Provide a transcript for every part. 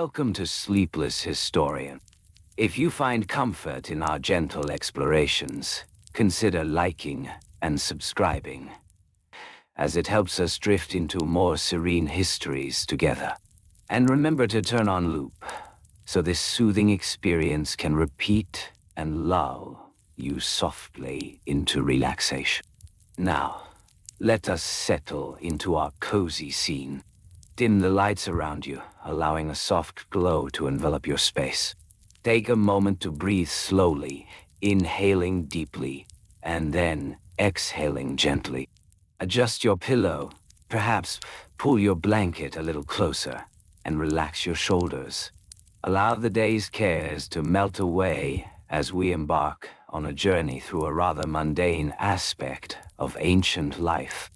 Welcome to Sleepless Historian. If you find comfort in our gentle explorations, consider liking and subscribing, as it helps us drift into more serene histories together. And remember to turn on loop, so this soothing experience can repeat and lull you softly into relaxation. Now, let us settle into our cozy scene. Dim the lights around you, allowing a soft glow to envelop your space. Take a moment to breathe slowly, inhaling deeply, and then exhaling gently. Adjust your pillow, perhaps pull your blanket a little closer, and relax your shoulders. Allow the day's cares to melt away as we embark on a journey through a rather mundane aspect of ancient life.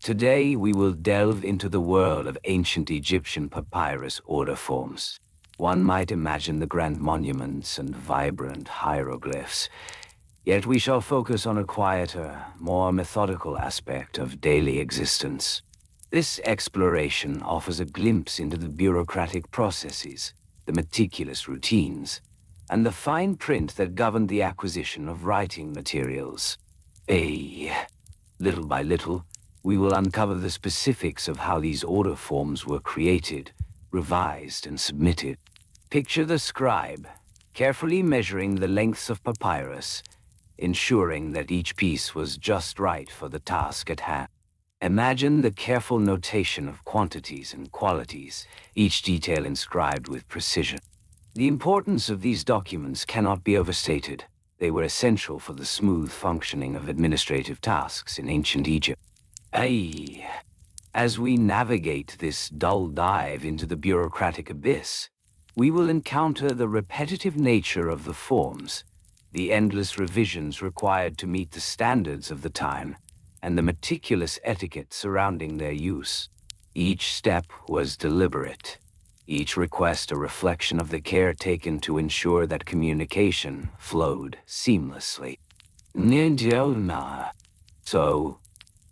Today, we will delve into the world of ancient Egyptian papyrus order forms. One might imagine the grand monuments and vibrant hieroglyphs, yet we shall focus on a quieter, more methodical aspect of daily existence. This exploration offers a glimpse into the bureaucratic processes, the meticulous routines, and the fine print that govern the acquisition of writing materials. Little by little, we will uncover the specifics of how these order forms were created, revised, and submitted. Picture the scribe, carefully measuring the lengths of papyrus, ensuring that each piece was just right for the task at hand. Imagine the careful notation of quantities and qualities, each detail inscribed with precision. The importance of these documents cannot be overstated. They were essential for the smooth functioning of administrative tasks in ancient Egypt. As we navigate this dull dive into the bureaucratic abyss, we will encounter the repetitive nature of the forms, the endless revisions required to meet the standards of the time, and the meticulous etiquette surrounding their use. Each step was deliberate, each request a reflection of the care taken to ensure that communication flowed seamlessly. So,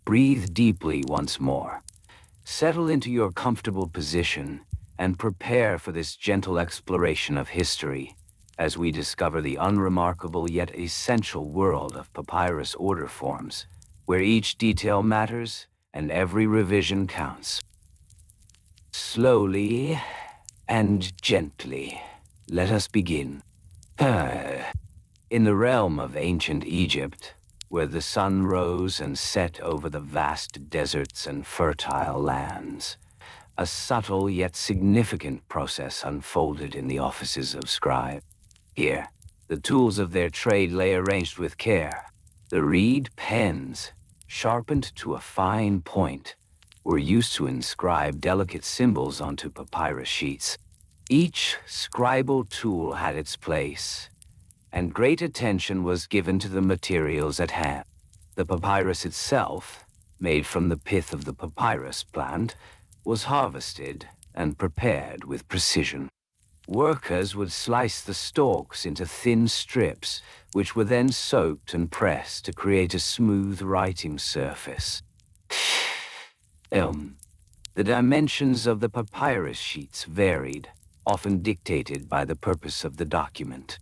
breathe deeply once more. Settle into your comfortable position and prepare for this gentle exploration of history as we discover the unremarkable yet essential world of papyrus order forms, where each detail matters and every revision counts. Slowly and gently, let us begin. In the realm of ancient Egypt, where the sun rose and set over the vast deserts and fertile lands, a subtle yet significant process unfolded in the offices of scribes. Here, the tools of their trade lay arranged with care. The reed pens, sharpened to a fine point, were used to inscribe delicate symbols onto papyrus sheets. Each scribal tool had its place, and great attention was given to the materials at hand. The papyrus itself, made from the pith of the papyrus plant, was harvested and prepared with precision. Workers would slice the stalks into thin strips, which were then soaked and pressed to create a smooth writing surface. The dimensions of the papyrus sheets varied, often dictated by the purpose of the document.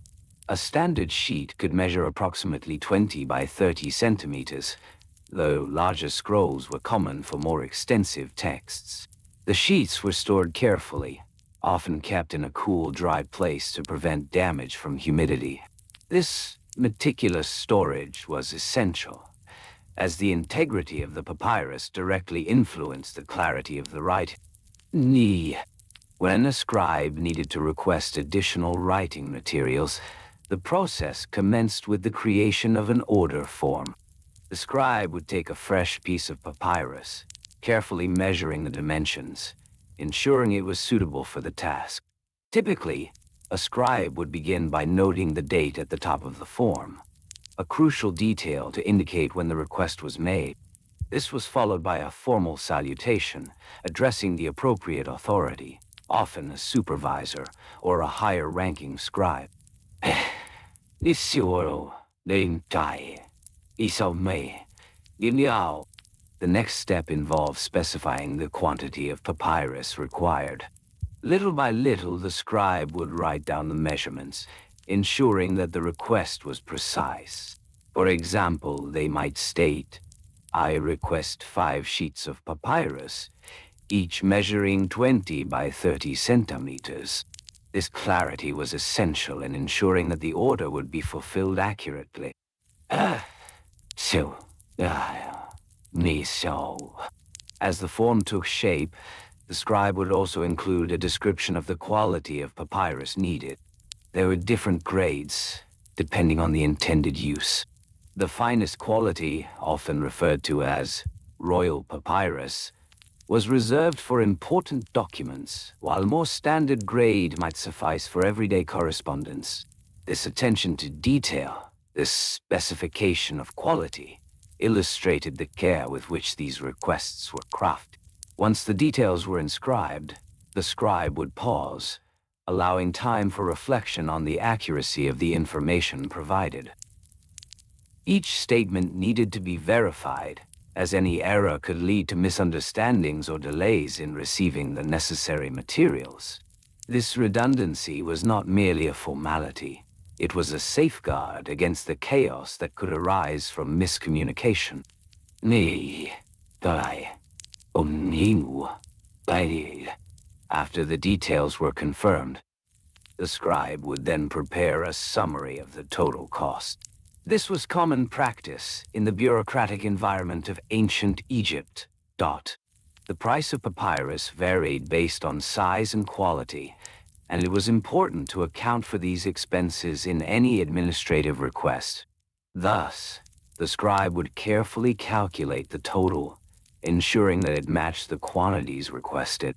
A standard sheet could measure approximately 20 by 30 centimeters, though larger scrolls were common for more extensive texts. The sheets were stored carefully, often kept in a cool, dry place to prevent damage from humidity. This meticulous storage was essential, as the integrity of the papyrus directly influenced the clarity of the writing. When a scribe needed to request additional writing materials, the process commenced with the creation of an order form. The scribe would take a fresh piece of papyrus, carefully measuring the dimensions, ensuring it was suitable for the task. Typically, a scribe would begin by noting the date at the top of the form, a crucial detail to indicate when the request was made. This was followed by a formal salutation, addressing the appropriate authority, often a supervisor or a higher-ranking scribe. The next step involves specifying the quantity of papyrus required. Little by little, the scribe would write down the measurements, ensuring that the request was precise. For example, they might state, "I request 5 sheets of papyrus, each measuring 20 by 30 centimeters." This clarity was essential in ensuring that the order would be fulfilled accurately. So, me so. As the form took shape, the scribe would also include a description of the quality of papyrus needed. There were different grades, depending on the intended use. The finest quality, often referred to as royal papyrus, was reserved for important documents, while more standard grade might suffice for everyday correspondence. This attention to detail, this specification of quality, illustrated the care with which these requests were crafted. Once the details were inscribed, the scribe would pause, allowing time for reflection on the accuracy of the information provided. Each statement needed to be verified, as any error could lead to misunderstandings or delays in receiving the necessary materials. This redundancy was not merely a formality. It was a safeguard against the chaos that could arise from miscommunication. After the details were confirmed, the scribe would then prepare a summary of the total cost. This was common practice in the bureaucratic environment of ancient Egypt. The price of papyrus varied based on size and quality, and it was important to account for these expenses in any administrative request. Thus, the scribe would carefully calculate the total, ensuring that it matched the quantities requested.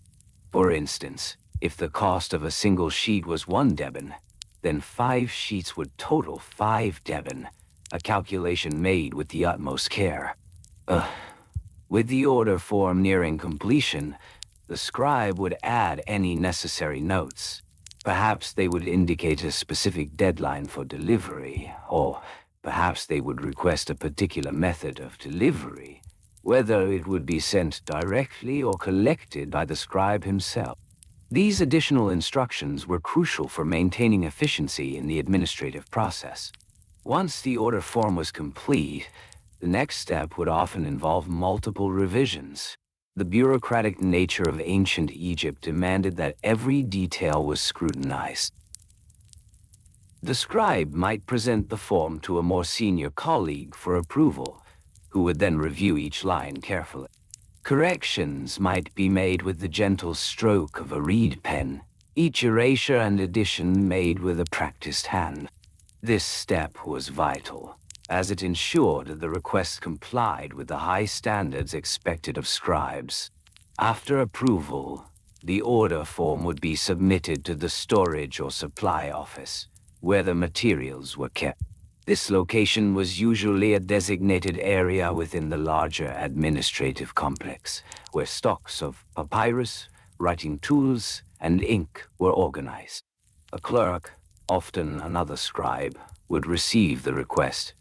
For instance, if the cost of a single sheet was 1 deben, then 5 sheets would total 5 deben, a calculation made with the utmost care. With the order form nearing completion, the scribe would add any necessary notes. Perhaps they would indicate a specific deadline for delivery, or perhaps they would request a particular method of delivery, whether it would be sent directly or collected by the scribe himself. These additional instructions were crucial for maintaining efficiency in the administrative process. Once the order form was complete, the next step would often involve multiple revisions. The bureaucratic nature of ancient Egypt demanded that every detail was scrutinized. The scribe might present the form to a more senior colleague for approval, who would then review each line carefully. Corrections might be made with the gentle stroke of a reed pen, each erasure and addition made with a practiced hand. This step was vital, as it ensured that the request complied with the high standards expected of scribes. After approval, the order form would be submitted to the storage or supply office, where the materials were kept. This location was usually a designated area within the larger administrative complex, where stocks of papyrus, writing tools, and ink were organized. A clerk, often another scribe, would receive the request,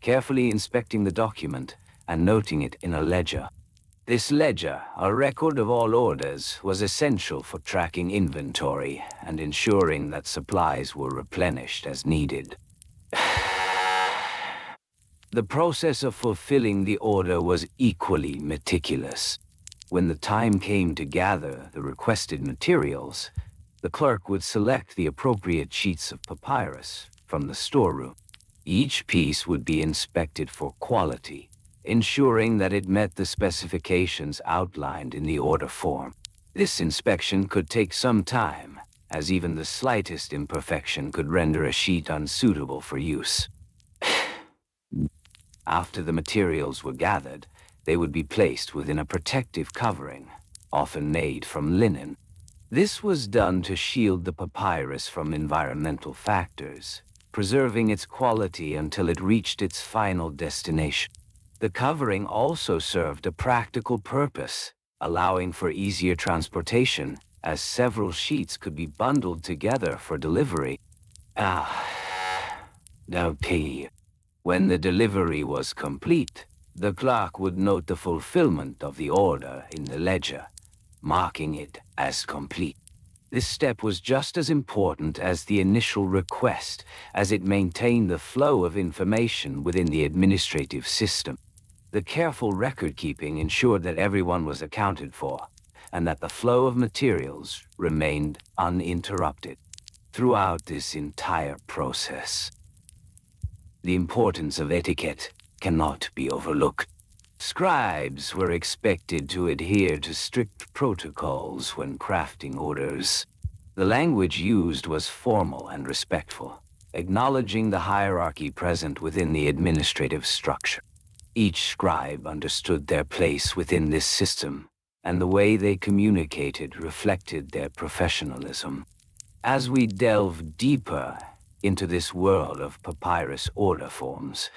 carefully inspecting the document and noting it in a ledger. This ledger, a record of all orders, was essential for tracking inventory and ensuring that supplies were replenished as needed. The process of fulfilling the order was equally meticulous. When the time came to gather the requested materials, the clerk would select the appropriate sheets of papyrus from the storeroom. Each piece would be inspected for quality, ensuring that it met the specifications outlined in the order form. This inspection could take some time, as even the slightest imperfection could render a sheet unsuitable for use. After the materials were gathered, they would be placed within a protective covering, often made from linen. This was done to shield the papyrus from environmental factors, preserving its quality until it reached its final destination. The covering also served a practical purpose, allowing for easier transportation, as several sheets could be bundled together for delivery. When the delivery was complete, the clerk would note the fulfillment of the order in the ledger, marking it as complete. This step was just as important as the initial request, as it maintained the flow of information within the administrative system. The careful record-keeping ensured that everyone was accounted for, and that the flow of materials remained uninterrupted throughout this entire process. The importance of etiquette cannot be overlooked. Scribes were expected to adhere to strict protocols when crafting orders. The language used was formal and respectful, acknowledging the hierarchy present within the administrative structure. Each scribe understood their place within this system, and the way they communicated reflected their professionalism. As we delve deeper into this world of papyrus order forms,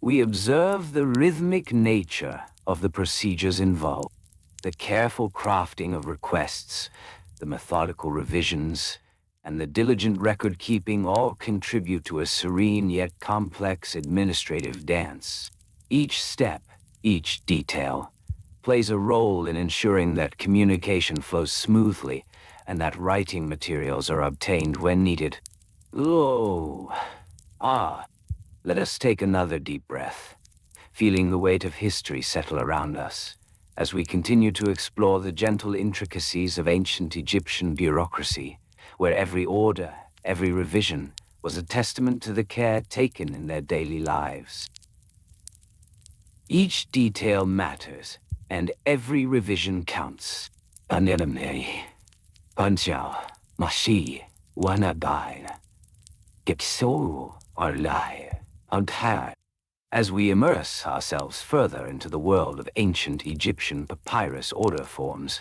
we observe the rhythmic nature of the procedures involved, the careful crafting of requests, the methodical revisions, and the diligent record-keeping all contribute to a serene yet complex administrative dance. Each step, each detail, plays a role in ensuring that communication flows smoothly and that writing materials are obtained when needed. Let us take another deep breath, feeling the weight of history settle around us, as we continue to explore the gentle intricacies of ancient Egyptian bureaucracy, where every order, every revision, was a testament to the care taken in their daily lives. Each detail matters, and every revision counts. Anemone, Panchao, Mashi, Wanadain, Gipso, Arlai. As we immerse ourselves further into the world of ancient Egyptian papyrus order forms,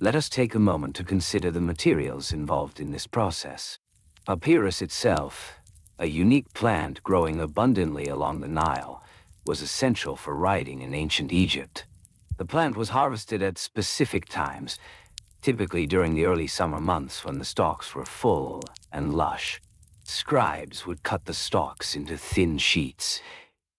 let us take a moment to consider the materials involved in this process. Papyrus itself, a unique plant growing abundantly along the Nile, was essential for writing in ancient Egypt. The plant was harvested at specific times, typically during the early summer months when the stalks were full and lush. Scribes would cut the stalks into thin sheets,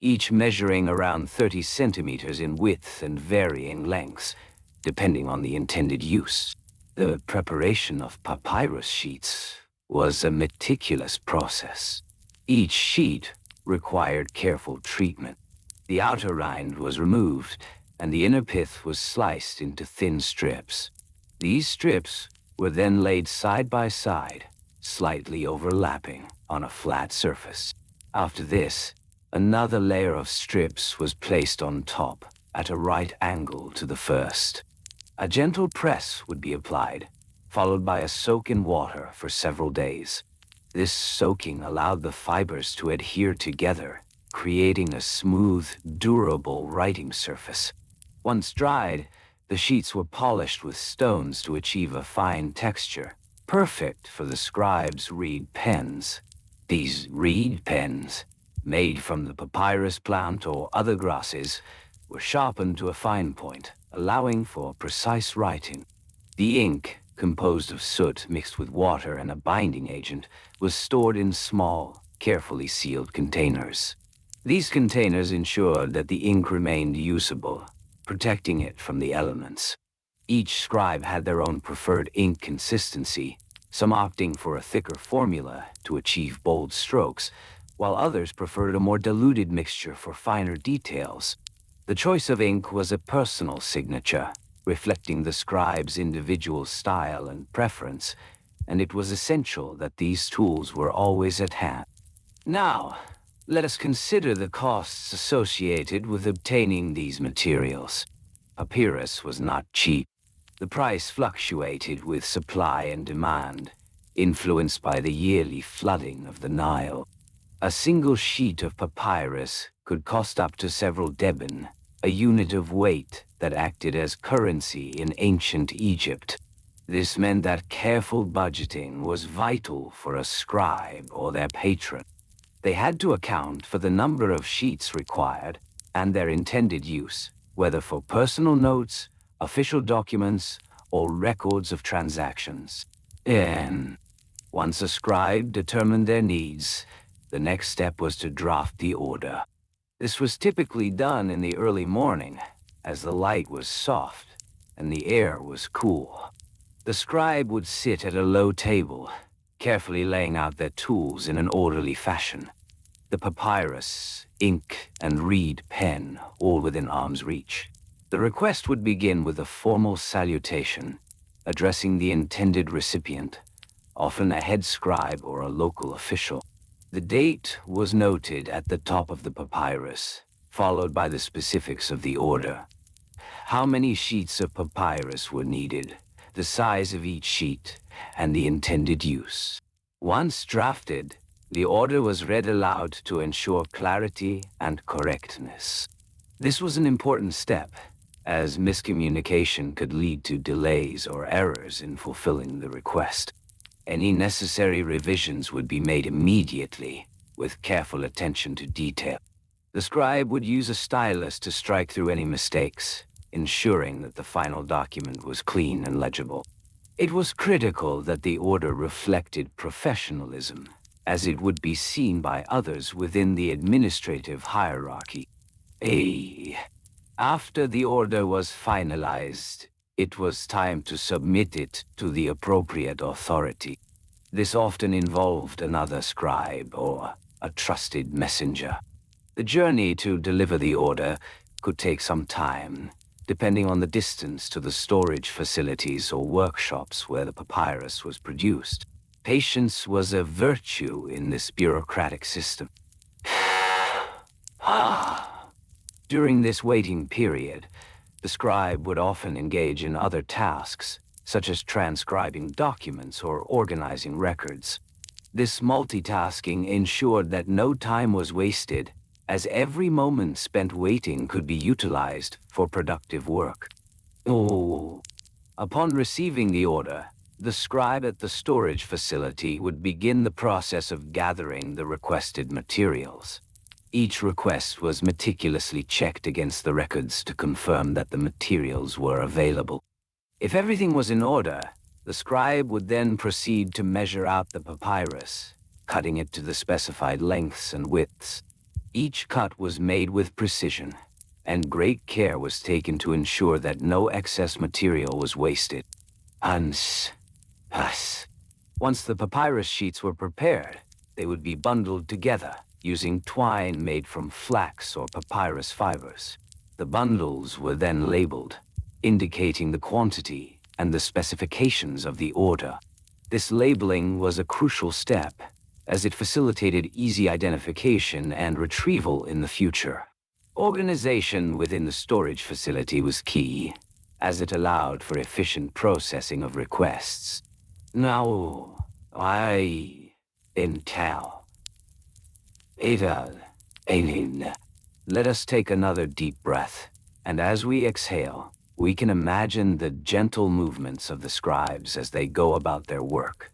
each measuring around 30 centimeters in width and varying lengths, depending on the intended use. The preparation of papyrus sheets was a meticulous process. Each sheet required careful treatment. The outer rind was removed, and the inner pith was sliced into thin strips. These strips were then laid side by side, slightly overlapping on a flat surface. After this, another layer of strips was placed on top at a right angle to the first. A gentle press would be applied, followed by a soak in water for several days. This soaking allowed the fibers to adhere together, creating a smooth, durable writing surface. Once dried, the sheets were polished with stones to achieve a fine texture, perfect for the scribe's reed pens. These reed pens, made from the papyrus plant or other grasses, were sharpened to a fine point, allowing for precise writing. The ink, composed of soot mixed with water and a binding agent, was stored in small, carefully sealed containers. These containers ensured that the ink remained usable, protecting it from the elements. Each scribe had their own preferred ink consistency, some opting for a thicker formula to achieve bold strokes, while others preferred a more diluted mixture for finer details. The choice of ink was a personal signature, reflecting the scribe's individual style and preference, and it was essential that these tools were always at hand. Now, let us consider the costs associated with obtaining these materials. Papyrus was not cheap. The price fluctuated with supply and demand, influenced by the yearly flooding of the Nile. A single sheet of papyrus could cost up to several deben, a unit of weight that acted as currency in ancient Egypt. This meant that careful budgeting was vital for a scribe or their patron. They had to account for the number of sheets required and their intended use, whether for personal notes, official documents, or records of transactions. And once a scribe determined their needs, the next step was to draft the order. This was typically done in the early morning, as the light was soft and the air was cool. The scribe would sit at a low table, carefully laying out their tools in an orderly fashion. The papyrus, ink, and reed pen, all within arm's reach. The request would begin with a formal salutation, addressing the intended recipient, often a head scribe or a local official. The date was noted at the top of the papyrus, followed by the specifics of the order. How many sheets of papyrus were needed, the size of each sheet, and the intended use. Once drafted, the order was read aloud to ensure clarity and correctness. This was an important step, as miscommunication could lead to delays or errors in fulfilling the request. Any necessary revisions would be made immediately, with careful attention to detail. The scribe would use a stylus to strike through any mistakes, ensuring that the final document was clean and legible. It was critical that the order reflected professionalism, as it would be seen by others within the administrative hierarchy. After the order was finalized, it was time to submit it to the appropriate authority. This often involved another scribe or a trusted messenger. The journey to deliver the order could take some time, depending on the distance to the storage facilities or workshops where the papyrus was produced. Patience was a virtue in this bureaucratic system. During this waiting period, the scribe would often engage in other tasks, such as transcribing documents or organizing records. This multitasking ensured that no time was wasted, as every moment spent waiting could be utilized for productive work. Upon receiving the order, the scribe at the storage facility would begin the process of gathering the requested materials. Each request was meticulously checked against the records to confirm that the materials were available. If everything was in order, the scribe would then proceed to measure out the papyrus, cutting it to the specified lengths and widths. Each cut was made with precision, and great care was taken to ensure that no excess material was wasted. Once the papyrus sheets were prepared, they would be bundled together using twine made from flax or papyrus fibers. The bundles were then labeled, indicating the quantity and the specifications of the order. This labeling was a crucial step, as it facilitated easy identification and retrieval in the future. Organization within the storage facility was key, as it allowed for efficient processing of requests. Now, let us take another deep breath, and as we exhale, we can imagine the gentle movements of the scribes as they go about their work,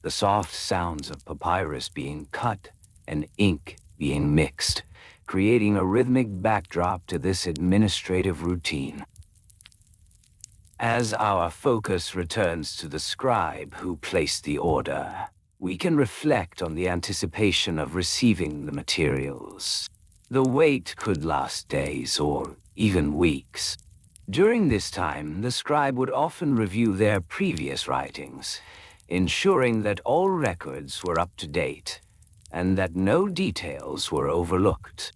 the soft sounds of papyrus being cut and ink being mixed, creating a rhythmic backdrop to this administrative routine. As our focus returns to the scribe who placed the order, we can reflect on the anticipation of receiving the materials. The wait could last days or even weeks. During this time, the scribe would often review their previous writings, ensuring that all records were up to date and that no details were overlooked.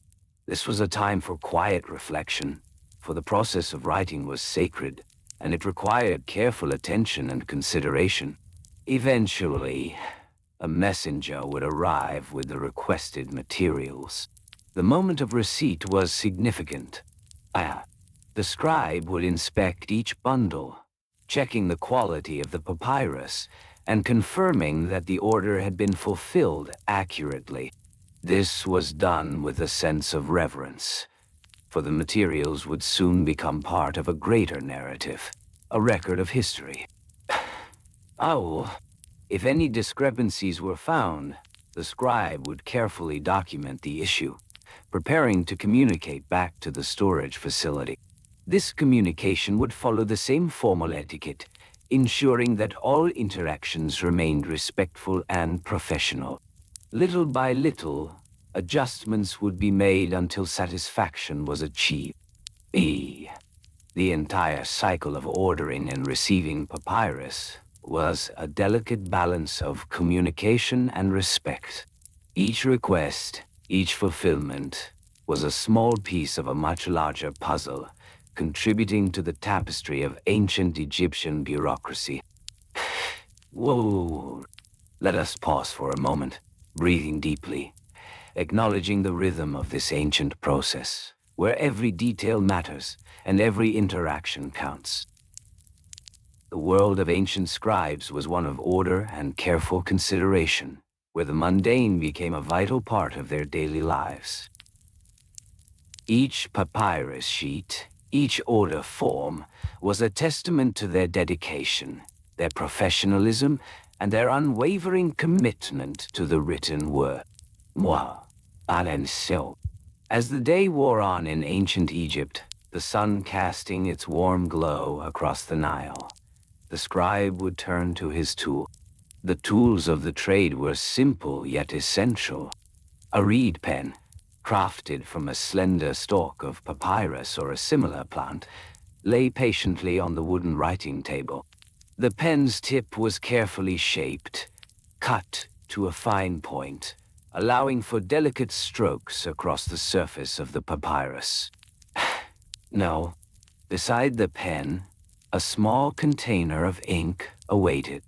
This was a time for quiet reflection, for the process of writing was sacred, and it required careful attention and consideration. Eventually, a messenger would arrive with the requested materials. The moment of receipt was significant. The scribe would inspect each bundle, checking the quality of the papyrus and confirming that the order had been fulfilled accurately. This was done with a sense of reverence, for the materials would soon become part of a greater narrative, a record of history. If any discrepancies were found, the scribe would carefully document the issue, preparing to communicate back to the storage facility. This communication would follow the same formal etiquette, ensuring that all interactions remained respectful and professional. Little by little, adjustments would be made until satisfaction was achieved. The entire cycle of ordering and receiving papyrus was a delicate balance of communication and respect. Each request, each fulfillment, was a small piece of a much larger puzzle, contributing to the tapestry of ancient Egyptian bureaucracy. Whoa! Let us pause for a moment, breathing deeply, acknowledging the rhythm of this ancient process, where every detail matters and every interaction counts. The world of ancient scribes was one of order and careful consideration, where the mundane became a vital part of their daily lives. Each papyrus sheet, each order form, was a testament to their dedication, their professionalism, and their unwavering commitment to the written word. Moi, so. As the day wore on in ancient Egypt, the sun casting its warm glow across the Nile, the scribe would turn to his tool. The tools of the trade were simple yet essential. A reed pen, crafted from a slender stalk of papyrus or a similar plant, lay patiently on the wooden writing table. The pen's tip was carefully shaped, cut to a fine point, allowing for delicate strokes across the surface of the papyrus. No, beside the pen, a small container of ink awaited.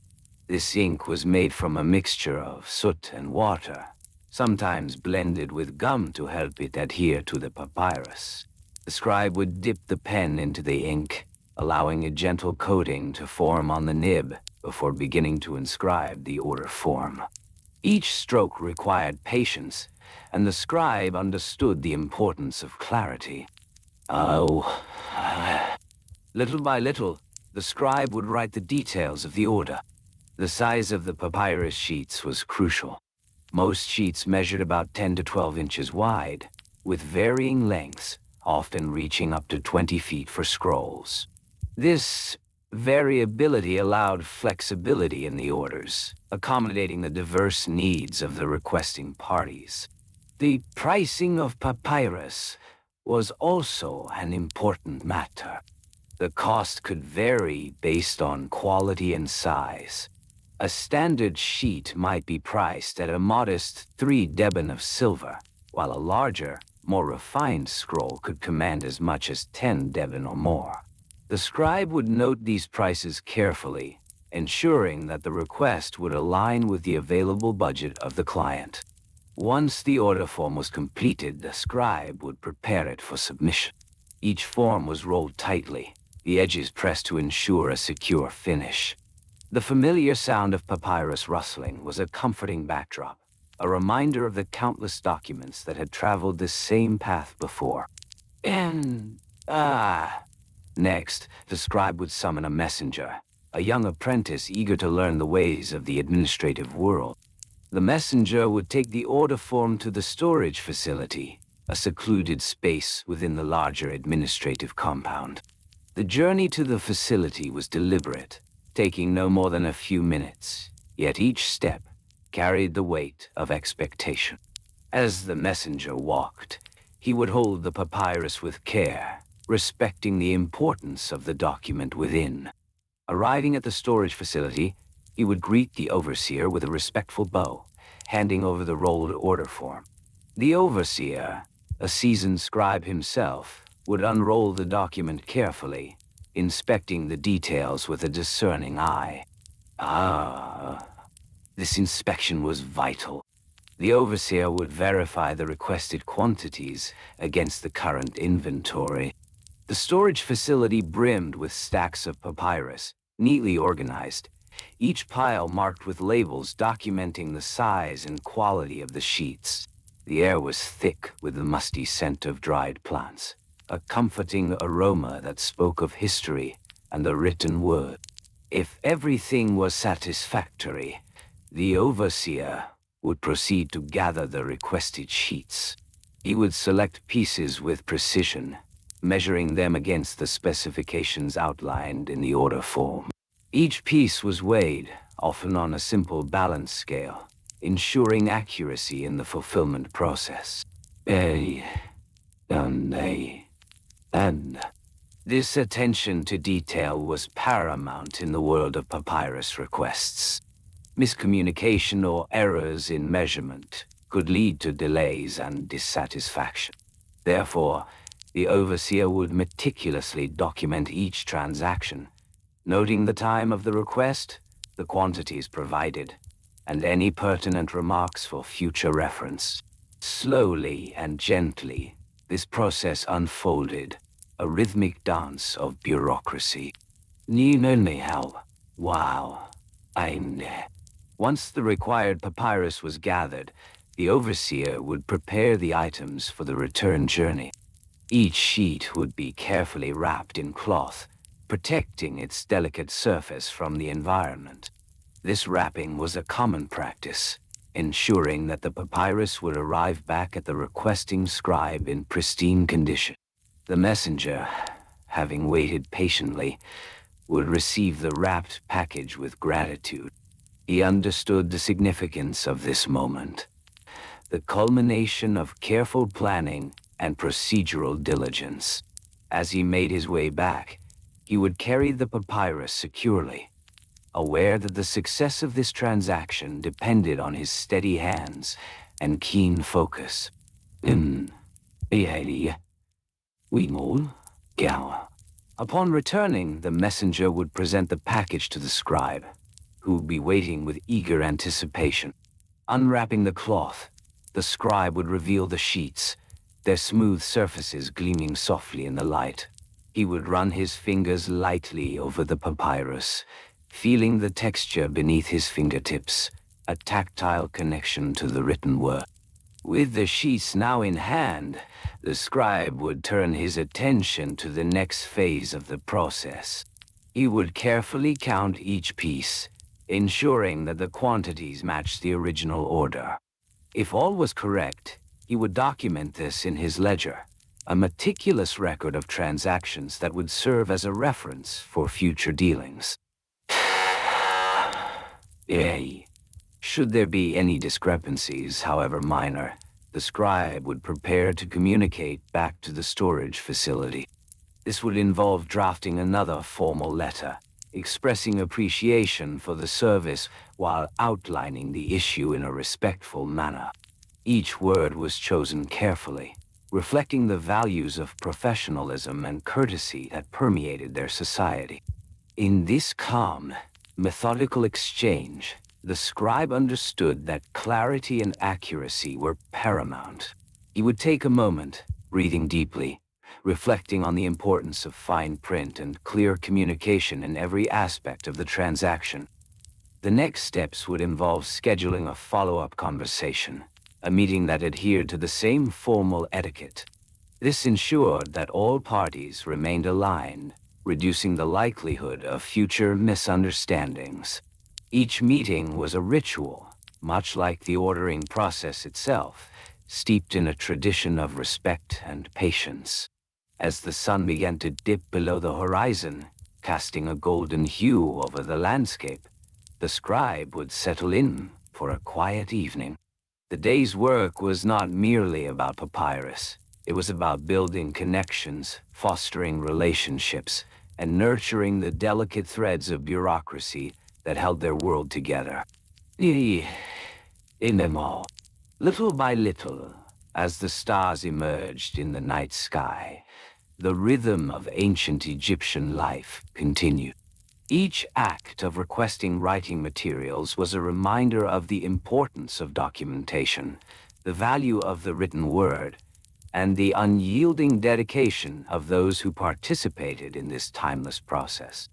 This ink was made from a mixture of soot and water, sometimes blended with gum to help it adhere to the papyrus. The scribe would dip the pen into the ink, allowing a gentle coating to form on the nib before beginning to inscribe the order form. Each stroke required patience, and the scribe understood the importance of clarity. Little by little, the scribe would write the details of the order. The size of the papyrus sheets was crucial. Most sheets measured about 10 to 12 inches wide, with varying lengths, often reaching up to 20 feet for scrolls. This variability allowed flexibility in the orders, accommodating the diverse needs of the requesting parties. The pricing of papyrus was also an important matter. The cost could vary based on quality and size. A standard sheet might be priced at a modest 3 deben of silver, while a larger, more refined scroll could command as much as 10 deben or more. The scribe would note these prices carefully, ensuring that the request would align with the available budget of the client. Once the order form was completed, the scribe would prepare it for submission. Each form was rolled tightly, the edges pressed to ensure a secure finish. The familiar sound of papyrus rustling was a comforting backdrop, a reminder of the countless documents that had traveled this same path before. Next, the scribe would summon a messenger, a young apprentice eager to learn the ways of the administrative world. The messenger would take the order form to the storage facility, a secluded space within the larger administrative compound. The journey to the facility was deliberate, taking no more than a few minutes, yet each step carried the weight of expectation. As the messenger walked, he would hold the papyrus with care, respecting the importance of the document within. Arriving at the storage facility, he would greet the overseer with a respectful bow, handing over the rolled order form. The overseer, a seasoned scribe himself, would unroll the document carefully, inspecting the details with a discerning eye. This inspection was vital. The overseer would verify the requested quantities against the current inventory. The storage facility brimmed with stacks of papyrus, neatly organized, each pile marked with labels documenting the size and quality of the sheets. The air was thick with the musty scent of dried plants, a comforting aroma that spoke of history and the written word. If everything was satisfactory, the overseer would proceed to gather the requested sheets. He would select pieces with precision, measuring them against the specifications outlined in the order form. Each piece was weighed, often on a simple balance scale, ensuring accuracy in the fulfillment process. And This attention to detail was paramount in the world of papyrus requests. Miscommunication or errors in measurement could lead to delays and dissatisfaction. Therefore, the overseer would meticulously document each transaction, noting the time of the request, the quantities provided, and any pertinent remarks for future reference. Slowly and gently, this process unfolded, a rhythmic dance of bureaucracy. How? Wow. Once the required papyrus was gathered, the overseer would prepare the items for the return journey. Each sheet would be carefully wrapped in cloth, protecting its delicate surface from the environment. This wrapping was a common practice, ensuring that the papyrus would arrive back at the requesting scribe in pristine condition. The messenger, having waited patiently, would receive the wrapped package with gratitude. He understood the significance of this moment, the culmination of careful planning and procedural diligence. As he made his way back, he would carry the papyrus securely, aware that the success of this transaction depended on his steady hands and keen focus. Upon returning, the messenger would present the package to the scribe, who would be waiting with eager anticipation. Unwrapping the cloth, the scribe would reveal the sheets, their smooth surfaces gleaming softly in the light. He would run his fingers lightly over the papyrus, feeling the texture beneath his fingertips, a tactile connection to the written word. With the sheets now in hand, the scribe would turn his attention to the next phase of the process. He would carefully count each piece, ensuring that the quantities matched the original order. If all was correct, he would document this in his ledger, a meticulous record of transactions that would serve as a reference for future dealings. Should there be any discrepancies, however minor, the scribe would prepare to communicate back to the storage facility. This would involve drafting another formal letter, expressing appreciation for the service while outlining the issue in a respectful manner. Each word was chosen carefully, reflecting the values of professionalism and courtesy that permeated their society. In this calm, methodical exchange, the scribe understood that clarity and accuracy were paramount. He would take a moment, breathing deeply, reflecting on the importance of fine print and clear communication in every aspect of the transaction. The next steps would involve scheduling a follow-up conversation, a meeting that adhered to the same formal etiquette. This ensured that all parties remained aligned, reducing the likelihood of future misunderstandings. Each meeting was a ritual, much like the ordering process itself, steeped in a tradition of respect and patience. As the sun began to dip below the horizon, casting a golden hue over the landscape, the scribe would settle in for a quiet evening. The day's work was not merely about papyrus. It was about building connections, fostering relationships, and nurturing the delicate threads of bureaucracy that held their world together. In them all, little by little, as the stars emerged in the night sky, the rhythm of ancient Egyptian life continued. Each act of requesting writing materials was a reminder of the importance of documentation, the value of the written word, and the unyielding dedication of those who participated in this timeless process.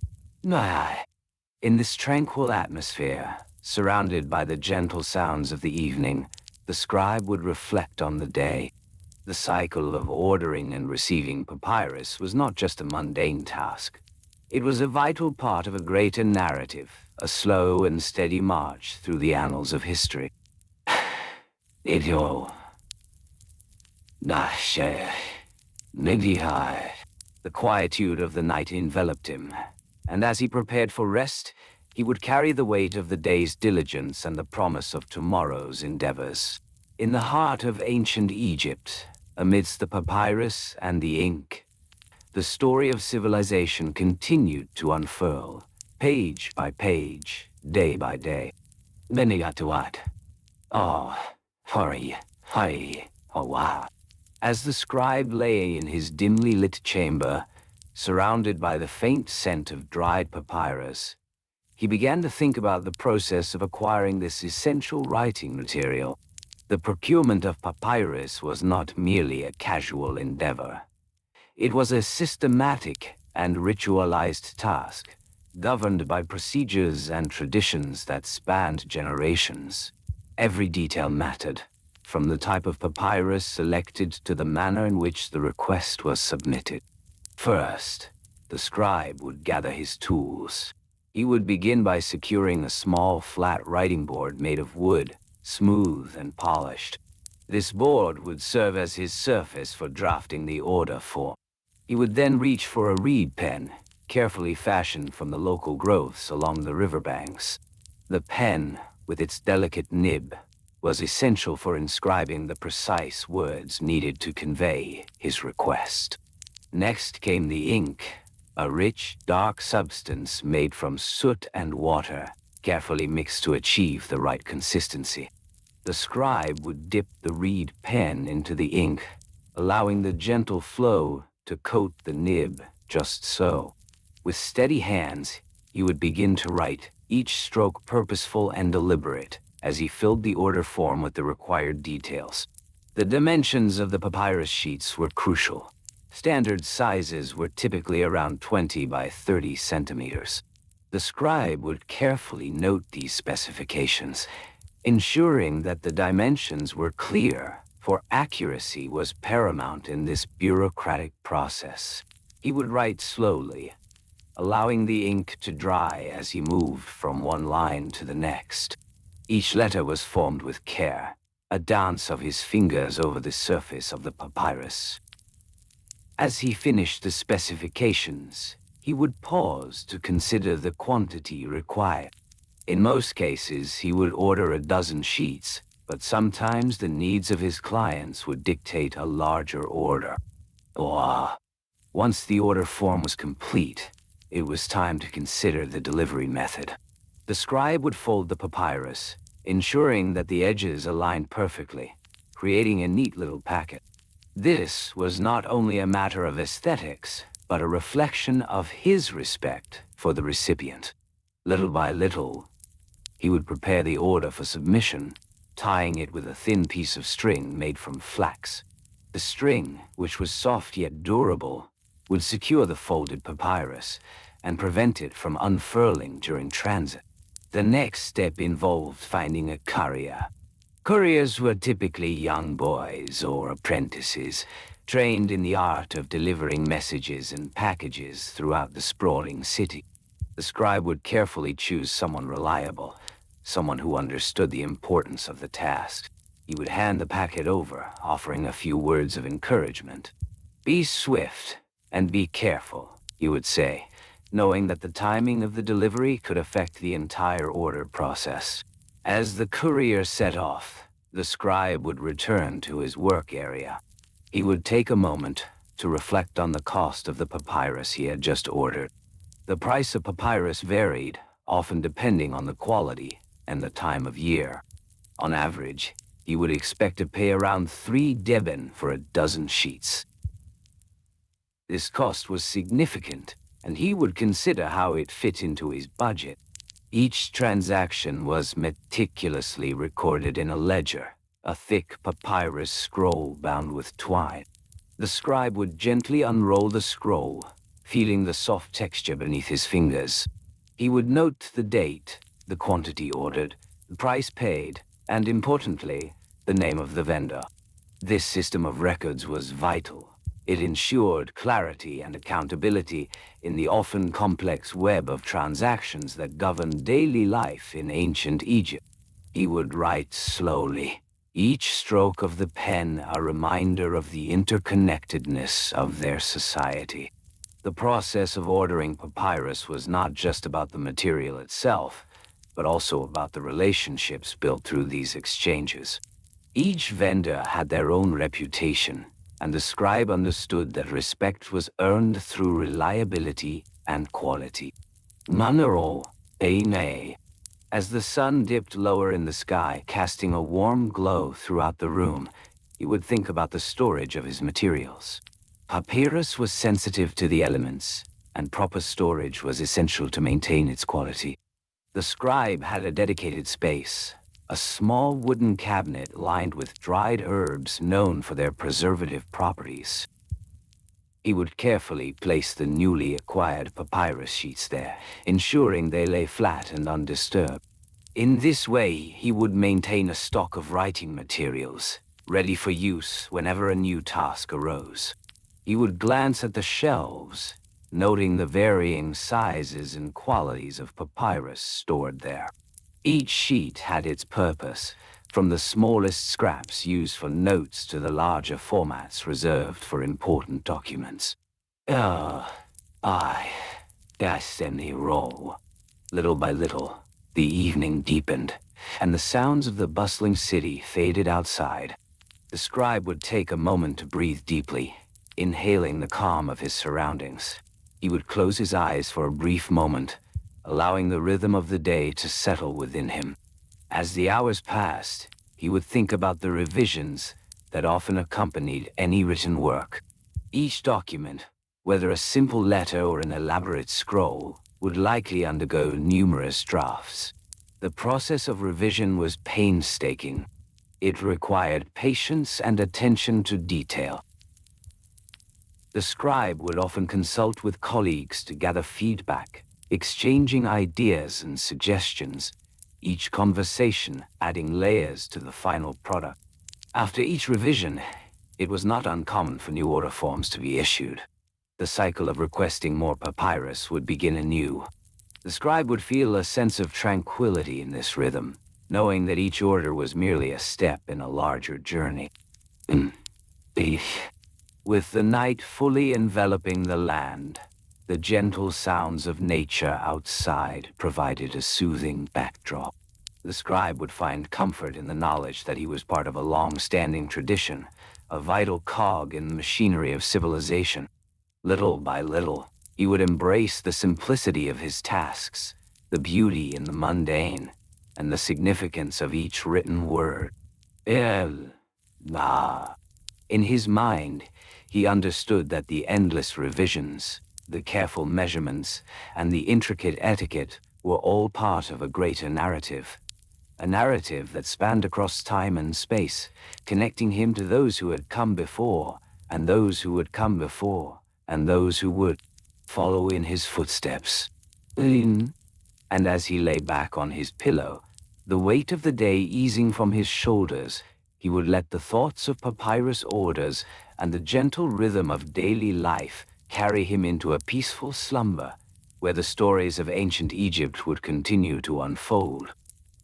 In this tranquil atmosphere, surrounded by the gentle sounds of the evening, the scribe would reflect on the day. The cycle of ordering and receiving papyrus was not just a mundane task. It was a vital part of a greater narrative, a slow and steady march through the annals of history. The quietude of the night enveloped him, and as he prepared for rest, he would carry the weight of the day's diligence and the promise of tomorrow's endeavors. In the heart of ancient Egypt, amidst the papyrus and the ink, The story of civilization continued to unfurl, page by page, day by day. Benigatuat. Oh, hurry, hurry, oh wow. As the scribe lay in his dimly lit chamber, surrounded by the faint scent of dried papyrus, he began to think about the process of acquiring this essential writing material. The procurement of papyrus was not merely a casual endeavor. It was a systematic and ritualized task, governed by procedures and traditions that spanned generations. Every detail mattered, from the type of papyrus selected to the manner in which the request was submitted. First, the scribe would gather his tools. He would begin by securing a small, flat writing board made of wood, smooth and polished. This board would serve as his surface for drafting the order form. He would then reach for a reed pen, carefully fashioned from the local growths along the riverbanks. The pen, with its delicate nib, was essential for inscribing the precise words needed to convey his request. Next came the ink, a rich, dark substance made from soot and water, carefully mixed to achieve the right consistency. The scribe would dip the reed pen into the ink, allowing the gentle flow to coat the nib just so. With steady hands, he would begin to write, each stroke purposeful and deliberate, as he filled the order form with the required details. The dimensions of the papyrus sheets were crucial. Standard sizes were typically around 20 by 30 centimeters. The scribe would carefully note these specifications, ensuring that the dimensions were clear, for accuracy was paramount in this bureaucratic process. He would write slowly, allowing the ink to dry as he moved from one line to the next. Each letter was formed with care, a dance of his fingers over the surface of the papyrus. As he finished the specifications, he would pause to consider the quantity required. In most cases, he would order a dozen sheets, but sometimes the needs of his clients would dictate a larger order. Once the order form was complete, it was time to consider the delivery method. The scribe would fold the papyrus, ensuring that the edges aligned perfectly, creating a neat little packet. This was not only a matter of aesthetics, but a reflection of his respect for the recipient. Little by little, he would prepare the order for submission, tying it with a thin piece of string made from flax. The string, which was soft yet durable, would secure the folded papyrus and prevent it from unfurling during transit. The next step involved finding a courier. Couriers were typically young boys or apprentices, trained in the art of delivering messages and packages throughout the sprawling city. The scribe would carefully choose someone reliable, someone who understood the importance of the task. He would hand the packet over, offering a few words of encouragement. "Be swift and be careful," he would say, knowing that the timing of the delivery could affect the entire order process. As the courier set off, the scribe would return to his work area. He would take a moment to reflect on the cost of the papyrus he had just ordered. The price of papyrus varied, often depending on the quality and the time of year. On average, he would expect to pay around 3 deben for a dozen sheets. This cost was significant, and he would consider how it fit into his budget. Each transaction was meticulously recorded in a ledger, a thick papyrus scroll bound with twine. The scribe would gently unroll the scroll, feeling the soft texture beneath his fingers. He would note the date, the quantity ordered, the price paid, and importantly, the name of the vendor. This system of records was vital. It ensured clarity and accountability in the often complex web of transactions that governed daily life in ancient Egypt. He would write slowly, each stroke of the pen a reminder of the interconnectedness of their society. The process of ordering papyrus was not just about the material itself, but also about the relationships built through these exchanges. Each vendor had their own reputation, and the scribe understood that respect was earned through reliability and quality. Manero, Ene. As the sun dipped lower in the sky, casting a warm glow throughout the room, he would think about the storage of his materials. Papyrus was sensitive to the elements, and proper storage was essential to maintain its quality. The scribe had a dedicated space, a small wooden cabinet lined with dried herbs known for their preservative properties. He would carefully place the newly acquired papyrus sheets there, ensuring they lay flat and undisturbed. In this way, he would maintain a stock of writing materials, ready for use whenever a new task arose. He would glance at the shelves, noting the varying sizes and qualities of papyrus stored there. Each sheet had its purpose, from the smallest scraps used for notes to the larger formats reserved for important documents. I destiny roll. Little by little, the evening deepened, and the sounds of the bustling city faded outside. The scribe would take a moment to breathe deeply, inhaling the calm of his surroundings. He would close his eyes for a brief moment, allowing the rhythm of the day to settle within him. As the hours passed, he would think about the revisions that often accompanied any written work. Each document, whether a simple letter or an elaborate scroll, would likely undergo numerous drafts. The process of revision was painstaking. It required patience and attention to detail. The scribe would often consult with colleagues to gather feedback, exchanging ideas and suggestions, each conversation adding layers to the final product. After each revision, it was not uncommon for new order forms to be issued. The cycle of requesting more papyrus would begin anew. The scribe would feel a sense of tranquility in this rhythm, knowing that each order was merely a step in a larger journey. With the night fully enveloping the land, the gentle sounds of nature outside provided a soothing backdrop. The scribe would find comfort in the knowledge that he was part of a long-standing tradition, a vital cog in the machinery of civilization. Little by little, he would embrace the simplicity of his tasks, the beauty in the mundane, and the significance of each written word. In his mind, he understood that the endless revisions, the careful measurements, and the intricate etiquette were all part of a greater narrative. A narrative that spanned across time and space, connecting him to those who had come before, and those who would come before, and those who would follow in his footsteps. And as he lay back on his pillow, the weight of the day easing from his shoulders, he would let the thoughts of papyrus orders and the gentle rhythm of daily life carry him into a peaceful slumber, where the stories of ancient Egypt would continue to unfold,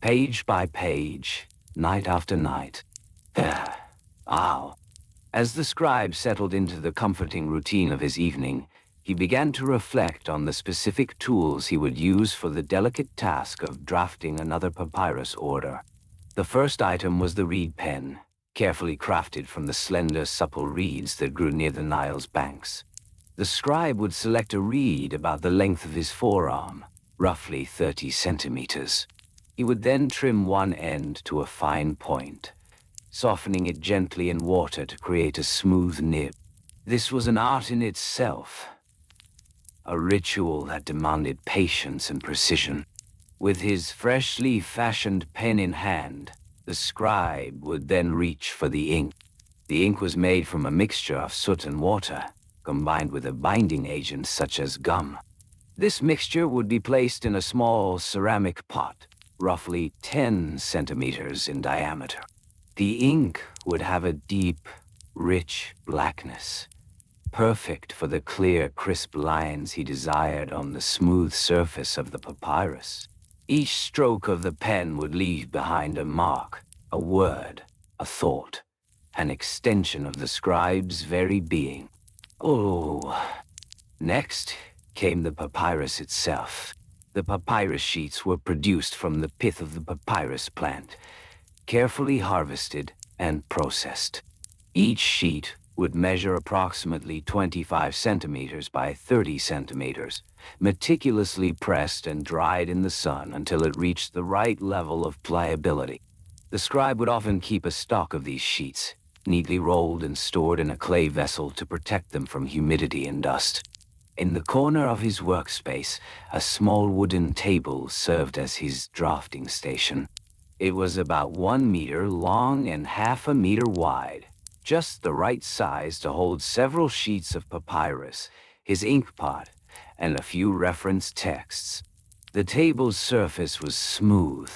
page by page, night after night. As the scribe settled into the comforting routine of his evening, he began to reflect on the specific tools he would use for the delicate task of drafting another papyrus order. The first item was the reed pen, carefully crafted from the slender, supple reeds that grew near the Nile's banks. The scribe would select a reed about the length of his forearm, roughly 30 centimeters. He would then trim one end to a fine point, softening it gently in water to create a smooth nib. This was an art in itself, a ritual that demanded patience and precision. With his freshly fashioned pen in hand, the scribe would then reach for the ink. The ink was made from a mixture of soot and water, combined with a binding agent such as gum. This mixture would be placed in a small ceramic pot, roughly 10 centimeters in diameter. The ink would have a deep, rich blackness, perfect for the clear, crisp lines he desired on the smooth surface of the papyrus. Each stroke of the pen would leave behind a mark, a word, a thought, an extension of the scribe's very being. Next came the papyrus itself. The papyrus sheets were produced from the pith of the papyrus plant, carefully harvested and processed. Each sheet would measure approximately 25 centimeters by 30 centimeters, meticulously pressed and dried in the sun until it reached the right level of pliability. The scribe would often keep a stock of these sheets, neatly rolled and stored in a clay vessel to protect them from humidity and dust. In the corner of his workspace, a small wooden table served as his drafting station. It was about 1 meter long and half a meter wide, just the right size to hold several sheets of papyrus, his inkpot, and a few reference texts. The table's surface was smooth,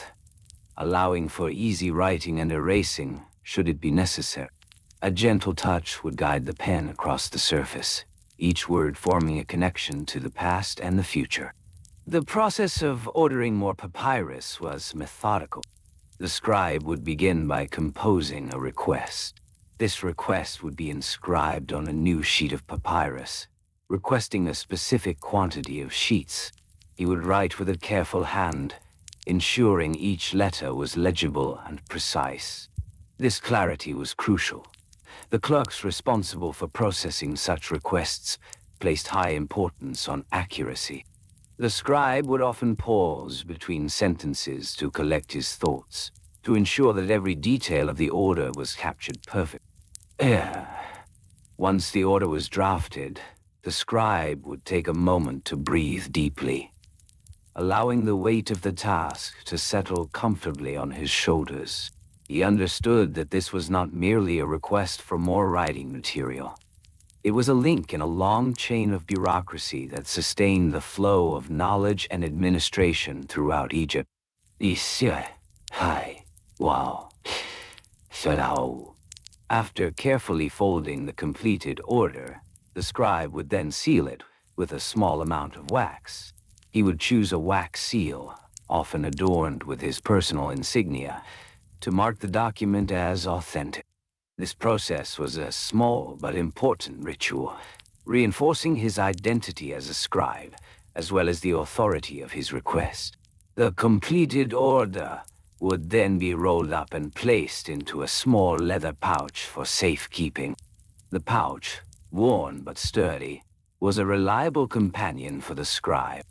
allowing for easy writing and erasing should it be necessary. A gentle touch would guide the pen across the surface, each word forming a connection to the past and the future. The process of ordering more papyrus was methodical. The scribe would begin by composing a request. This request would be inscribed on a new sheet of papyrus, requesting a specific quantity of sheets. He would write with a careful hand, ensuring each letter was legible and precise. This clarity was crucial. The clerks responsible for processing such requests placed high importance on accuracy. The scribe would often pause between sentences to collect his thoughts, to ensure that every detail of the order was captured perfectly. Once the order was drafted, the scribe would take a moment to breathe deeply, allowing the weight of the task to settle comfortably on his shoulders. He understood that this was not merely a request for more writing material. It was a link in a long chain of bureaucracy that sustained the flow of knowledge and administration throughout Egypt. After carefully folding the completed order, the scribe would then seal it with a small amount of wax. He would choose a wax seal, often adorned with his personal insignia, to mark the document as authentic. This process was a small but important ritual, reinforcing his identity as a scribe, as well as the authority of his request. The completed order would then be rolled up and placed into a small leather pouch for safekeeping. The pouch, worn but sturdy, was a reliable companion for the scribe.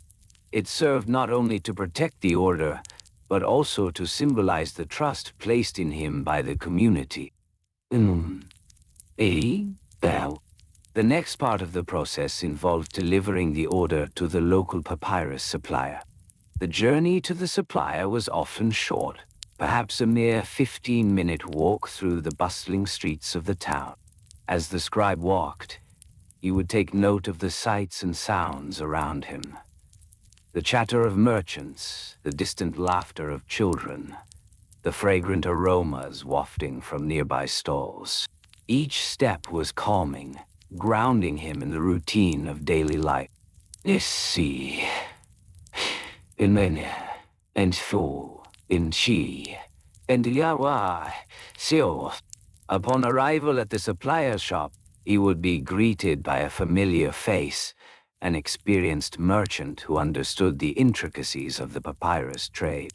It served not only to protect the order, but also to symbolize the trust placed in him by the community. The next part of the process involved delivering the order to the local papyrus supplier. The journey to the supplier was often short, perhaps a mere 15-minute walk through the bustling streets of the town. As the scribe walked, he would take note of the sights and sounds around him. The chatter of merchants, the distant laughter of children, the fragrant aromas wafting from nearby stalls. Each step was calming, grounding him in the routine of daily life. Upon arrival at the supplier's shop, he would be greeted by a familiar face, an experienced merchant who understood the intricacies of the papyrus trade.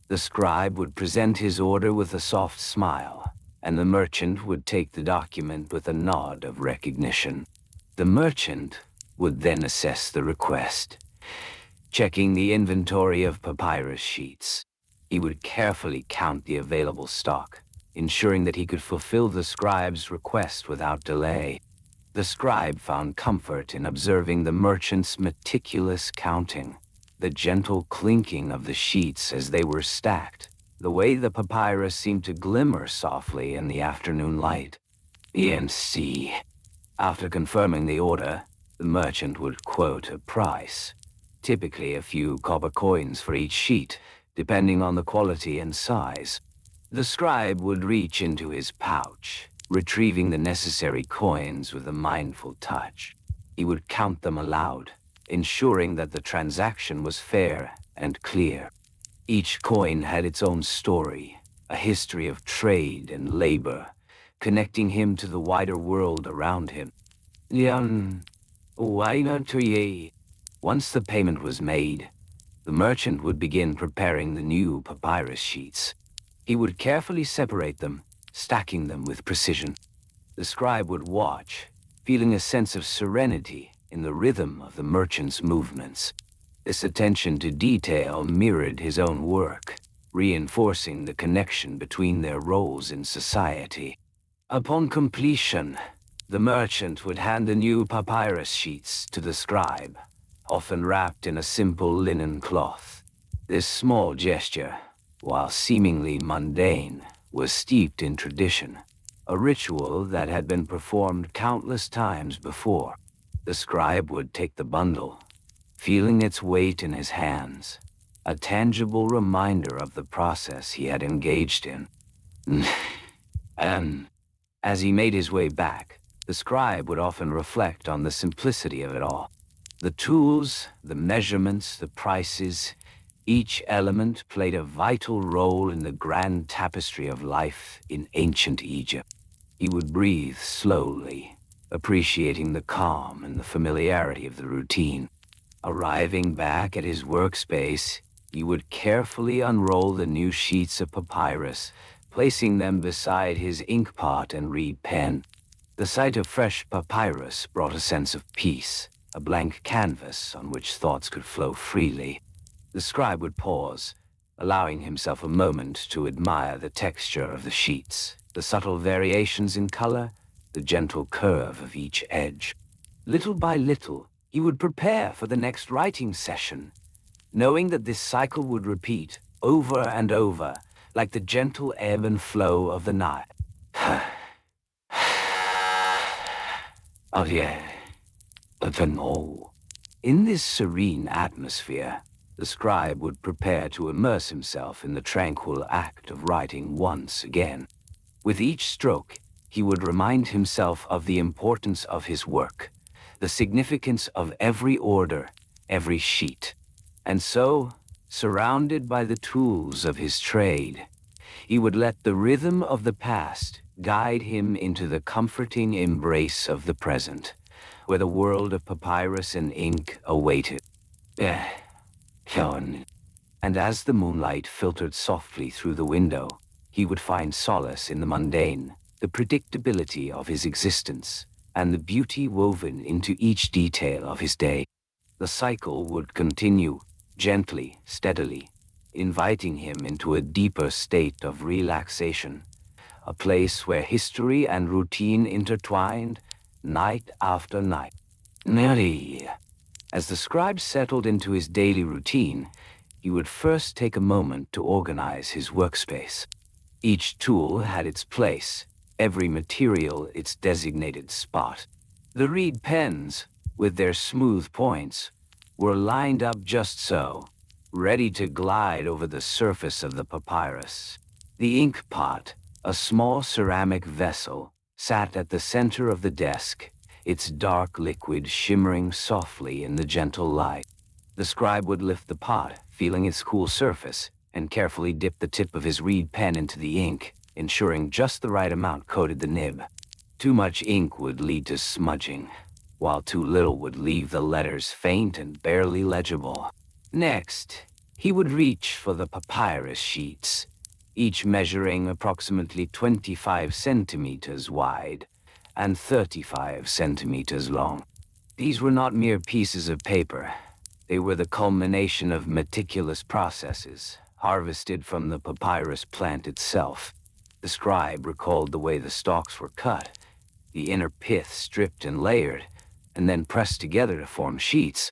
The scribe would present his order with a soft smile, and the merchant would take the document with a nod of recognition. The merchant would then assess the request, checking the inventory of papyrus sheets. He would carefully count the available stock, ensuring that he could fulfill the scribe's request without delay. The scribe found comfort in observing the merchant's meticulous counting, the gentle clinking of the sheets as they were stacked, the way the papyrus seemed to glimmer softly in the afternoon light. After confirming the order, the merchant would quote a price, typically a few copper coins for each sheet, depending on the quality and size. The scribe would reach into his pouch, retrieving the necessary coins with a mindful touch. He would count them aloud, ensuring that the transaction was fair and clear. Each coin had its own story, a history of trade and labor, connecting him to the wider world around him. Once the payment was made, the merchant would begin preparing the new papyrus sheets. He would carefully separate them, stacking them with precision. The scribe would watch, feeling a sense of serenity in the rhythm of the merchant's movements. This attention to detail mirrored his own work, reinforcing the connection between their roles in society. Upon completion, the merchant would hand the new papyrus sheets to the scribe, often wrapped in a simple linen cloth. This small gesture, while seemingly mundane, was steeped in tradition, a ritual that had been performed countless times before. The scribe would take the bundle, feeling its weight in his hands, a tangible reminder of the process he had engaged in. And as he made his way back, the scribe would often reflect on the simplicity of it all. The tools, the measurements, the prices, each element played a vital role in the grand tapestry of life in ancient Egypt. He would breathe slowly, appreciating the calm and the familiarity of the routine. Arriving back at his workspace, he would carefully unroll the new sheets of papyrus, placing them beside his ink pot and reed pen. The sight of fresh papyrus brought a sense of peace, a blank canvas on which thoughts could flow freely. The scribe would pause, allowing himself a moment to admire the texture of the sheets, the subtle variations in color, the gentle curve of each edge. Little by little, he would prepare for the next writing session, knowing that this cycle would repeat over and over, like the gentle ebb and flow of the Nile. Oh yeah, but no. In this serene atmosphere, the scribe would prepare to immerse himself in the tranquil act of writing once again. With each stroke, he would remind himself of the importance of his work, the significance of every order, every sheet. And so, surrounded by the tools of his trade, he would let the rhythm of the past guide him into the comforting embrace of the present, where the world of papyrus and ink awaited. And as the moonlight filtered softly through the window, he would find solace in the mundane, the predictability of his existence, and the beauty woven into each detail of his day. The cycle would continue, gently, steadily, inviting him into a deeper state of relaxation, a place where history and routine intertwined, night after night. As the scribe settled into his daily routine, he would first take a moment to organize his workspace. Each tool had its place, every material its designated spot. The reed pens, with their smooth points, were lined up just so, ready to glide over the surface of the papyrus. The ink pot, a small ceramic vessel, sat at the center of the desk, its dark liquid shimmering softly in the gentle light. The scribe would lift the pot, feeling its cool surface, and carefully dip the tip of his reed pen into the ink, ensuring just the right amount coated the nib. Too much ink would lead to smudging, while too little would leave the letters faint and barely legible. Next, he would reach for the papyrus sheets, each measuring approximately 25 centimeters wide and 35 centimeters long. These were not mere pieces of paper. They were the culmination of meticulous processes, harvested from the papyrus plant itself. The scribe recalled the way the stalks were cut, the inner pith stripped and layered, and then pressed together to form sheets.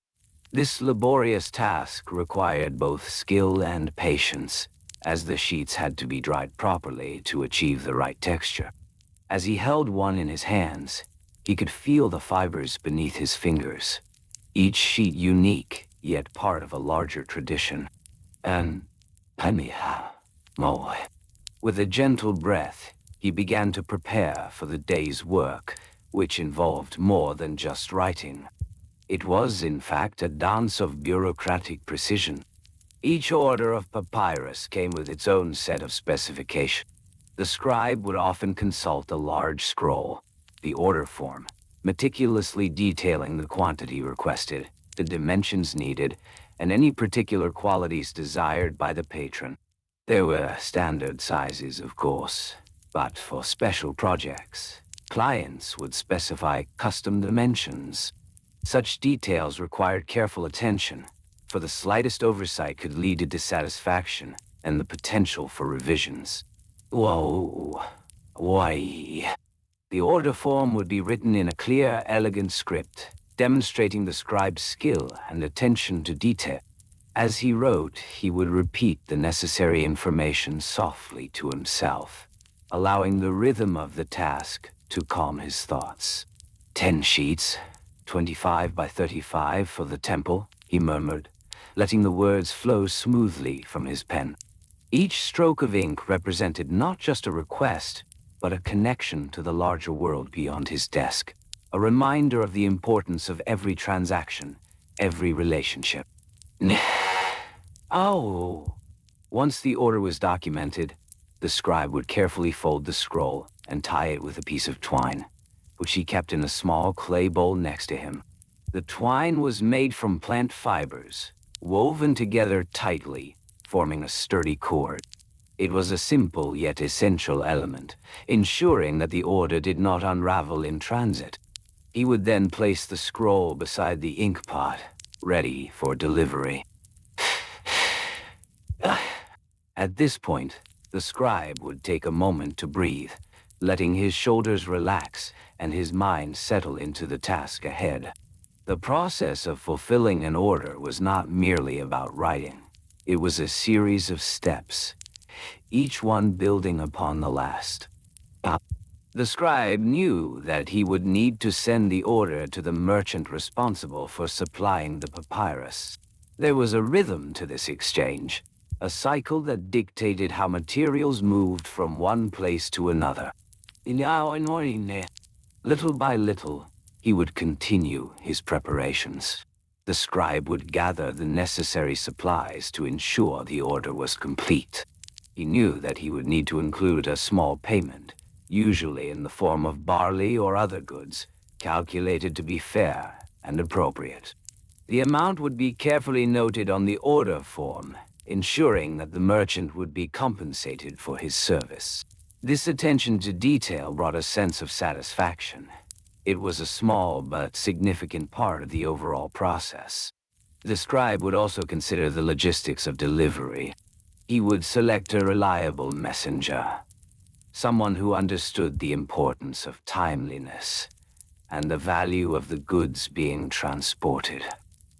This laborious task required both skill and patience, as the sheets had to be dried properly to achieve the right texture. As he held one in his hands, he could feel the fibers beneath his fingers, each sheet unique, yet part of a larger tradition. And with a gentle breath, he began to prepare for the day's work, which involved more than just writing. It was, in fact, a dance of bureaucratic precision. Each order of papyrus came with its own set of specifications. The scribe would often consult a large scroll, the order form, meticulously detailing the quantity requested, the dimensions needed, and any particular qualities desired by the patron. There were standard sizes, of course, but for special projects, Clients would specify custom dimensions. Such details required careful attention, for the slightest oversight could lead to dissatisfaction and the potential for revisions. Whoa. Why? The order form would be written in a clear, elegant script, demonstrating the scribe's skill and attention to detail. As he wrote, he would repeat the necessary information softly to himself, allowing the rhythm of the task to calm his thoughts. 10 sheets, 25 by 35 for the temple, he murmured, letting the words flow smoothly from his pen. Each stroke of ink represented not just a request, but a connection to the larger world beyond his desk, a reminder of the importance of every transaction, every relationship. Oh! Once the order was documented, the scribe would carefully fold the scroll and tie it with a piece of twine, which he kept in a small clay bowl next to him. The twine was made from plant fibers, woven together tightly, forming a sturdy cord. It was a simple yet essential element, ensuring that the order did not unravel in transit. He would then place the scroll beside the ink pot, ready for delivery. At this point, the scribe would take a moment to breathe, letting his shoulders relax and his mind settle into the task ahead. The process of fulfilling an order was not merely about writing. It was a series of steps, each one building upon the last. The scribe knew that he would need to send the order to the merchant responsible for supplying the papyrus. There was a rhythm to this exchange, a cycle that dictated how materials moved from one place to another. Little by little, he would continue his preparations. The scribe would gather the necessary supplies to ensure the order was complete. He knew that he would need to include a small payment, usually in the form of barley or other goods, calculated to be fair and appropriate. The amount would be carefully noted on the order form, ensuring that the merchant would be compensated for his service. This attention to detail brought a sense of satisfaction. It was a small but significant part of the overall process. The scribe would also consider the logistics of delivery. He would select a reliable messenger, someone who understood the importance of timeliness and the value of the goods being transported.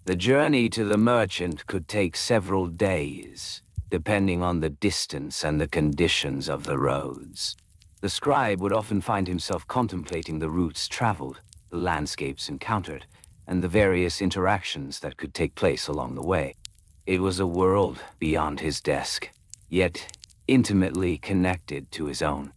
The journey to the merchant could take several days, depending on the distance and the conditions of the roads. The scribe would often find himself contemplating the routes traveled, the landscapes encountered, and the various interactions that could take place along the way. It was a world beyond his desk, yet intimately connected to his own.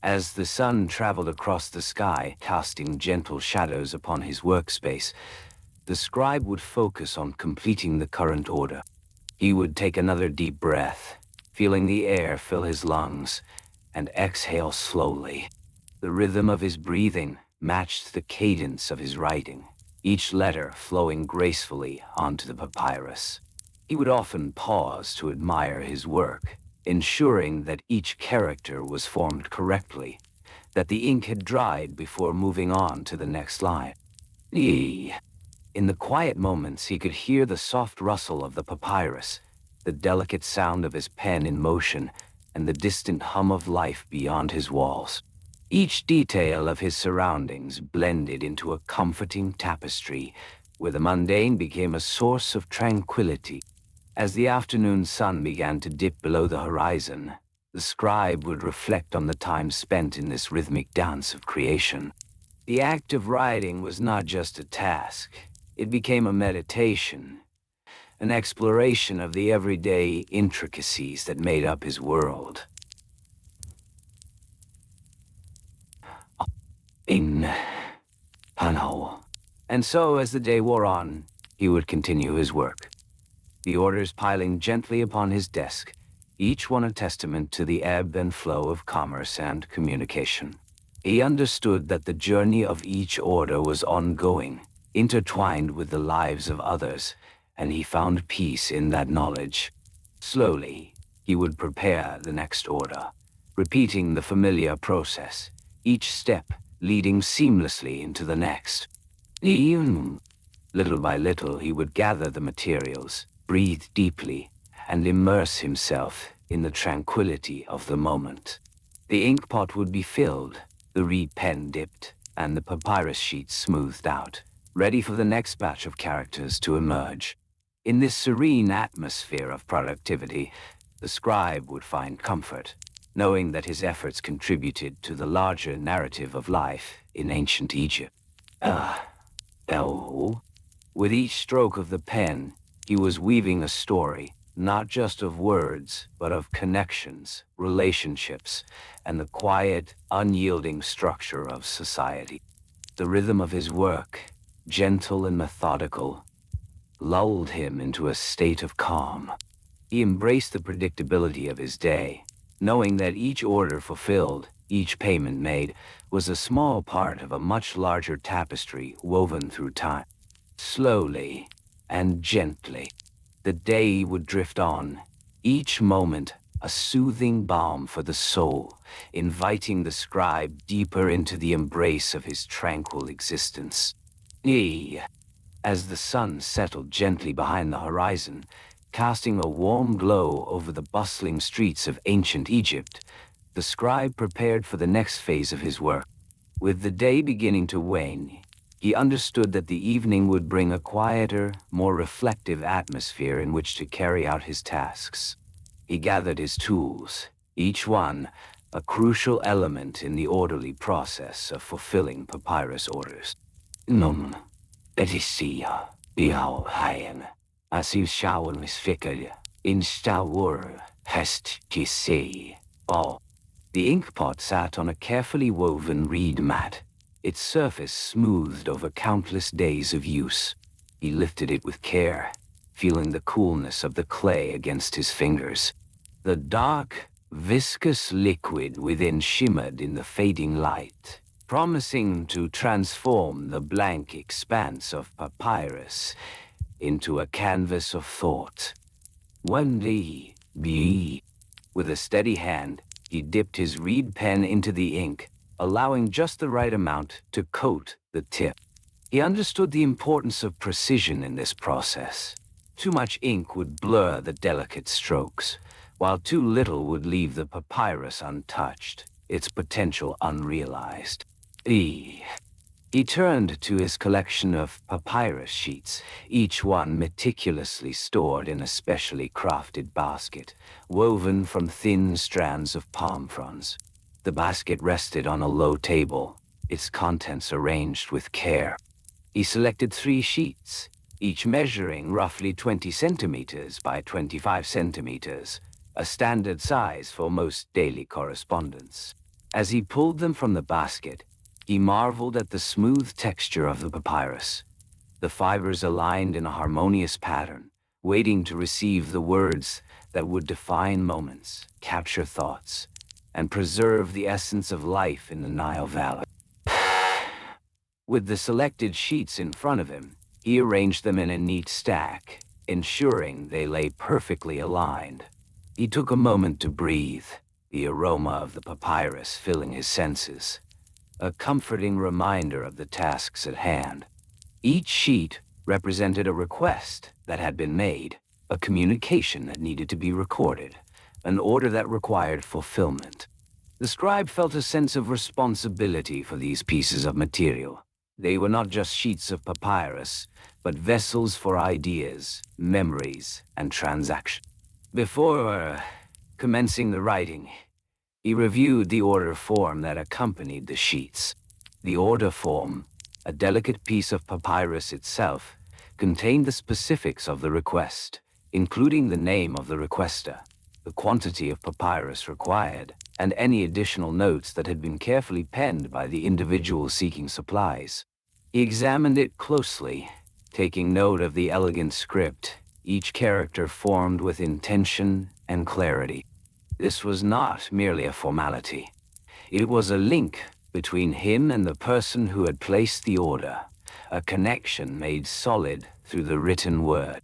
As the sun traveled across the sky, casting gentle shadows upon his workspace, the scribe would focus on completing the current order. He would take another deep breath, feeling the air fill his lungs, and exhale slowly. The rhythm of his breathing matched the cadence of his writing, each letter flowing gracefully onto the papyrus. He would often pause to admire his work, ensuring that each character was formed correctly, that the ink had dried before moving on to the next line. In the quiet moments, he could hear the soft rustle of the papyrus, the delicate sound of his pen in motion, and the distant hum of life beyond his walls. Each detail of his surroundings blended into a comforting tapestry, where the mundane became a source of tranquility. As the afternoon sun began to dip below the horizon, the scribe would reflect on the time spent in this rhythmic dance of creation. The act of writing was not just a task. It became a meditation, an exploration of the everyday intricacies that made up his world. And so, as the day wore on, he would continue his work. The orders piling gently upon his desk, each one a testament to the ebb and flow of commerce and communication. He understood that the journey of each order was ongoing, intertwined with the lives of others, and he found peace in that knowledge. Slowly, He would prepare the next order, repeating the familiar process, each step leading seamlessly into the next. Even little by little, he would gather the materials, breathe deeply, and immerse himself in the tranquility of the moment. The ink pot would be filled, the reed pen dipped, and the papyrus sheet smoothed out, ready for the next batch of characters to emerge. In this serene atmosphere of productivity, the scribe would find comfort, knowing that his efforts contributed to the larger narrative of life in ancient Egypt. Oh. With each stroke of the pen, he was weaving a story, not just of words, but of connections, relationships, and the quiet, unyielding structure of society. The rhythm of his work, gentle and methodical, lulled him into a state of calm. He embraced the predictability of his day, knowing that each order fulfilled, each payment made, was a small part of a much larger tapestry woven through time. Slowly and gently, the day would drift on, each moment a soothing balm for the soul, inviting the scribe deeper into the embrace of his tranquil existence. As the sun settled gently behind the horizon, casting a warm glow over the bustling streets of ancient Egypt, the scribe prepared for the next phase of his work. With the day beginning to wane, he understood that the evening would bring a quieter, more reflective atmosphere in which to carry out his tasks. He gathered his tools, each one a crucial element in the orderly process of fulfilling papyrus orders. Betisia, Biauhaien, Asiv Shawan Misfikal, Instawur, Hest Kisi. Oh. The inkpot sat on a carefully woven reed mat, its surface smoothed over countless days of use. He lifted it with care, feeling the coolness of the clay against his fingers. The dark, viscous liquid within shimmered in the fading light, promising to transform the blank expanse of papyrus into a canvas of thought. One day, with a steady hand, he dipped his reed pen into the ink, allowing just the right amount to coat the tip. He understood the importance of precision in this process. Too much ink would blur the delicate strokes, while too little would leave the papyrus untouched, its potential unrealized. He turned to his collection of papyrus sheets, each one meticulously stored in a specially crafted basket, woven from thin strands of palm fronds. The basket rested on a low table, its contents arranged with care. He selected 3 sheets, each measuring roughly 20 centimeters by 25 centimeters, a standard size for most daily correspondence. As he pulled them from the basket, he marveled at the smooth texture of the papyrus. The fibers aligned in a harmonious pattern, waiting to receive the words that would define moments, capture thoughts, and preserve the essence of life in the Nile Valley. With the selected sheets in front of him, he arranged them in a neat stack, ensuring they lay perfectly aligned. He took a moment to breathe, the aroma of the papyrus filling his senses, a comforting reminder of the tasks at hand. Each sheet represented a request that had been made, a communication that needed to be recorded, an order that required fulfillment. The scribe felt a sense of responsibility for these pieces of material. They were not just sheets of papyrus, but vessels for ideas, memories, and transaction. Before commencing the writing, he reviewed the order form that accompanied the sheets. The order form, a delicate piece of papyrus itself, contained the specifics of the request, including the name of the requester, the quantity of papyrus required, and any additional notes that had been carefully penned by the individual seeking supplies. He examined it closely, taking note of the elegant script, each character formed with intention and clarity. This was not merely a formality. It was a link between him and the person who had placed the order, a connection made solid through the written word.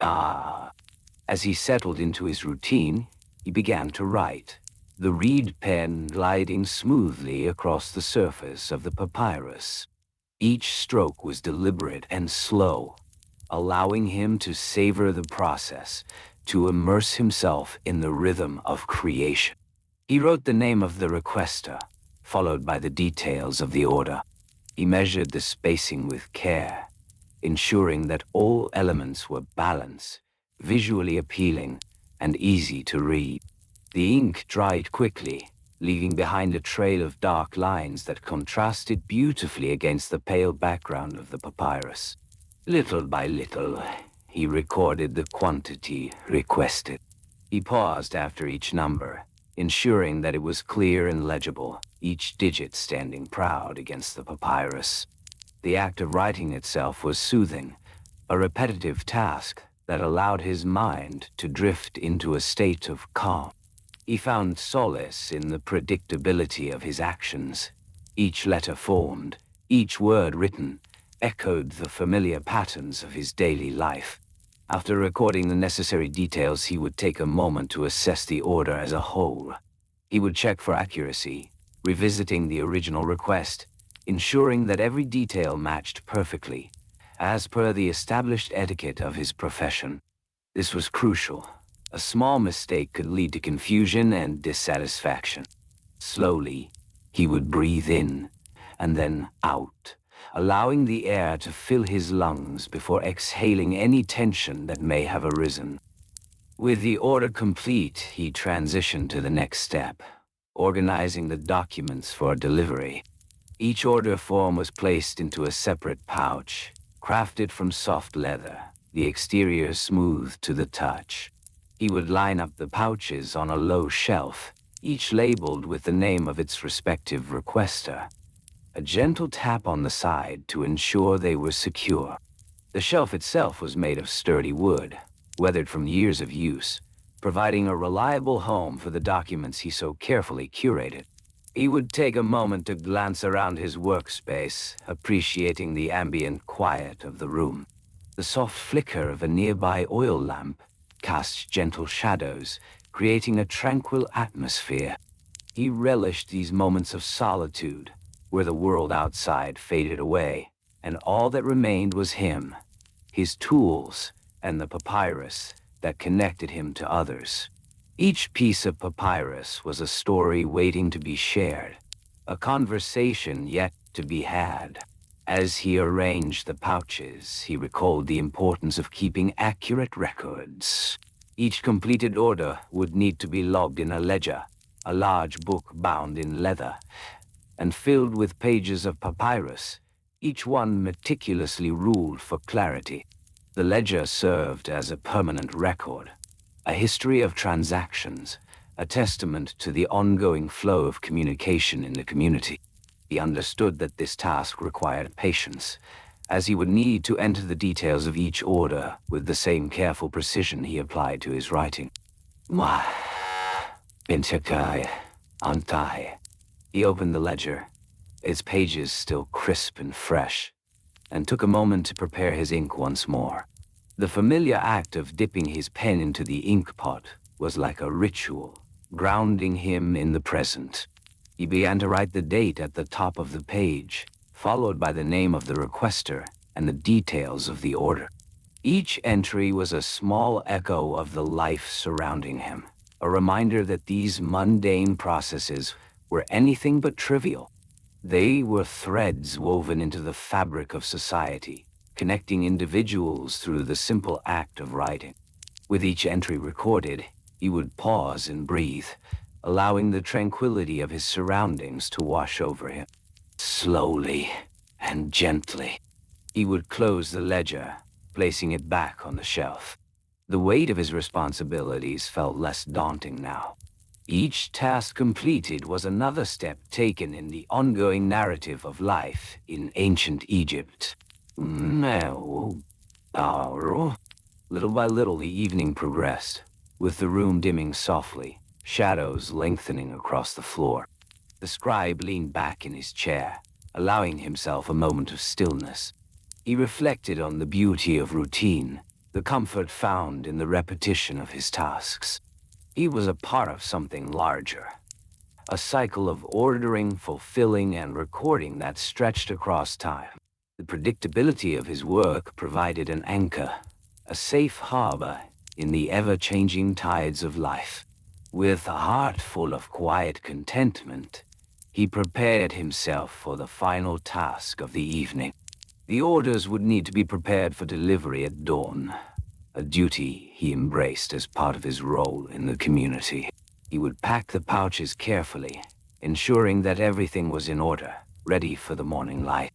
As he settled into his routine, He began to write, the reed pen gliding smoothly across the surface of the papyrus. Each stroke was deliberate and slow, allowing him to savor the process, to immerse himself in the rhythm of creation. He wrote the name of the requester, followed by the details of the order. He measured the spacing with care, ensuring that all elements were balanced, visually appealing, and easy to read. The ink dried quickly, leaving behind a trail of dark lines that contrasted beautifully against the pale background of the papyrus. Little by little, he recorded the quantity requested. He paused after each number, ensuring that it was clear and legible, each digit standing proud against the papyrus. The act of writing itself was soothing, a repetitive task that allowed his mind to drift into a state of calm. He found solace in the predictability of his actions. Each letter formed, each word written, echoed the familiar patterns of his daily life. After recording the necessary details, he would take a moment to assess the order as a whole. He would check for accuracy, revisiting the original request, ensuring that every detail matched perfectly, as per the established etiquette of his profession. This was crucial. A small mistake could lead to confusion and dissatisfaction. Slowly, he would breathe in and then out, allowing the air to fill his lungs before exhaling any tension that may have arisen. With the order complete, he transitioned to the next step, organizing the documents for delivery. Each order form was placed into a separate pouch, crafted from soft leather, the exterior smooth to the touch. He would line up the pouches on a low shelf, each labeled with the name of its respective requester. A gentle tap on the side to ensure they were secure. The shelf itself was made of sturdy wood, weathered from years of use, providing a reliable home for the documents he so carefully curated. He would take a moment to glance around his workspace, appreciating the ambient quiet of the room. The soft flicker of a nearby oil lamp cast gentle shadows, creating a tranquil atmosphere. He relished these moments of solitude, where the world outside faded away, and all that remained was him, his tools, and the papyrus that connected him to others. Each piece of papyrus was a story waiting to be shared, a conversation yet to be had. As he arranged the pouches, he recalled the importance of keeping accurate records. Each completed order would need to be logged in a ledger, a large book bound in leather, and filled with pages of papyrus, each one meticulously ruled for clarity. The ledger served as a permanent record, a history of transactions, a testament to the ongoing flow of communication in the community. He understood that this task required patience, as he would need to enter the details of each order with the same careful precision he applied to his writing. Bintakai, Antai. He opened the ledger, its pages still crisp and fresh, and took a moment to prepare his ink once more. The familiar act of dipping his pen into the ink pot was like a ritual, grounding him in the present. He began to write the date at the top of the page, followed by the name of the requester and the details of the order. Each entry was a small echo of the life surrounding him, a reminder that these mundane processes were anything but trivial. They were threads woven into the fabric of society, connecting individuals through the simple act of writing. With each entry recorded, he would pause and breathe, allowing the tranquility of his surroundings to wash over him. Slowly and gently, he would close the ledger, placing it back on the shelf. The weight of his responsibilities felt less daunting now. Each task completed was another step taken in the ongoing narrative of life in ancient Egypt. Little by little, the evening progressed, with the room dimming softly, shadows lengthening across the floor. The scribe leaned back in his chair, allowing himself a moment of stillness. He reflected on the beauty of routine, the comfort found in the repetition of his tasks. He was a part of something larger. A cycle of ordering, fulfilling, and recording that stretched across time. The predictability of his work provided an anchor, a safe harbor in the ever-changing tides of life. With a heart full of quiet contentment, he prepared himself for the final task of the evening. The orders would need to be prepared for delivery at dawn, a duty he embraced as part of his role in the community. He would pack the pouches carefully, ensuring that everything was in order, ready for the morning light.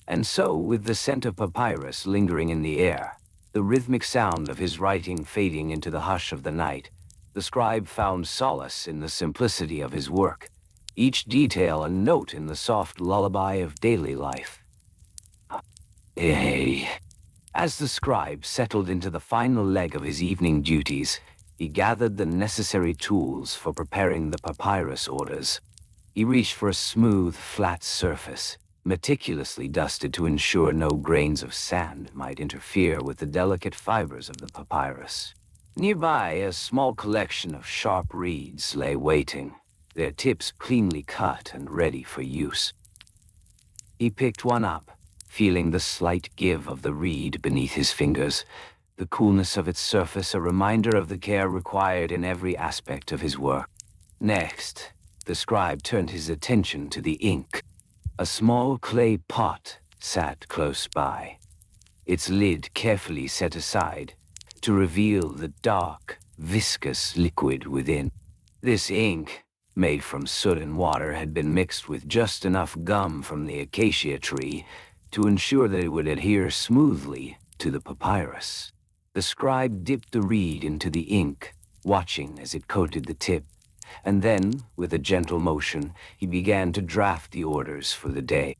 And so, with the scent of papyrus lingering in the air, the rhythmic sound of his writing fading into the hush of the night, the scribe found solace in the simplicity of his work, each detail a note in the soft lullaby of daily life. As the scribe settled into the final leg of his evening duties, he gathered the necessary tools for preparing the papyrus orders. He reached for a smooth, flat surface, meticulously dusted to ensure no grains of sand might interfere with the delicate fibers of the papyrus. Nearby, a small collection of sharp reeds lay waiting, their tips cleanly cut and ready for use. He picked one up, feeling the slight give of the reed beneath his fingers, the coolness of its surface a reminder of the care required in every aspect of his work. Next, the scribe turned his attention to the ink. A small clay pot sat close by, its lid carefully set aside to reveal the dark, viscous liquid within. This ink, made from soot and water, had been mixed with just enough gum from the acacia tree to ensure that it would adhere smoothly to the papyrus. The scribe dipped the reed into the ink, watching as it coated the tip, and then, with a gentle motion, he began to draft the orders for the day.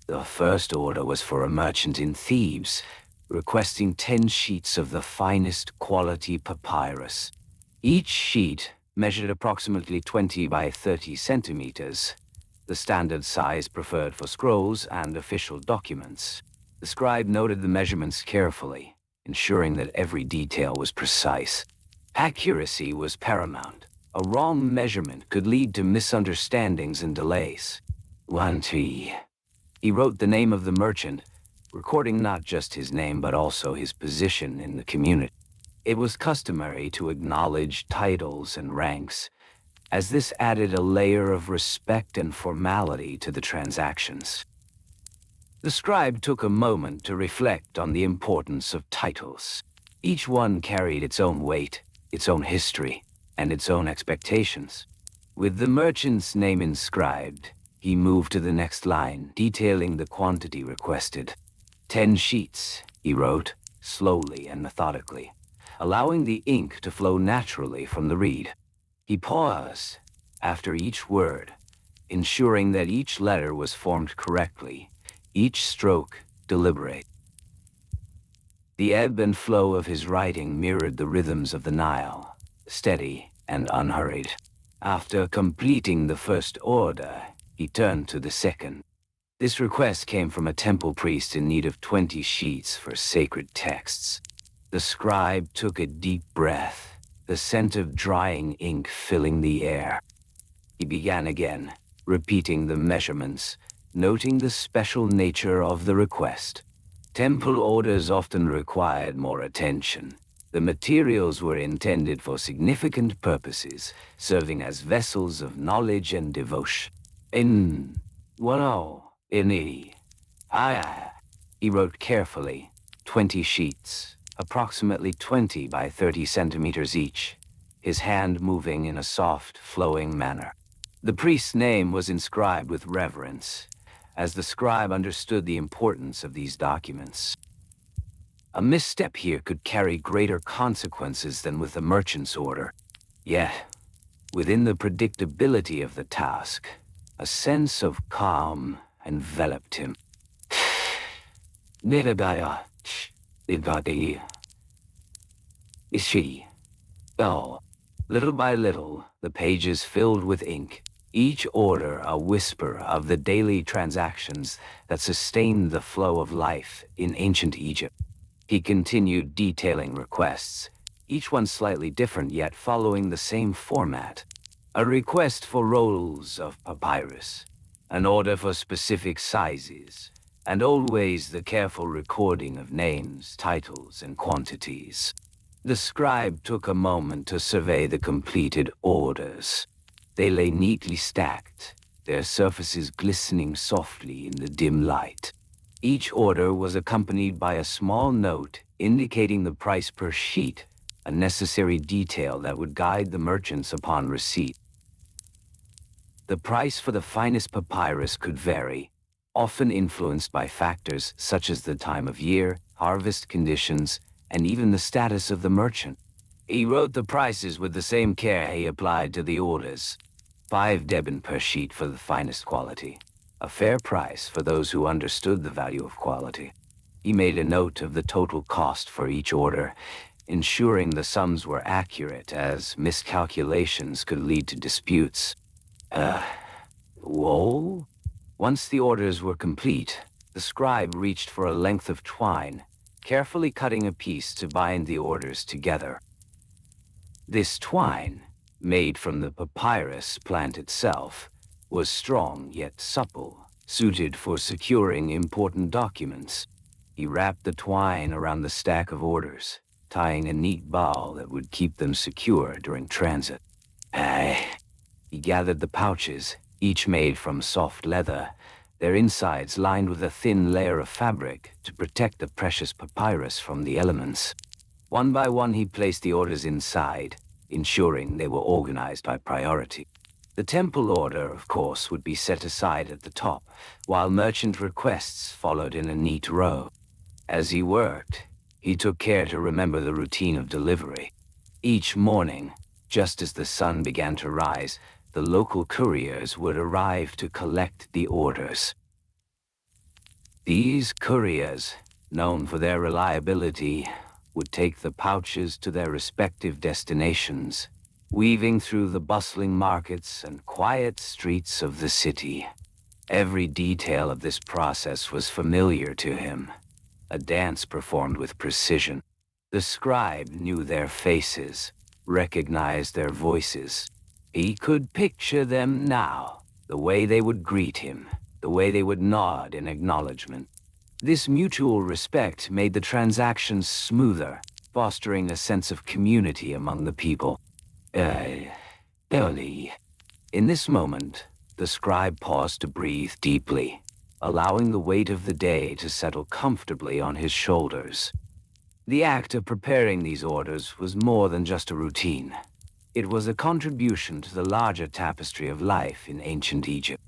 The first order was for a merchant in Thebes, requesting 10 sheets of the finest quality papyrus. Each sheet measured approximately 20 by 30 centimeters, the standard size preferred for scrolls and official documents. The scribe noted the measurements carefully, ensuring that every detail was precise. Accuracy was paramount. A wrong measurement could lead to misunderstandings and delays. 1T. He wrote the name of the merchant, recording not just his name but also his position in the community. It was customary to acknowledge titles and ranks, as this added a layer of respect and formality to the transactions. The scribe took a moment to reflect on the importance of titles. Each one carried its own weight, its own history, and its own expectations. With the merchant's name inscribed, he moved to the next line, detailing the quantity requested. 10 sheets, he wrote, slowly and methodically, allowing the ink to flow naturally from the reed. He paused after each word, ensuring that each letter was formed correctly, each stroke deliberate. The ebb and flow of his writing mirrored the rhythms of the Nile, steady and unhurried. After completing the first order, he turned to the second. This request came from a temple priest in need of 20 sheets for sacred texts. The scribe took a deep breath, the scent of drying ink filling the air. He began again, repeating the measurements, noting the special nature of the request. Temple orders often required more attention. The materials were intended for significant purposes, serving as vessels of knowledge and devotion. He wrote carefully, 20 sheets, approximately 20 by 30 centimeters each, his hand moving in a soft, flowing manner. The priest's name was inscribed with reverence, as the scribe understood the importance of these documents. A misstep here could carry greater consequences than with the merchant's order. Yet, within the predictability of the task, a sense of calm enveloped him. Little by little, the pages filled with ink, each order a whisper of the daily transactions that sustained the flow of life in ancient Egypt. He continued detailing requests, each one slightly different yet following the same format. A request for rolls of papyrus, an order for specific sizes, and always the careful recording of names, titles, and quantities. The scribe took a moment to survey the completed orders. They lay neatly stacked, their surfaces glistening softly in the dim light. Each order was accompanied by a small note indicating the price per sheet, a necessary detail that would guide the merchants upon receipt. The price for the finest papyrus could vary, often influenced by factors such as the time of year, harvest conditions, and even the status of the merchant. He wrote the prices with the same care he applied to the orders. 5 deben per sheet for the finest quality, a fair price for those who understood the value of quality. He made a note of the total cost for each order, ensuring the sums were accurate as miscalculations could lead to disputes. Whoa? Once the orders were complete, the scribe reached for a length of twine, carefully cutting a piece to bind the orders together. This twine, made from the papyrus plant itself, was strong yet supple, suited for securing important documents. He wrapped the twine around the stack of orders, tying a neat bow that would keep them secure during transit. He gathered the pouches, each made from soft leather, their insides lined with a thin layer of fabric to protect the precious papyrus from the elements. One by one he placed the orders inside, ensuring they were organized by priority. The temple order, of course, would be set aside at the top, while merchant requests followed in a neat row. As he worked, he took care to remember the routine of delivery. Each morning, just as the sun began to rise, the local couriers would arrive to collect the orders. These couriers, known for their reliability, would take the pouches to their respective destinations, weaving through the bustling markets and quiet streets of the city. Every detail of this process was familiar to him, a dance performed with precision. The scribe knew their faces, recognized their voices. He could picture them now, the way they would greet him, the way they would nod in acknowledgement. This mutual respect made the transactions smoother, fostering a sense of community among the people. Early. In this moment, the scribe paused to breathe deeply, allowing the weight of the day to settle comfortably on his shoulders. The act of preparing these orders was more than just a routine. It was a contribution to the larger tapestry of life in ancient Egypt.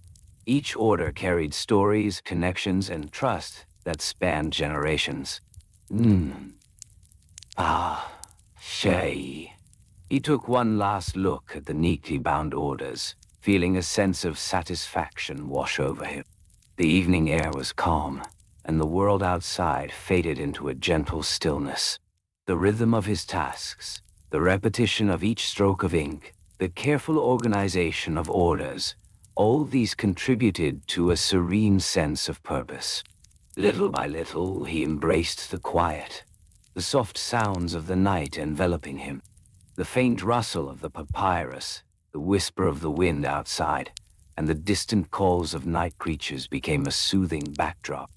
Each order carried stories, connections, and trust that spanned generations. Shay. He took one last look at the neatly bound orders, feeling a sense of satisfaction wash over him. The evening air was calm, and the world outside faded into a gentle stillness. The rhythm of his tasks, the repetition of each stroke of ink, the careful organization of orders, all these contributed to a serene sense of purpose. Little by little, he embraced the quiet, the soft sounds of the night enveloping him, the faint rustle of the papyrus, the whisper of the wind outside, and the distant calls of night creatures became a soothing backdrop.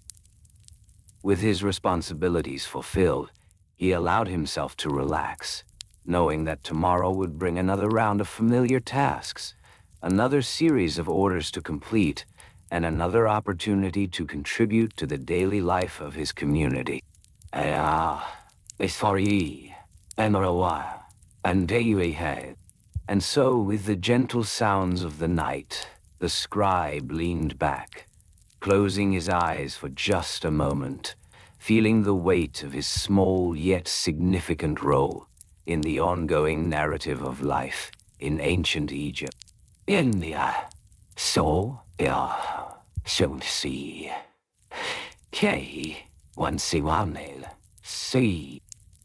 With his responsibilities fulfilled, he allowed himself to relax, knowing that tomorrow would bring another round of familiar tasks, another series of orders to complete, and another opportunity to contribute to the daily life of his community. And so, with the gentle sounds of the night, the scribe leaned back, closing his eyes for just a moment, feeling the weight of his small yet significant role in the ongoing narrative of life in ancient Egypt.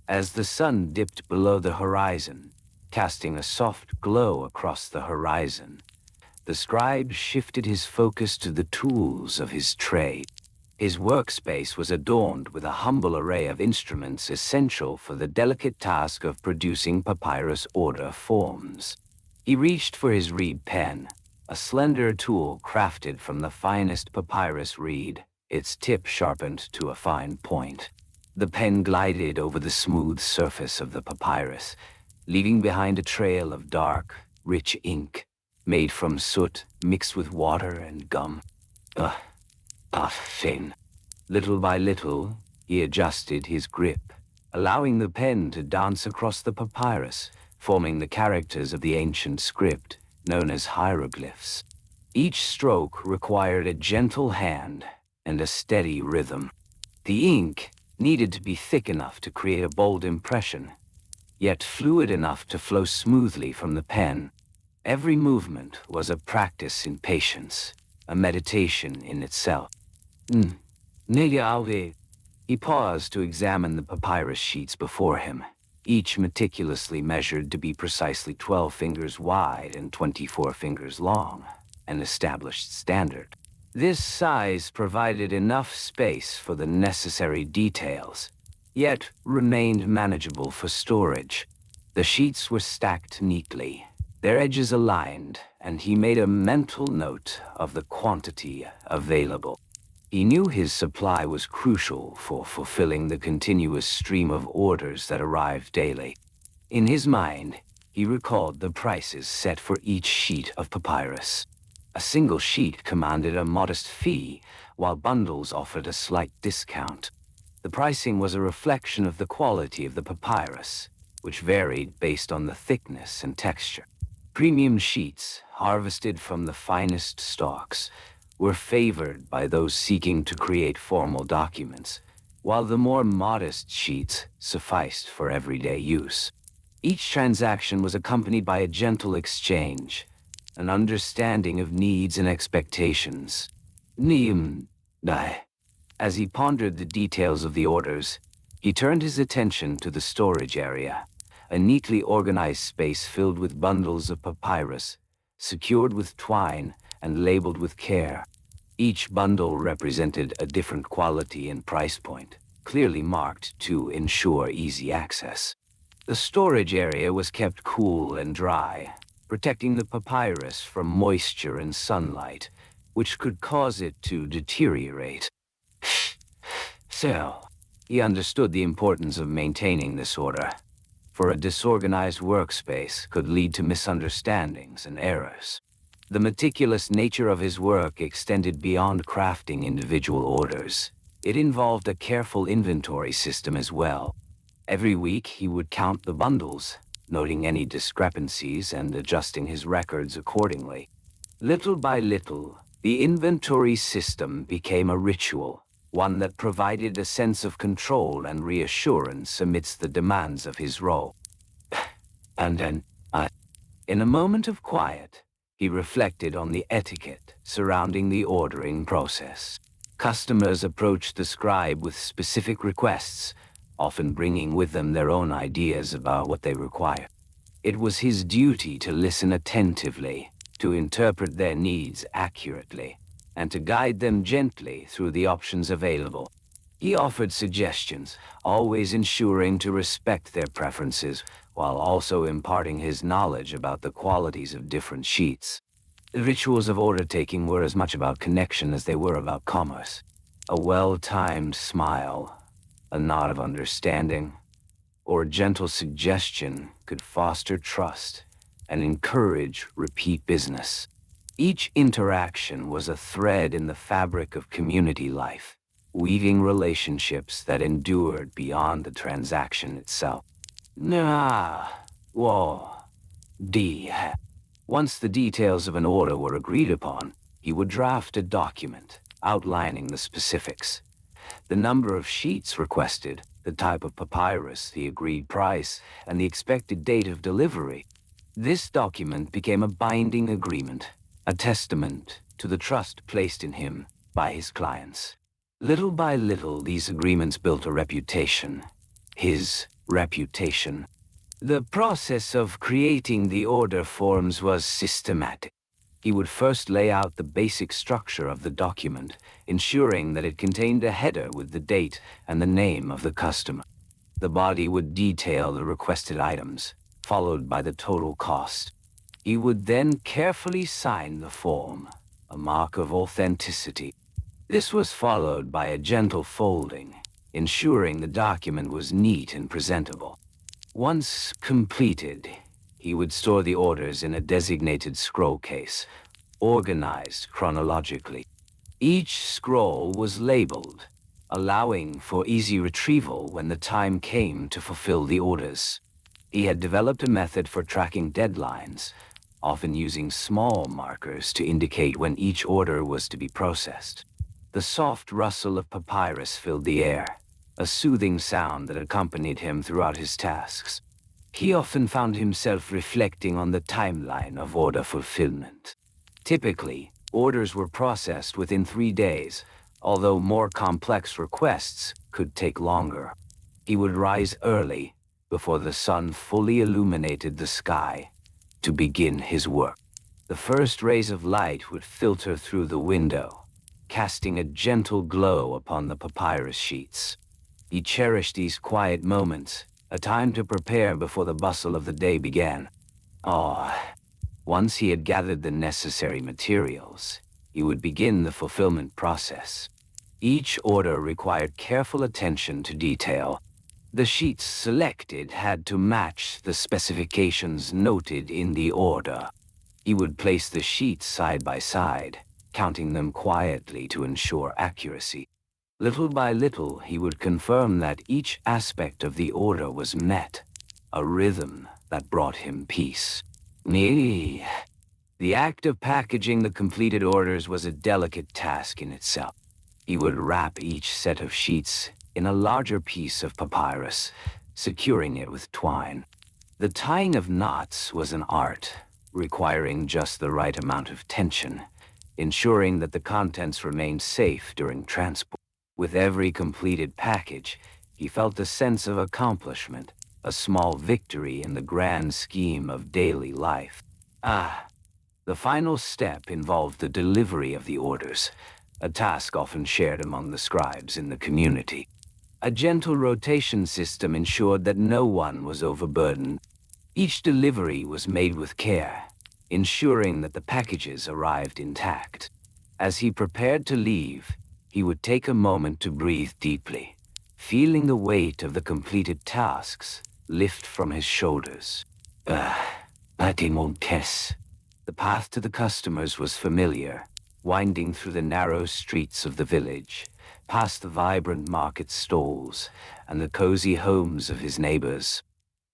As the sun dipped below the horizon, casting a soft glow across the horizon, the scribe shifted his focus to the tools of his trade. His workspace was adorned with a humble array of instruments essential for the delicate task of producing papyrus order forms. He reached for his reed pen, a slender tool crafted from the finest papyrus reed, its tip sharpened to a fine point. The pen glided over the smooth surface of the papyrus, leaving behind a trail of dark, rich ink, made from soot mixed with water and gum. Thin. Little by little, he adjusted his grip, allowing the pen to dance across the papyrus, forming the characters of the ancient script known as hieroglyphs. Each stroke required a gentle hand and a steady rhythm. The ink needed to be thick enough to create a bold impression, yet fluid enough to flow smoothly from the pen. Every movement was a practice in patience, a meditation in itself. He paused to examine the papyrus sheets before him, each meticulously measured to be precisely 12 fingers wide and 24 fingers long, an established standard. This size provided enough space for the necessary details, yet remained manageable for storage. The sheets were stacked neatly, their edges aligned, and he made a mental note of the quantity available. He knew his supply was crucial for fulfilling the continuous stream of orders that arrived daily. In his mind, he recalled the prices set for each sheet of papyrus. A single sheet commanded a modest fee, while bundles offered a slight discount. The pricing was a reflection of the quality of the papyrus, which varied based on the thickness and texture. Premium sheets, harvested from the finest stalks, were favored by those seeking to create formal documents, while the more modest sheets sufficed for everyday use. Each transaction was accompanied by a gentle exchange, an understanding of needs and expectations. As he pondered the details of the orders, he turned his attention to the storage area, a neatly organized space filled with bundles of papyrus, secured with twine and labeled with care. Each bundle represented a different quality and price point, clearly marked to ensure easy access. The storage area was kept cool and dry, protecting the papyrus from moisture and sunlight, which could cause it to deteriorate. So, he understood the importance of maintaining this order, for a disorganized workspace could lead to misunderstandings and errors. The meticulous nature of his work extended beyond crafting individual orders. It involved a careful inventory system as well. Every week, he would count the bundles, noting any discrepancies and adjusting his records accordingly. Little by little, the inventory system became a ritual, one that provided a sense of control and reassurance amidst the demands of his role. And then, in a moment of quiet, he reflected on the etiquette surrounding the ordering process. Customers approached the scribe with specific requests, often bringing with them their own ideas about what they required. It was his duty to listen attentively, to interpret their needs accurately, and to guide them gently through the options available. He offered suggestions, always ensuring to respect their preferences, while also imparting his knowledge about the qualities of different sheets. The rituals of order-taking were as much about connection as they were about commerce. A well-timed smile, a nod of understanding, or a gentle suggestion could foster trust and encourage repeat business. Each interaction was a thread in the fabric of community life, weaving relationships that endured beyond the transaction itself. Once the details of an order were agreed upon, he would draft a document outlining the specifics. The number of sheets requested, the type of papyrus, the agreed price, and the expected date of delivery. This document became a binding agreement, a testament to the trust placed in him by his clients. Little by little, these agreements built a reputation. His reputation. The process of creating the order forms was systematic. He would first lay out the basic structure of the document, ensuring that it contained a header with the date and the name of the customer. The body would detail the requested items, followed by the total cost. He would then carefully sign the form, a mark of authenticity. This was followed by a gentle folding, ensuring the document was neat and presentable. Once completed, he would store the orders in a designated scroll case, organized chronologically. Each scroll was labeled, allowing for easy retrieval when the time came to fulfill the orders. He had developed a method for tracking deadlines, often using small markers to indicate when each order was to be processed. The soft rustle of papyrus filled the air, a soothing sound that accompanied him throughout his tasks. He often found himself reflecting on the timeline of order fulfillment. Typically, orders were processed within 3 days, although more complex requests could take longer. He would rise early, before the sun fully illuminated the sky, to begin his work. The first rays of light would filter through the window, casting a gentle glow upon the papyrus sheets. He cherished these quiet moments, a time to prepare before the bustle of the day began. Once he had gathered the necessary materials, he would begin the fulfillment process. Each order required careful attention to detail. The sheets selected had to match the specifications noted in the order. He would place the sheets side by side, counting them quietly to ensure accuracy. Little by little, he would confirm that each aspect of the order was met, a rhythm that brought him peace. The act of packaging the completed orders was a delicate task in itself. He would wrap each set of sheets in a larger piece of papyrus, securing it with twine. The tying of knots was an art, requiring just the right amount of tension, ensuring that the contents remained safe during transport. With every completed package, he felt a sense of accomplishment, a small victory in the grand scheme of daily life. The final step involved the delivery of the orders, a task often shared among the scribes in the community. A gentle rotation system ensured that no one was overburdened. Each delivery was made with care, ensuring that the packages arrived intact. As he prepared to leave, he would take a moment to breathe deeply, feeling the weight of the completed tasks lift from his shoulders. The path to the customers was familiar, winding through the narrow streets of the village, past the vibrant market stalls and the cozy homes of his neighbors.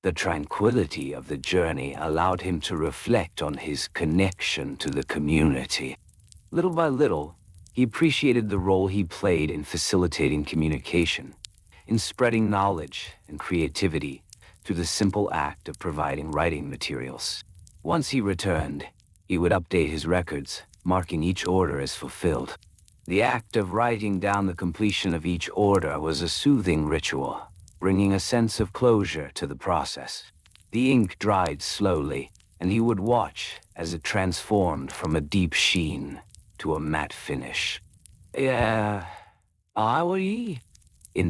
The tranquility of the journey allowed him to reflect on his connection to the community. Little by little, he appreciated the role he played in facilitating communication, in spreading knowledge and creativity through the simple act of providing writing materials. Once he returned, he would update his records, marking each order as fulfilled. The act of writing down the completion of each order was a soothing ritual, bringing a sense of closure to the process. The ink dried slowly, and he would watch as it transformed from a deep sheen to a matte finish. In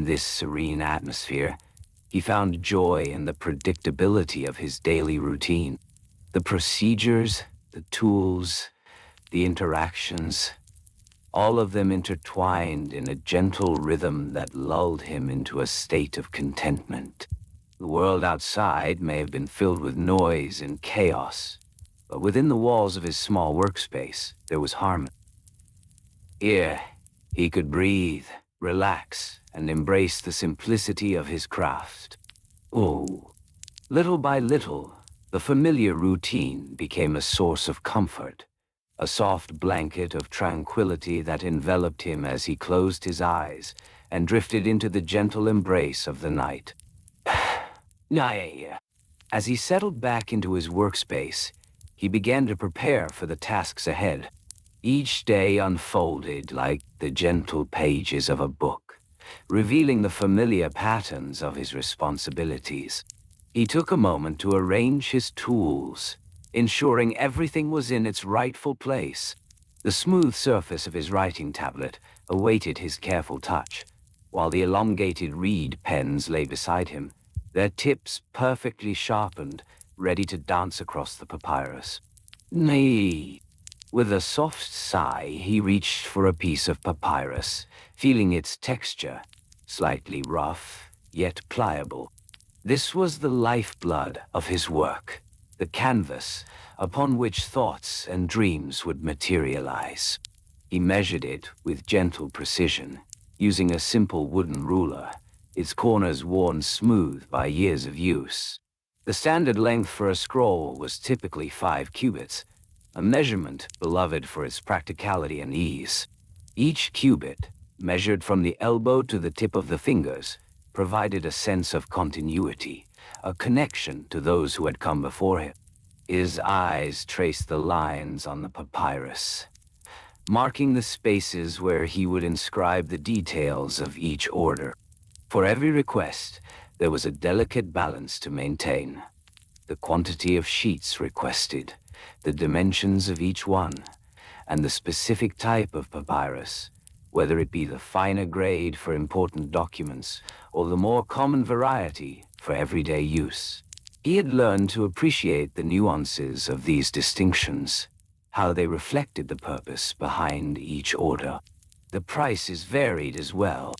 this serene atmosphere, he found joy in the predictability of his daily routine. The procedures, the tools, the interactions, all of them intertwined in a gentle rhythm that lulled him into a state of contentment. The world outside may have been filled with noise and chaos, but within the walls of his small workspace, there was harmony. Here, he could breathe, relax, and embrace the simplicity of his craft. Little by little, the familiar routine became a source of comfort, a soft blanket of tranquility that enveloped him as he closed his eyes and drifted into the gentle embrace of the night. As he settled back into his workspace, he began to prepare for the tasks ahead. Each day unfolded like the gentle pages of a book, revealing the familiar patterns of his responsibilities. He took a moment to arrange his tools, ensuring everything was in its rightful place. The smooth surface of his writing tablet awaited his careful touch, while the elongated reed pens lay beside him, their tips perfectly sharpened, ready to dance across the papyrus. Nay. With a soft sigh, he reached for a piece of papyrus, feeling its texture, slightly rough, yet pliable. This was the lifeblood of his work, the canvas upon which thoughts and dreams would materialize. He measured it with gentle precision, using a simple wooden ruler, its corners worn smooth by years of use. The standard length for a scroll was typically 5 cubits, a measurement beloved for its practicality and ease. Each cubit, measured from the elbow to the tip of the fingers, provided a sense of continuity, a connection to those who had come before him. His eyes traced the lines on the papyrus, marking the spaces where he would inscribe the details of each order. For every request, there was a delicate balance to maintain. The quantity of sheets requested, the dimensions of each one, and the specific type of papyrus, whether it be the finer grade for important documents or the more common variety for everyday use. He had learned to appreciate the nuances of these distinctions, how they reflected the purpose behind each order. The prices varied as well.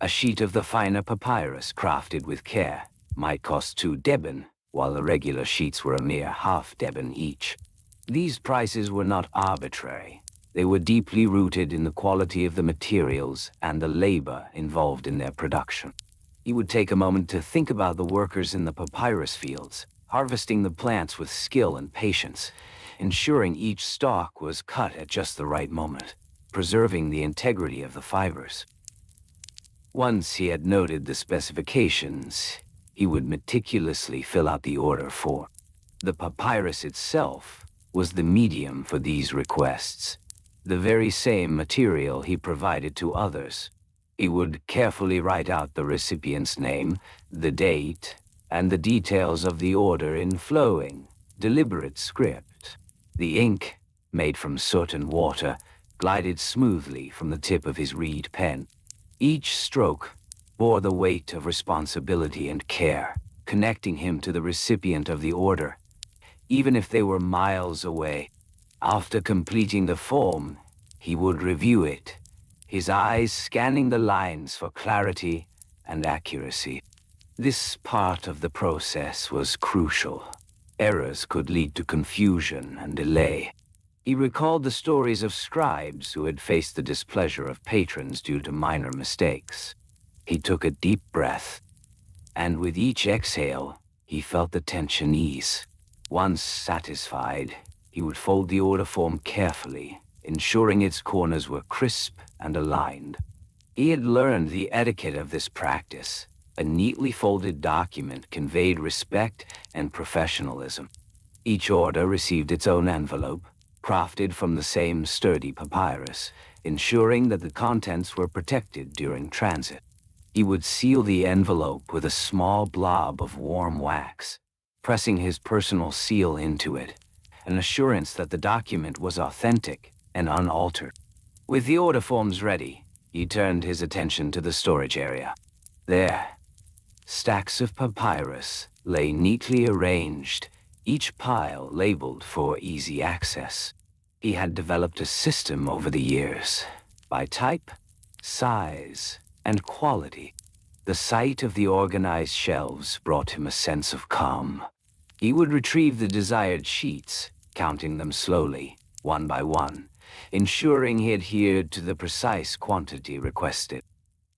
A sheet of the finer papyrus crafted with care might cost 2 deben, while the regular sheets were a mere half deben each. These prices were not arbitrary. They were deeply rooted in the quality of the materials and the labor involved in their production. He would take a moment to think about the workers in the papyrus fields, harvesting the plants with skill and patience, ensuring each stalk was cut at just the right moment, preserving the integrity of the fibers. Once he had noted the specifications, he would meticulously fill out the order form. The papyrus itself was the medium for these requests, the very same material he provided to others. He would carefully write out the recipient's name, the date, and the details of the order in flowing, deliberate script. The ink, made from soot and water, glided smoothly from the tip of his reed pen. Each stroke bore the weight of responsibility and care, connecting him to the recipient of the order, even if they were miles away. After completing the form, he would review it, his eyes scanning the lines for clarity and accuracy. This part of the process was crucial. Errors could lead to confusion and delay. He recalled the stories of scribes who had faced the displeasure of patrons due to minor mistakes. He took a deep breath, and with each exhale, he felt the tension ease. Once satisfied, he would fold the order form carefully, ensuring its corners were crisp and aligned. He had learned the etiquette of this practice. A neatly folded document conveyed respect and professionalism. Each order received its own envelope, crafted from the same sturdy papyrus, ensuring that the contents were protected during transit. He would seal the envelope with a small blob of warm wax, pressing his personal seal into it, an assurance that the document was authentic and unaltered. With the order forms ready, he turned his attention to the storage area. There, stacks of papyrus lay neatly arranged, each pile labeled for easy access. He had developed a system over the years, by type, size, and quality. The sight of the organized shelves brought him a sense of calm. He would retrieve the desired sheets, counting them slowly, one by one, ensuring he adhered to the precise quantity requested.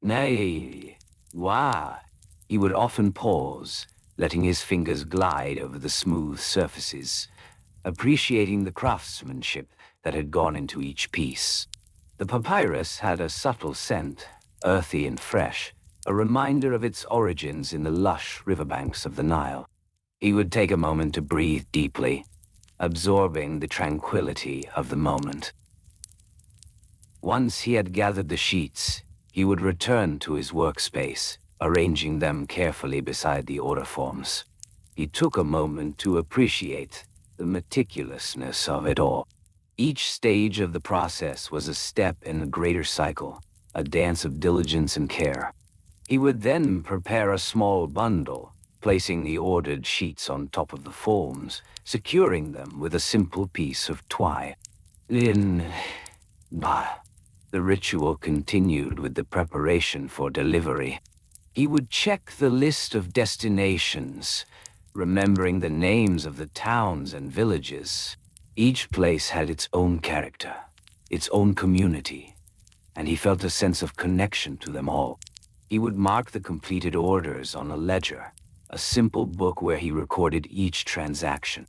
Nay, why? He would often pause, letting his fingers glide over the smooth surfaces, appreciating the craftsmanship that had gone into each piece. The papyrus had a subtle scent, earthy and fresh, a reminder of its origins in the lush riverbanks of the Nile. He would take a moment to breathe deeply, absorbing the tranquility of the moment. Once he had gathered the sheets, he would return to his workspace, arranging them carefully beside the order forms. He took a moment to appreciate the meticulousness of it all. Each stage of the process was a step in a greater cycle, a dance of diligence and care. He would then prepare a small bundle, placing the ordered sheets on top of the forms, securing them with a simple piece of twine. Then, the ritual continued with the preparation for delivery. He would check the list of destinations, remembering the names of the towns and villages. Each place had its own character, its own community, and he felt a sense of connection to them all. He would mark the completed orders on a ledger, a simple book where he recorded each transaction.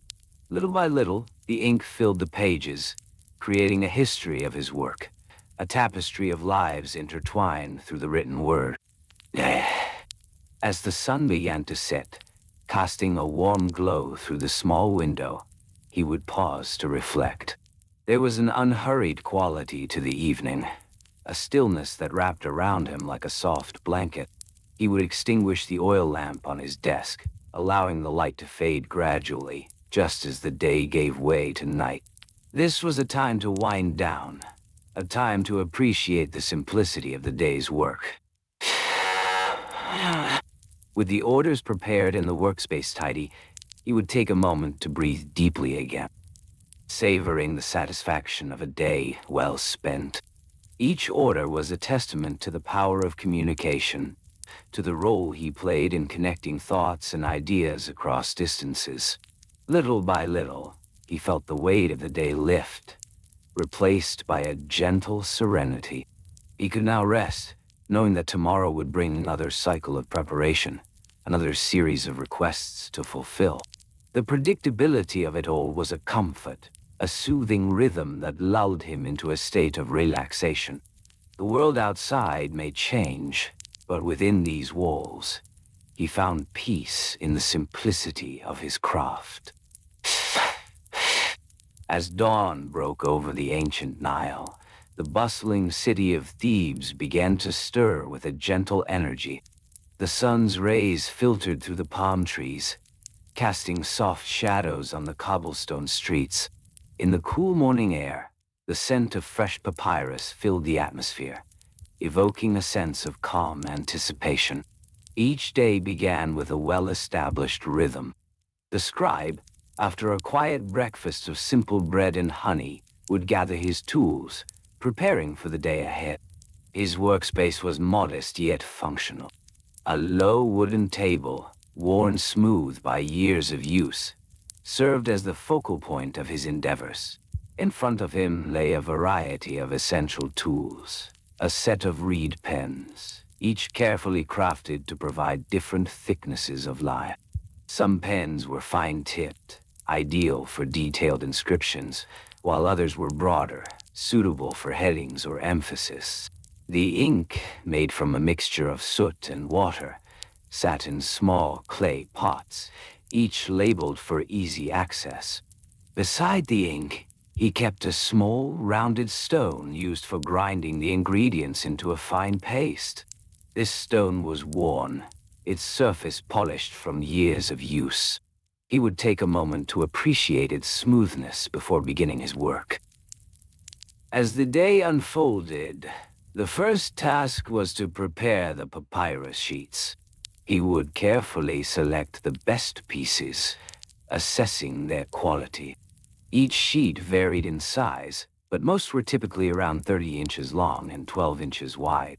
Little by little, the ink filled the pages, creating a history of his work, a tapestry of lives intertwined through the written word. As the sun began to set, casting a warm glow through the small window, he would pause to reflect. There was an unhurried quality to the evening, a stillness that wrapped around him like a soft blanket. He would extinguish the oil lamp on his desk, allowing the light to fade gradually, just as the day gave way to night. This was a time to wind down, a time to appreciate the simplicity of the day's work. With the orders prepared and the workspace tidy, he would take a moment to breathe deeply again, savoring the satisfaction of a day well spent. Each order was a testament to the power of communication, to the role he played in connecting thoughts and ideas across distances. Little by little, he felt the weight of the day lift, replaced by a gentle serenity. He could now rest, knowing that tomorrow would bring another cycle of preparation, another series of requests to fulfill. The predictability of it all was a comfort, a soothing rhythm that lulled him into a state of relaxation. The world outside may change, but within these walls, he found peace in the simplicity of his craft. As dawn broke over the ancient Nile, the bustling city of Thebes began to stir with a gentle energy. The sun's rays filtered through the palm trees, casting soft shadows on the cobblestone streets. In the cool morning air, the scent of fresh papyrus filled the atmosphere, evoking a sense of calm anticipation. Each day began with a well-established rhythm. The scribe, after a quiet breakfast of simple bread and honey, would gather his tools, preparing for the day ahead. His workspace was modest yet functional. A low wooden table, worn smooth by years of use, served as the focal point of his endeavors. In front of him lay a variety of essential tools, a set of reed pens, each carefully crafted to provide different thicknesses of line. Some pens were fine-tipped, ideal for detailed inscriptions, while others were broader, suitable for headings or emphasis. The ink, made from a mixture of soot and water, sat in small clay pots, each labeled for easy access. Beside the ink, he kept a small, rounded stone used for grinding the ingredients into a fine paste. This stone was worn, its surface polished from years of use. He would take a moment to appreciate its smoothness before beginning his work. As the day unfolded, the first task was to prepare the papyrus sheets. He would carefully select the best pieces, assessing their quality. Each sheet varied in size, but most were typically around 30 inches long and 12 inches wide.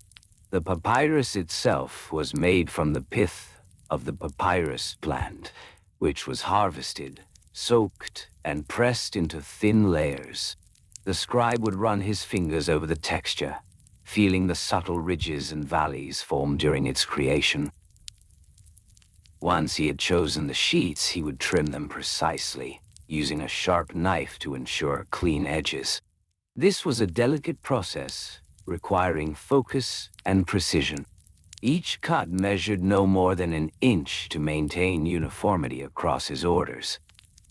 The papyrus itself was made from the pith of the papyrus plant, which was harvested, soaked, and pressed into thin layers. The scribe would run his fingers over the texture, feeling the subtle ridges and valleys formed during its creation. Once he had chosen the sheets, he would trim them precisely, using a sharp knife to ensure clean edges. This was a delicate process, requiring focus and precision. Each cut measured no more than an inch to maintain uniformity across his orders.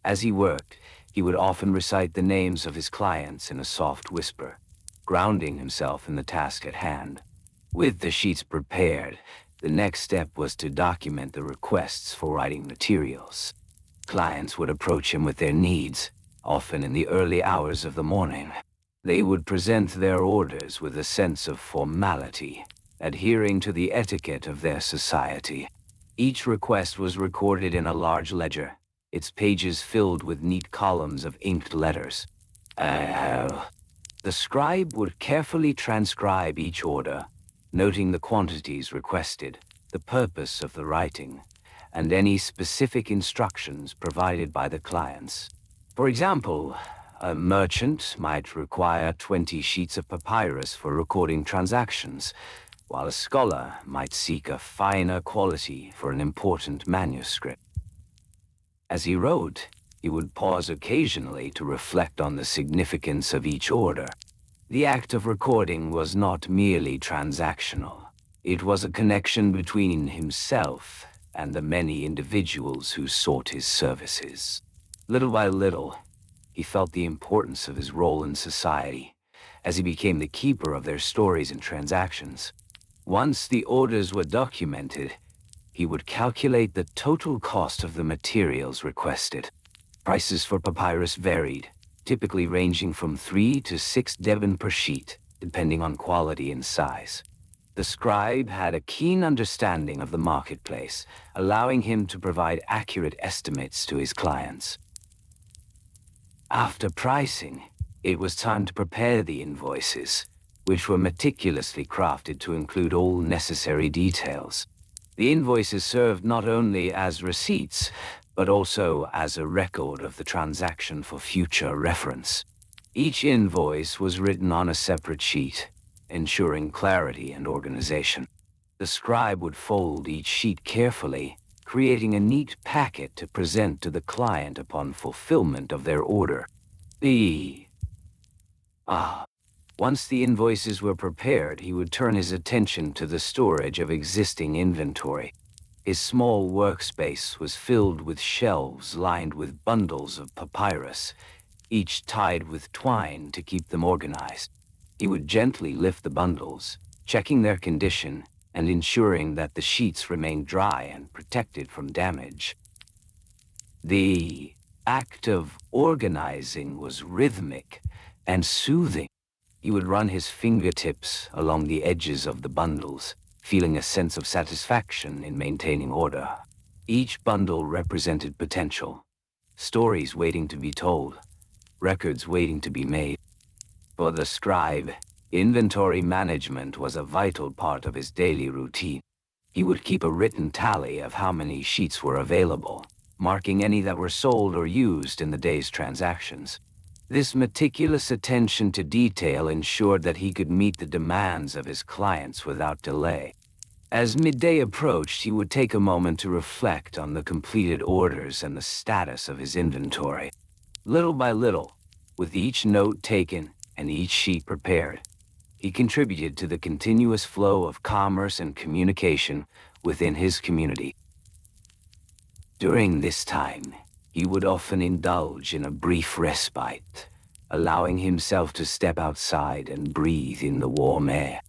As he worked, he would often recite the names of his clients in a soft whisper, grounding himself in the task at hand. With the sheets prepared, the next step was to document the requests for writing materials. Clients would approach him with their needs, often in the early hours of the morning. They would present their orders with a sense of formality, adhering to the etiquette of their society. Each request was recorded in a large ledger, its pages filled with neat columns of inked letters. The scribe would carefully transcribe each order, noting the quantities requested, the purpose of the writing, and any specific instructions provided by the clients. For example, a merchant might require 20 sheets of papyrus for recording transactions, while a scholar might seek a finer quality for an important manuscript. As he wrote, he would pause occasionally to reflect on the significance of each order. The act of recording was not merely transactional. It was a connection between himself and the many individuals who sought his services. Little by little, he felt the importance of his role in society, as he became the keeper of their stories and transactions. Once the orders were documented, he would calculate the total cost of the materials requested. Prices for papyrus varied, typically ranging from 3 to 6 devon per sheet, depending on quality and size. The scribe had a keen understanding of the marketplace, allowing him to provide accurate estimates to his clients. After pricing, it was time to prepare the invoices, which were meticulously crafted to include all necessary details. The invoices served not only as receipts, but also as a record of the transaction for future reference. Each invoice was written on a separate sheet, ensuring clarity and organization. The scribe would fold each sheet carefully, creating a neat packet to present to the client upon fulfillment of their order. Once the invoices were prepared, he would turn his attention to the storage of existing inventory. His small workspace was filled with shelves lined with bundles of papyrus, each tied with twine to keep them organized. He would gently lift the bundles, checking their condition and ensuring that the sheets remained dry and protected from damage. The act of organizing was rhythmic and soothing. He would run his fingertips along the edges of the bundles, feeling a sense of satisfaction in maintaining order. Each bundle represented potential, stories waiting to be told, records waiting to be made. For the scribe, inventory management was a vital part of his daily routine. He would keep a written tally of how many sheets were available, marking any that were sold or used in the day's transactions. This meticulous attention to detail ensured that he could meet the demands of his clients without delay. As midday approached, he would take a moment to reflect on the completed orders and the status of his inventory. Little by little, with each note taken and each sheet prepared, he contributed to the continuous flow of commerce and communication within his community. During this time, he would often indulge in a brief respite, allowing himself to step outside and breathe in the warm air.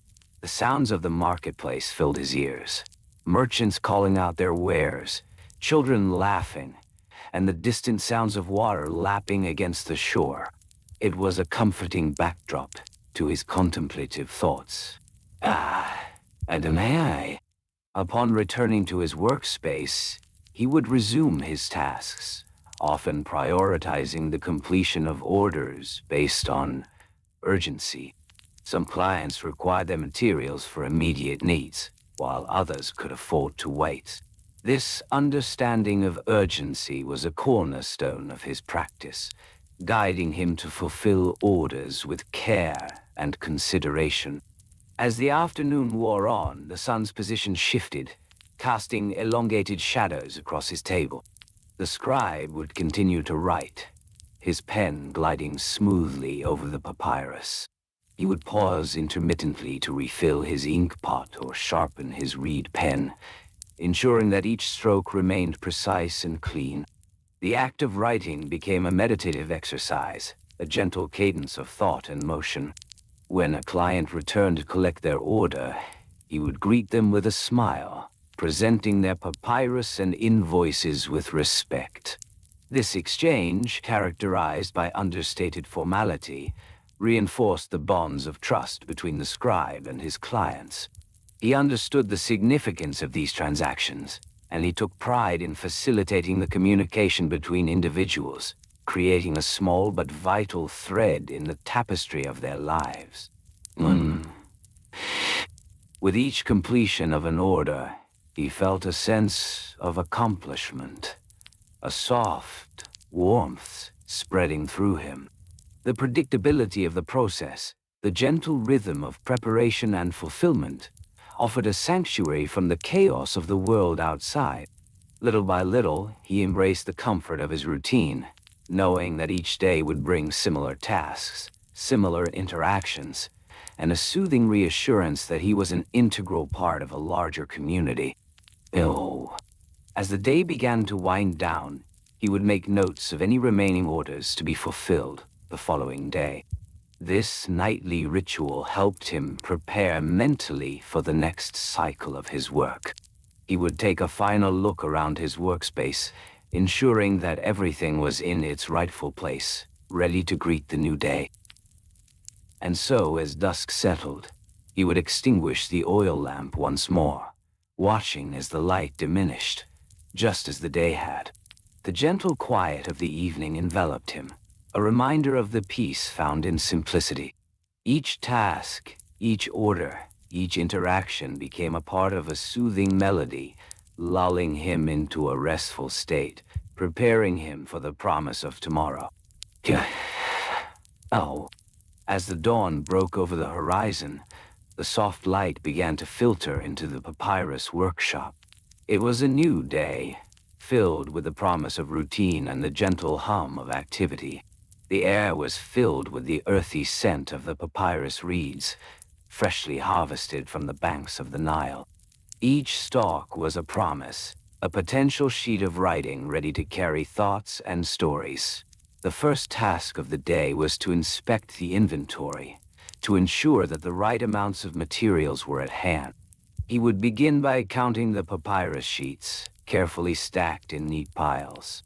The sounds of the marketplace filled his ears, merchants calling out their wares, children laughing, and the distant sounds of water lapping against the shore. It was a comforting backdrop to his contemplative thoughts. Adonai. Upon returning to his workspace, he would resume his tasks, often prioritizing the completion of orders based on urgency. Some clients required their materials for immediate needs, while others could afford to wait. This understanding of urgency was a cornerstone of his practice, guiding him to fulfill orders with care and consideration. As the afternoon wore on, the sun's position shifted, casting elongated shadows across his table. The scribe would continue to write, his pen gliding smoothly over the papyrus. He would pause intermittently to refill his ink pot or sharpen his reed pen, ensuring that each stroke remained precise and clean. The act of writing became a meditative exercise, a gentle cadence of thought and motion. When a client returned to collect their order, he would greet them with a smile, presenting their papyrus and invoices with respect. This exchange, characterized by understated formality, reinforced the bonds of trust between the scribe and his clients. He understood the significance of these transactions, and he took pride in facilitating the communication between individuals, creating a small but vital thread in the tapestry of their lives. With each completion of an order, he felt a sense of accomplishment, a soft warmth spreading through him. The predictability of the process, the gentle rhythm of preparation and fulfillment, offered a sanctuary from the chaos of the world outside. Little by little, he embraced the comfort of his routine, knowing that each day would bring similar tasks, similar interactions, and a soothing reassurance that he was an integral part of a larger community. As the day began to wind down, he would make notes of any remaining orders to be fulfilled the following day. This nightly ritual helped him prepare mentally for the next cycle of his work. He would take a final look around his workspace, ensuring that everything was in its rightful place, ready to greet the new day. And so, as dusk settled, he would extinguish the oil lamp once more, watching as the light diminished, just as the day had. The gentle quiet of the evening enveloped him, a reminder of the peace found in simplicity. Each task, each order, each interaction became a part of a soothing melody, lulling him into a restful state, preparing him for the promise of tomorrow. As the dawn broke over the horizon, the soft light began to filter into the Papyrus workshop. It was a new day, filled with the promise of routine and the gentle hum of activity. The air was filled with the earthy scent of the papyrus reeds, freshly harvested from the banks of the Nile. Each stalk was a promise, a potential sheet of writing ready to carry thoughts and stories. The first task of the day was to inspect the inventory, to ensure that the right amounts of materials were at hand. He would begin by counting the papyrus sheets, carefully stacked in neat piles.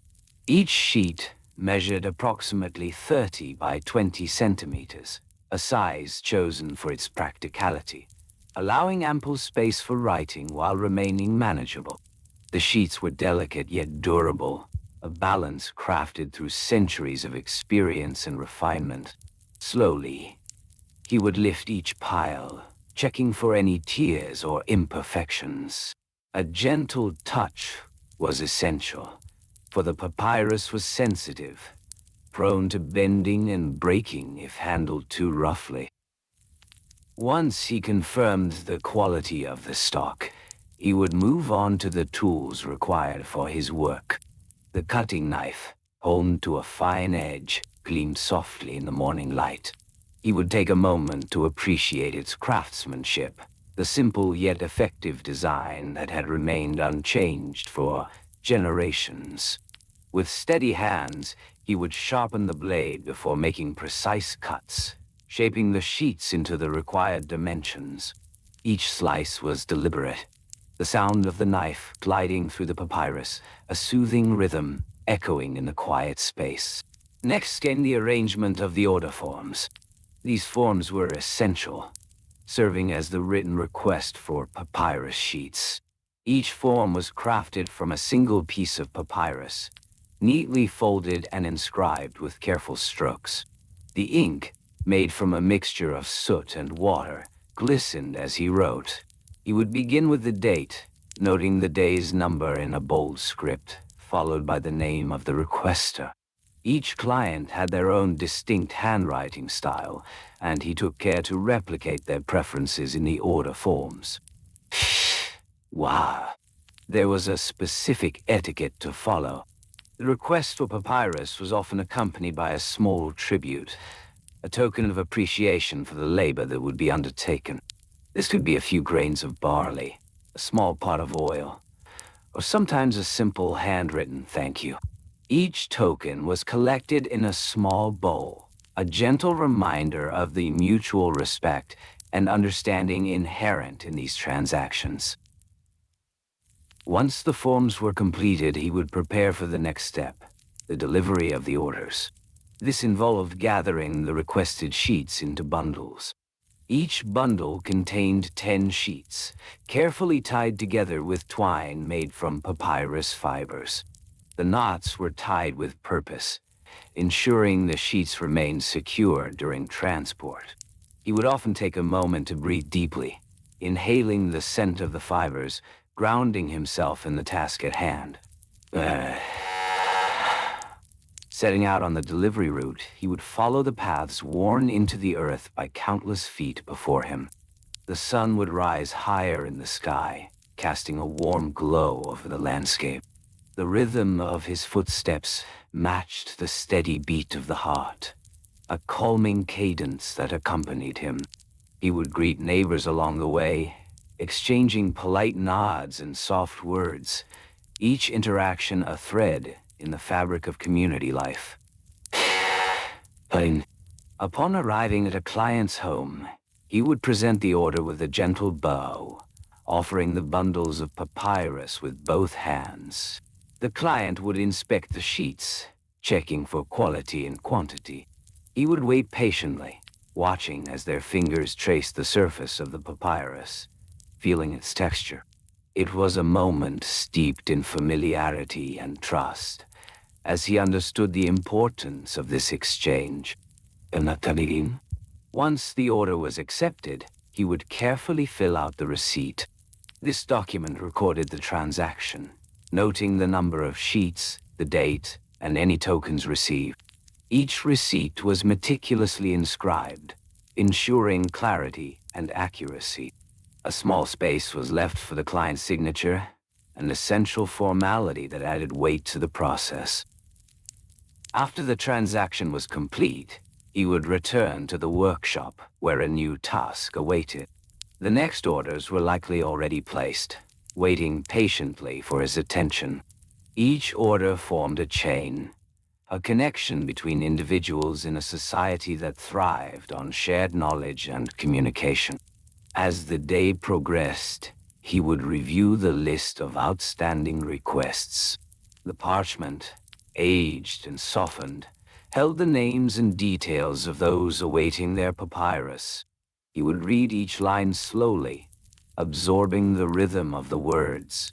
Each sheet measured approximately 30 by 20 centimeters, a size chosen for its practicality, allowing ample space for writing while remaining manageable. The sheets were delicate yet durable, a balance crafted through centuries of experience and refinement. Slowly, he would lift each pile, checking for any tears or imperfections. A gentle touch was essential, for the papyrus was sensitive, prone to bending and breaking if handled too roughly. Once he confirmed the quality of the stock, he would move on to the tools required for his work. The cutting knife, honed to a fine edge, gleamed softly in the morning light. He would take a moment to appreciate its craftsmanship, the simple yet effective design that had remained unchanged for generations. With steady hands, he would sharpen the blade before making precise cuts, shaping the sheets into the required dimensions. Each slice was deliberate, the sound of the knife gliding through the papyrus, a soothing rhythm echoing in the quiet space. Next came the arrangement of the order forms. These forms were essential, serving as the written request for papyrus sheets. Each form was crafted from a single piece of papyrus, neatly folded and inscribed with careful strokes. The ink, made from a mixture of soot and water, glistened as he wrote. He would begin with the date, noting the day's number in a bold script, followed by the name of the requester. Each client had their own distinct handwriting style, and he took care to replicate their preferences in the order forms. Wow. There was a specific etiquette to follow. The request for papyrus was often accompanied by a small tribute, a token of appreciation for the labor that would be undertaken. This could be a few grains of barley, a small pot of oil, or sometimes a simple handwritten thank you. Each token was collected in a small bowl, a gentle reminder of the mutual respect and understanding inherent in these transactions. Once the forms were completed, he would prepare for the next step, the delivery of the orders. This involved gathering the requested sheets into bundles. Each bundle contained 10 sheets, carefully tied together with twine made from papyrus fibers. The knots were tied with purpose, ensuring the sheets remained secure during transport. He would often take a moment to breathe deeply, inhaling the scent of the fibers, grounding himself in the task at hand. Setting out on the delivery route, he would follow the paths worn into the earth by countless feet before him. The sun would rise higher in the sky, casting a warm glow over the landscape. The rhythm of his footsteps matched the steady beat of the heart, a calming cadence that accompanied him. He would greet neighbors along the way, exchanging polite nods and soft words, each interaction a thread in the fabric of community life. Upon arriving at a client's home, he would present the order with a gentle bow, offering the bundles of papyrus with both hands. The client would inspect the sheets, checking for quality and quantity. He would wait patiently, watching as their fingers traced the surface of the papyrus, feeling its texture. It was a moment steeped in familiarity and trust, as he understood the importance of this exchange. Once the order was accepted, he would carefully fill out the receipt. This document recorded the transaction, noting the number of sheets, the date, and any tokens received. Each receipt was meticulously inscribed, ensuring clarity and accuracy. A small space was left for the client's signature, an essential formality that added weight to the process. After the transaction was complete, he would return to the workshop where a new task awaited. The next orders were likely already placed, waiting patiently for his attention. Each order formed a chain, a connection between individuals in a society that thrived on shared knowledge and communication. As the day progressed, he would review the list of outstanding requests. The parchment, aged and softened, held the names and details of those awaiting their papyrus. He would read each line slowly, absorbing the rhythm of the words.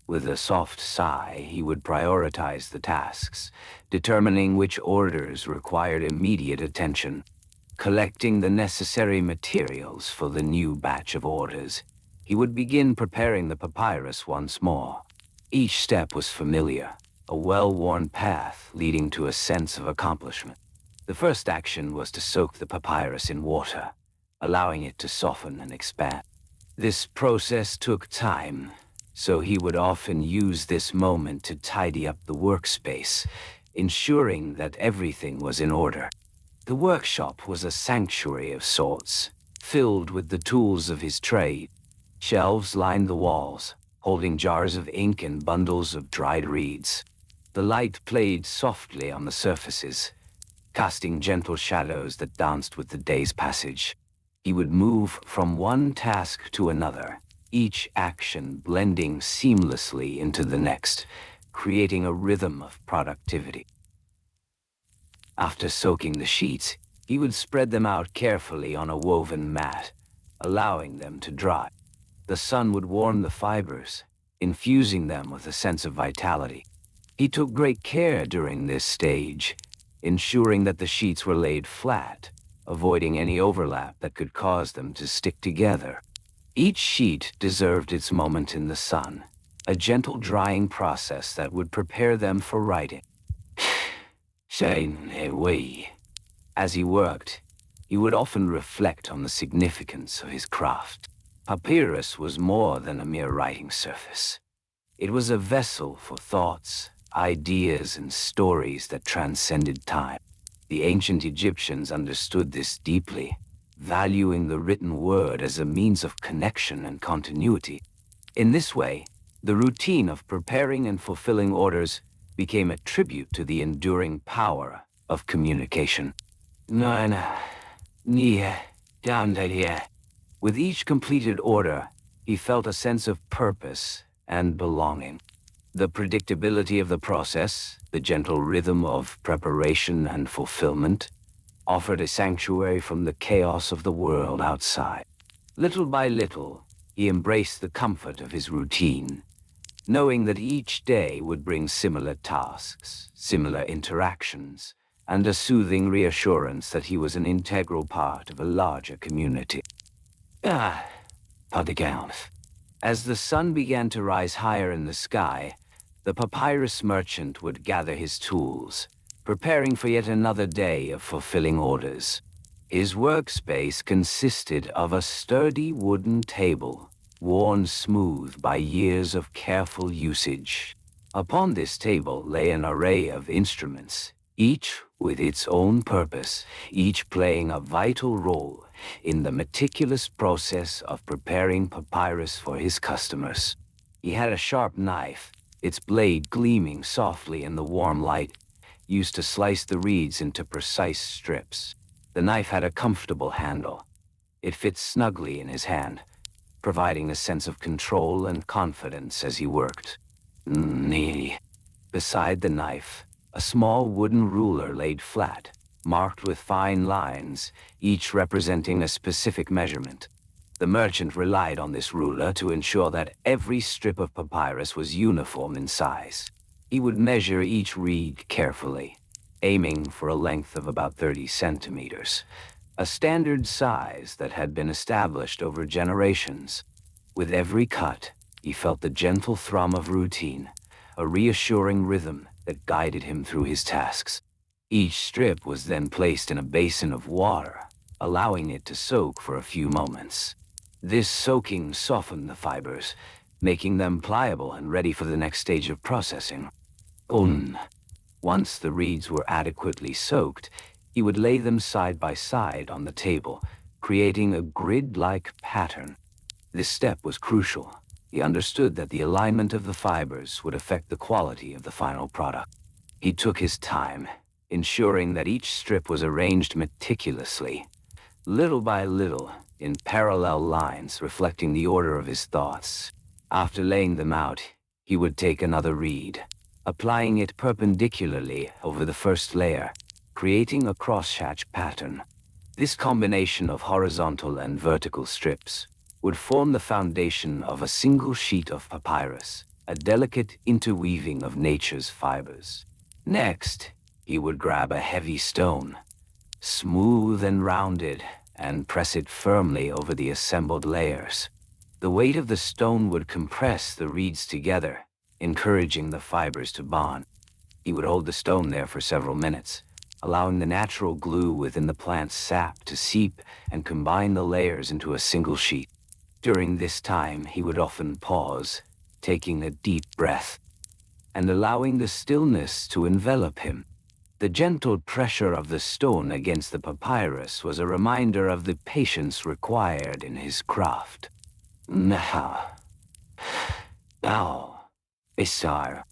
With a soft sigh, he would prioritize the tasks, determining which orders required immediate attention. Collecting the necessary materials for the new batch of orders, he would begin preparing the papyrus once more. Each step was familiar, a well-worn path leading to a sense of accomplishment. The first action was to soak the papyrus in water, allowing it to soften and expand. This process took time, so he would often use this moment to tidy up the workspace, ensuring that everything was in order. The workshop was a sanctuary of sorts, filled with the tools of his trade. Shelves lined the walls, holding jars of ink and bundles of dried reeds. The light played softly on the surfaces, casting gentle shadows that danced with the day's passage. He would move from one task to another, each action blending seamlessly into the next, creating a rhythm of productivity. After soaking the sheets, he would spread them out carefully on a woven mat, allowing them to dry. The sun would warm the fibers, infusing them with a sense of vitality. He took great care during this stage, ensuring that the sheets were laid flat, avoiding any overlap that could cause them to stick together. Each sheet deserved its moment in the sun, a gentle drying process that would prepare them for writing. As he worked, he would often reflect on the significance of his craft. Papyrus was more than a mere writing surface. It was a vessel for thoughts, ideas, and stories that transcended time. The ancient Egyptians understood this deeply, valuing the written word as a means of connection and continuity. In this way, the routine of preparing and fulfilling orders became a tribute to the enduring power of communication. With each completed order, he felt a sense of purpose and belonging. The predictability of the process, the gentle rhythm of preparation and fulfillment, offered a sanctuary from the chaos of the world outside. Little by little, he embraced the comfort of his routine, knowing that each day would bring similar tasks, similar interactions, and a soothing reassurance that he was an integral part of a larger community. Ah, pas de gauche. As the sun began to rise higher in the sky, the papyrus merchant would gather his tools, preparing for yet another day of fulfilling orders. His workspace consisted of a sturdy wooden table, worn smooth by years of careful usage. Upon this table lay an array of instruments, each with its own purpose, each playing a vital role in the meticulous process of preparing papyrus for his customers. He had a sharp knife, its blade gleaming softly in the warm light, used to slice the reeds into precise strips. The knife had a comfortable handle. It fit snugly in his hand, providing a sense of control and confidence as he worked. Beside the knife, a small wooden ruler laid flat, marked with fine lines, each representing a specific measurement. The merchant relied on this ruler to ensure that every strip of papyrus was uniform in size. He would measure each reed carefully, aiming for a length of about 30 centimeters, a standard size that had been established over generations. With every cut, he felt the gentle thrum of routine, a reassuring rhythm that guided him through his tasks. Each strip was then placed in a basin of water, allowing it to soak for a few moments. This soaking softened the fibers, making them pliable and ready for the next stage of processing. Once the reeds were adequately soaked, he would lay them side by side on the table, creating a grid-like pattern. This step was crucial. He understood that the alignment of the fibers would affect the quality of the final product. He took his time, ensuring that each strip was arranged meticulously, little by little, in parallel lines reflecting the order of his thoughts. After laying them out, he would take another reed, applying it perpendicularly over the first layer, creating a crosshatch pattern. This combination of horizontal and vertical strips would form the foundation of a single sheet of papyrus, a delicate interweaving of nature's fibers. Next, he would grab a heavy stone, smooth and rounded, and press it firmly over the assembled layers. The weight of the stone would compress the reeds together, encouraging the fibers to bond. He would hold the stone there for several minutes, allowing the natural glue within the plant's sap to seep and combine the layers into a single sheet. During this time, he would often pause, taking a deep breath, and allowing the stillness to envelop him. The gentle pressure of the stone against the papyrus was a reminder of the patience required in his craft. Now, Isar.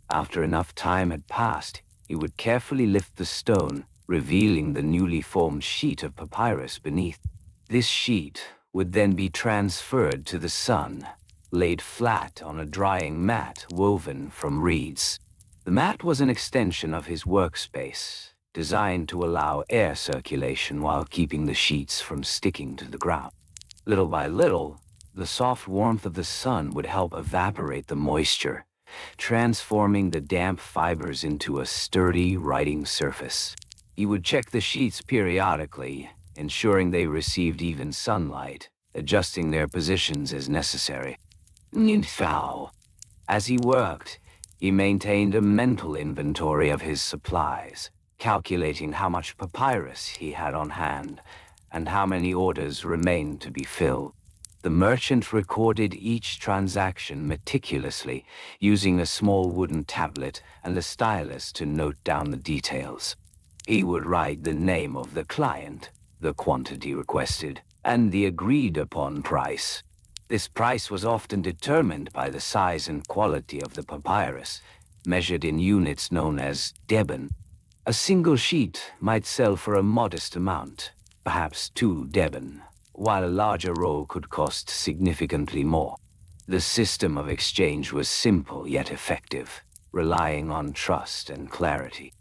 After enough time had passed, he would carefully lift the stone, revealing the newly formed sheet of papyrus beneath. This sheet would then be transferred to the sun, laid flat on a drying mat woven from reeds. The mat was an extension of his workspace, designed to allow air circulation while keeping the sheets from sticking to the ground. Little by little, the soft warmth of the sun would help evaporate the moisture, transforming the damp fibers into a sturdy writing surface. He would check the sheets periodically, ensuring they received even sunlight, adjusting their positions as necessary. As he worked, he maintained a mental inventory of his supplies, calculating how much papyrus he had on hand and how many orders remained to be filled. The merchant recorded each transaction meticulously, using a small wooden tablet and a stylus to note down the details. He would write the name of the client, the quantity requested, and the agreed-upon price. This price was often determined by the size and quality of the papyrus, measured in units known as deben. A single sheet might sell for a modest amount, perhaps 2 deben, while a larger roll could cost significantly more. The system of exchange was simple yet effective, relying on trust and clarity.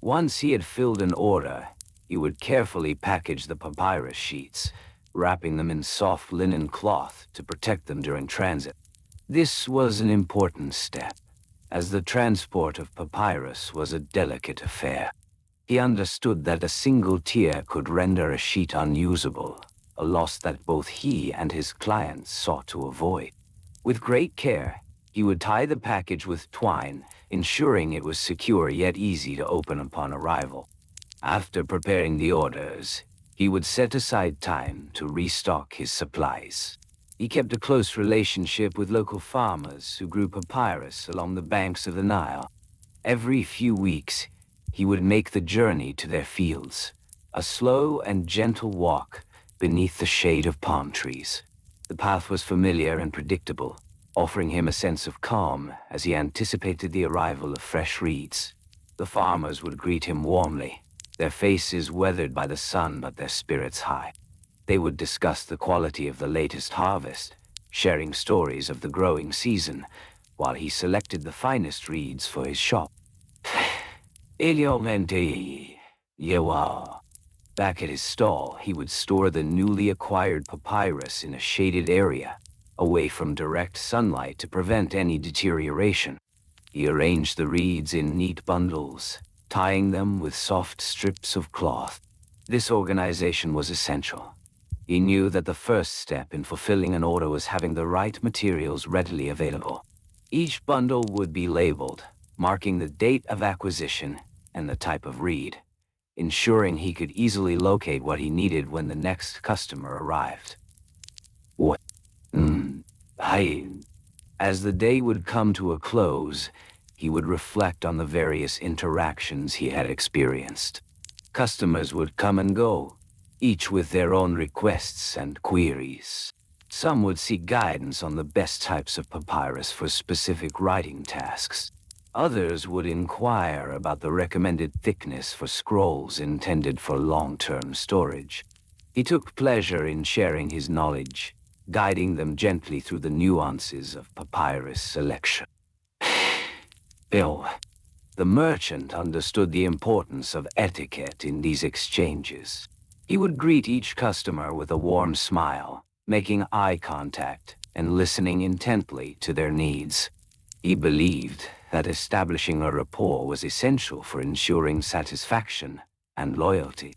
Once he had filled an order, he would carefully package the papyrus sheets, wrapping them in soft linen cloth to protect them during transit. This was an important step, as the transport of papyrus was a delicate affair. He understood that a single tear could render a sheet unusable, a loss that both he and his clients sought to avoid. With great care, he would tie the package with twine, ensuring it was secure yet easy to open upon arrival. After preparing the orders, he would set aside time to restock his supplies. He kept a close relationship with local farmers who grew papyrus along the banks of the Nile. Every few weeks, he would make the journey to their fields, a slow and gentle walk beneath the shade of palm trees. The path was familiar and predictable, offering him a sense of calm as he anticipated the arrival of fresh reeds. The farmers would greet him warmly, their faces weathered by the sun but their spirits high. They would discuss the quality of the latest harvest, sharing stories of the growing season, while he selected the finest reeds for his shop. Iliomenti, Yewa. Back at his stall, he would store the newly acquired papyrus in a shaded area, away from direct sunlight to prevent any deterioration. He arranged the reeds in neat bundles, tying them with soft strips of cloth. This organization was essential. He knew that the first step in fulfilling an order was having the right materials readily available. Each bundle would be labeled, marking the date of acquisition and the type of reed, ensuring he could easily locate what he needed when the next customer arrived. As the day would come to a close, he would reflect on the various interactions he had experienced. Customers would come and go, each with their own requests and queries. Some would seek guidance on the best types of papyrus for specific writing tasks. Others would inquire about the recommended thickness for scrolls intended for long-term storage. He took pleasure in sharing his knowledge, guiding them gently through the nuances of papyrus selection. Bill, the merchant understood the importance of etiquette in these exchanges. He would greet each customer with a warm smile, making eye contact and listening intently to their needs. He believed that establishing a rapport was essential for ensuring satisfaction and loyalty.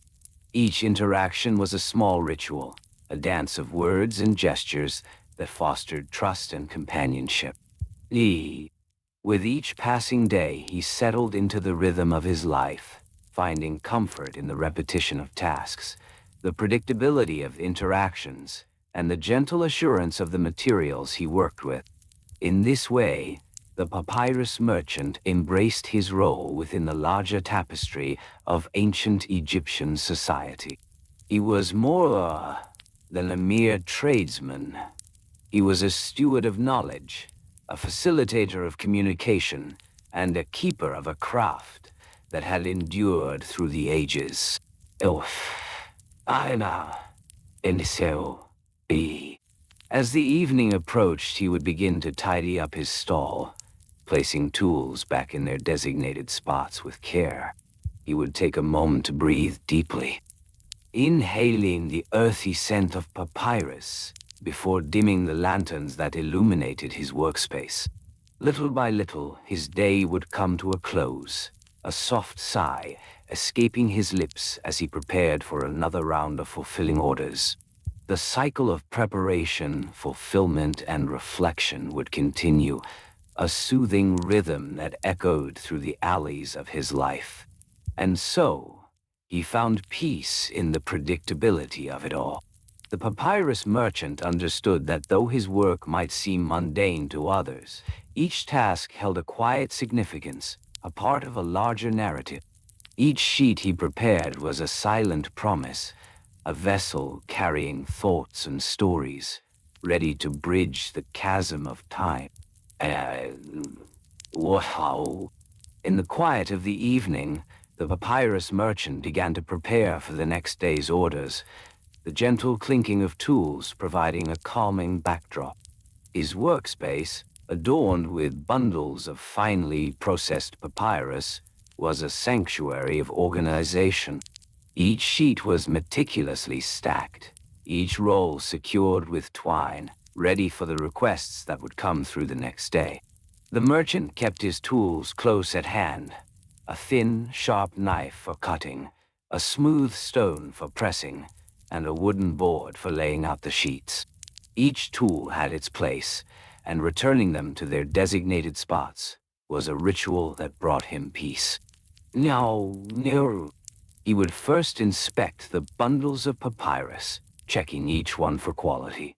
Each interaction was a small ritual, a dance of words and gestures that fostered trust and companionship. With each passing day, he settled into the rhythm of his life, finding comfort in the repetition of tasks, the predictability of interactions, and the gentle assurance of the materials he worked with. In this way, the papyrus merchant embraced his role within the larger tapestry of ancient Egyptian society. He was more than a mere tradesman. He was a steward of knowledge, a facilitator of communication, and a keeper of a craft that had endured through the ages. As the evening approached, he would begin to tidy up his stall, placing tools back in their designated spots with care. He would take a moment to breathe deeply, inhaling the earthy scent of papyrus before dimming the lanterns that illuminated his workspace. Little by little, his day would come to a close, a soft sigh escaping his lips as he prepared for another round of fulfilling orders. The cycle of preparation, fulfillment, and reflection would continue, a soothing rhythm that echoed through the alleys of his life. And so, he found peace in the predictability of it all. The papyrus merchant understood that though his work might seem mundane to others, each task held a quiet significance, a part of a larger narrative. Each sheet he prepared was a silent promise, a vessel carrying thoughts and stories, ready to bridge the chasm of time. In the quiet of the evening, the papyrus merchant began to prepare for the next day's orders, the gentle clinking of tools providing a calming backdrop. His workspace, adorned with bundles of finely processed papyrus, was a sanctuary of organization. Each sheet was meticulously stacked, each roll secured with twine, ready for the requests that would come through the next day. The merchant kept his tools close at hand, a thin, sharp knife for cutting, a smooth stone for pressing, and a wooden board for laying out the sheets. Each tool had its place, and returning them to their designated spots was a ritual that brought him peace. Now, he would first inspect the bundles of papyrus, checking each one for quality.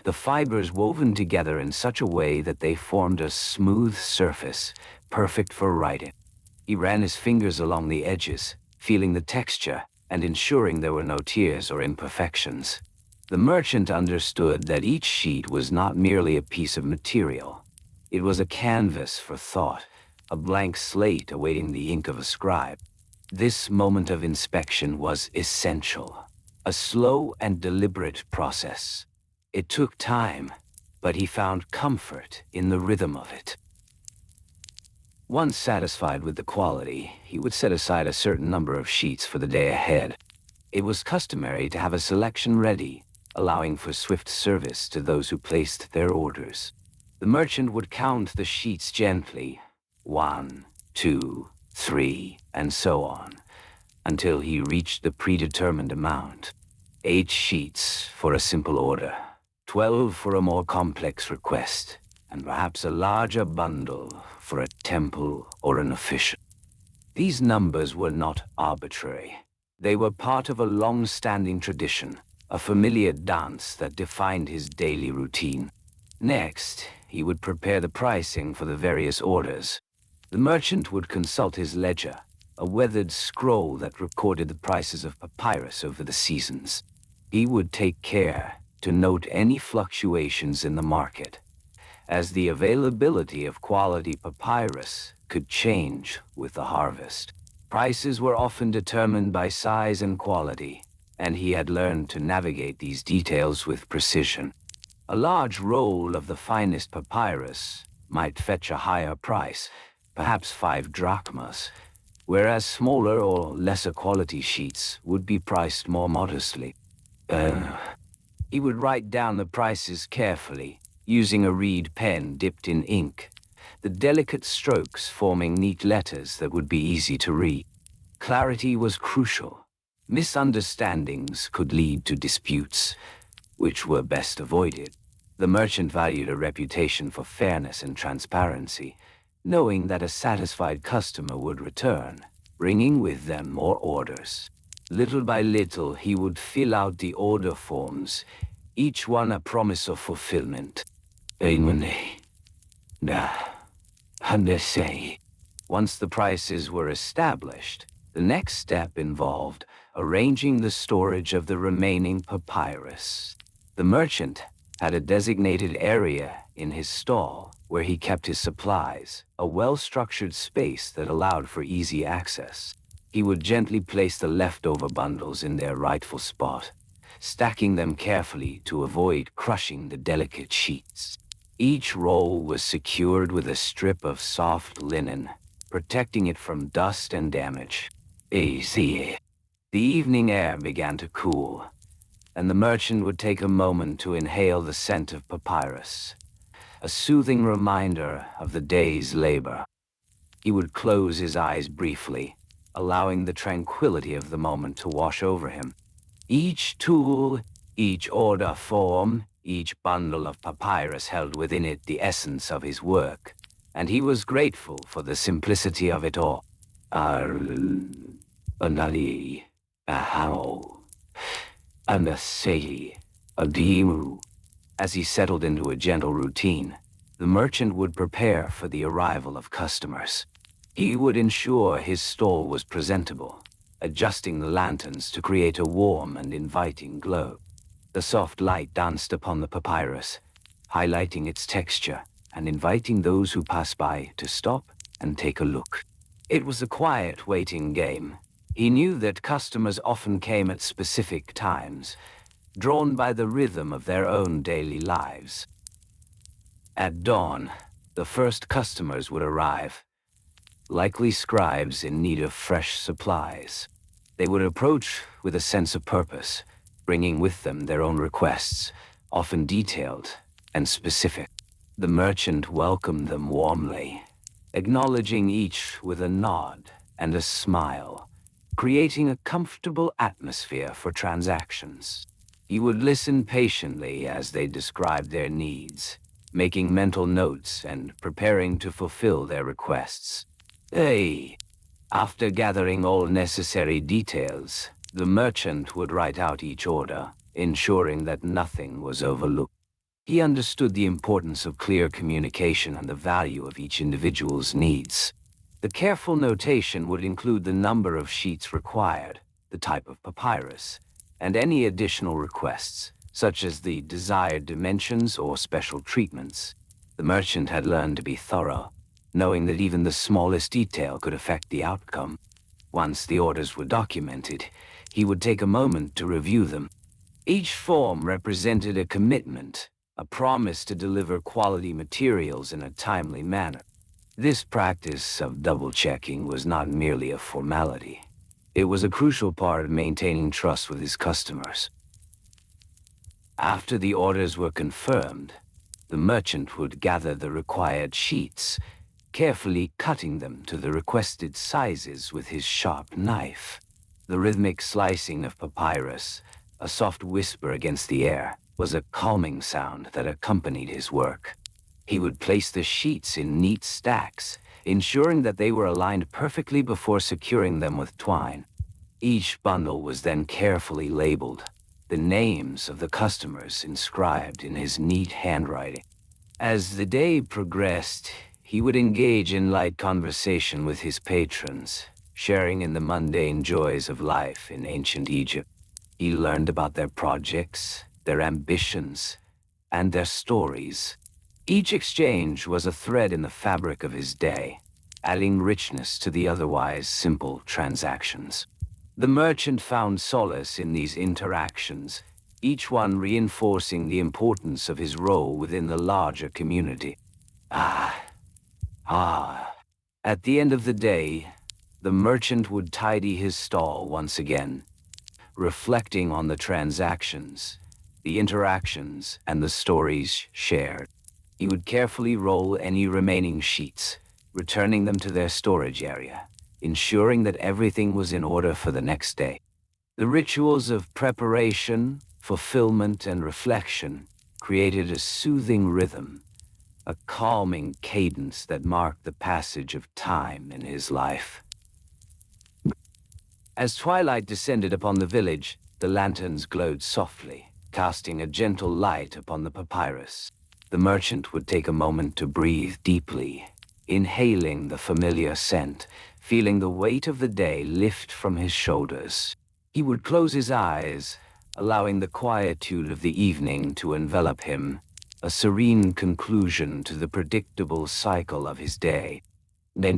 The fibers woven together in such a way that they formed a smooth surface, perfect for writing. He ran his fingers along the edges, feeling the texture and ensuring there were no tears or imperfections. The merchant understood that each sheet was not merely a piece of material. It was a canvas for thought, a blank slate awaiting the ink of a scribe. This moment of inspection was essential, a slow and deliberate process. It took time, but he found comfort in the rhythm of it. Once satisfied with the quality, he would set aside a certain number of sheets for the day ahead. It was customary to have a selection ready, allowing for swift service to those who placed their orders. The merchant would count the sheets gently, 1, 2, 3, and so on, until he reached the predetermined amount. 8 sheets for a simple order, 12 for a more complex request, and perhaps a larger bundle for a temple or an official. These numbers were not arbitrary. They were part of a long-standing tradition, a familiar dance that defined his daily routine. Next, he would prepare the pricing for the various orders. The merchant would consult his ledger, a weathered scroll that recorded the prices of papyrus over the seasons. He would take care to note any fluctuations in the market, as the availability of quality papyrus could change with the harvest. Prices were often determined by size and quality, and he had learned to navigate these details with precision. A large roll of the finest papyrus might fetch a higher price, perhaps 5 drachmas, whereas smaller or lesser quality sheets would be priced more modestly. He would write down the prices carefully, using a reed pen dipped in ink, the delicate strokes forming neat letters that would be easy to read. Clarity was crucial. Misunderstandings could lead to disputes, which were best avoided. The merchant valued a reputation for fairness and transparency, knowing that a satisfied customer would return, bringing with them more orders. Little by little, he would fill out the order forms, each one a promise of fulfillment. Once the prices were established, the next step involved arranging the storage of the remaining papyrus. The merchant had a designated area in his stall where he kept his supplies, a well-structured space that allowed for easy access. He would gently place the leftover bundles in their rightful spot, stacking them carefully to avoid crushing the delicate sheets. Each roll was secured with a strip of soft linen, protecting it from dust and damage. The evening air began to cool, and the merchant would take a moment to inhale the scent of papyrus, a soothing reminder of the day's labor. He would close his eyes briefly, allowing the tranquility of the moment to wash over him. Each tool, each order form, each bundle of papyrus held within it the essence of his work, and he was grateful for the simplicity of it all. As he settled into a gentle routine, the merchant would prepare for the arrival of customers. He would ensure his stall was presentable, adjusting the lanterns to create a warm and inviting glow. The soft light danced upon the papyrus, highlighting its texture and inviting those who passed by to stop and take a look. It was a quiet waiting game. He knew that customers often came at specific times, drawn by the rhythm of their own daily lives. At dawn, the first customers would arrive, likely scribes in need of fresh supplies. They would approach with a sense of purpose, bringing with them their own requests, often detailed and specific. The merchant welcomed them warmly, acknowledging each with a nod and a smile, creating a comfortable atmosphere for transactions. He would listen patiently as they described their needs, making mental notes and preparing to fulfill their requests. Hey, after gathering all necessary details, the merchant would write out each order, ensuring that nothing was overlooked. He understood the importance of clear communication and the value of each individual's needs. The careful notation would include the number of sheets required, the type of papyrus, and any additional requests, such as the desired dimensions or special treatments. The merchant had learned to be thorough, knowing that even the smallest detail could affect the outcome. Once the orders were documented, he would take a moment to review them. Each form represented a commitment, a promise to deliver quality materials in a timely manner. This practice of double-checking was not merely a formality. It was a crucial part of maintaining trust with his customers. After the orders were confirmed, the merchant would gather the required sheets, carefully cutting them to the requested sizes with his sharp knife. The rhythmic slicing of papyrus, a soft whisper against the air, was a calming sound that accompanied his work. He would place the sheets in neat stacks, ensuring that they were aligned perfectly before securing them with twine. Each bundle was then carefully labeled, the names of the customers inscribed in his neat handwriting. As the day progressed, he would engage in light conversation with his patrons, sharing in the mundane joys of life in ancient Egypt. He learned about their projects, their ambitions, and their stories. Each exchange was a thread in the fabric of his day, adding richness to the otherwise simple transactions. The merchant found solace in these interactions, each one reinforcing the importance of his role within the larger community. At the end of the day, the merchant would tidy his stall once again, reflecting on the transactions, the interactions, and the stories shared. He would carefully roll any remaining sheets, returning them to their storage area, ensuring that everything was in order for the next day. The rituals of preparation, fulfillment, and reflection created a soothing rhythm, a calming cadence that marked the passage of time in his life. As twilight descended upon the village, the lanterns glowed softly, casting a gentle light upon the papyrus. The merchant would take a moment to breathe deeply, inhaling the familiar scent, feeling the weight of the day lift from his shoulders. He would close his eyes, allowing the quietude of the evening to envelop him, a serene conclusion to the predictable cycle of his day. In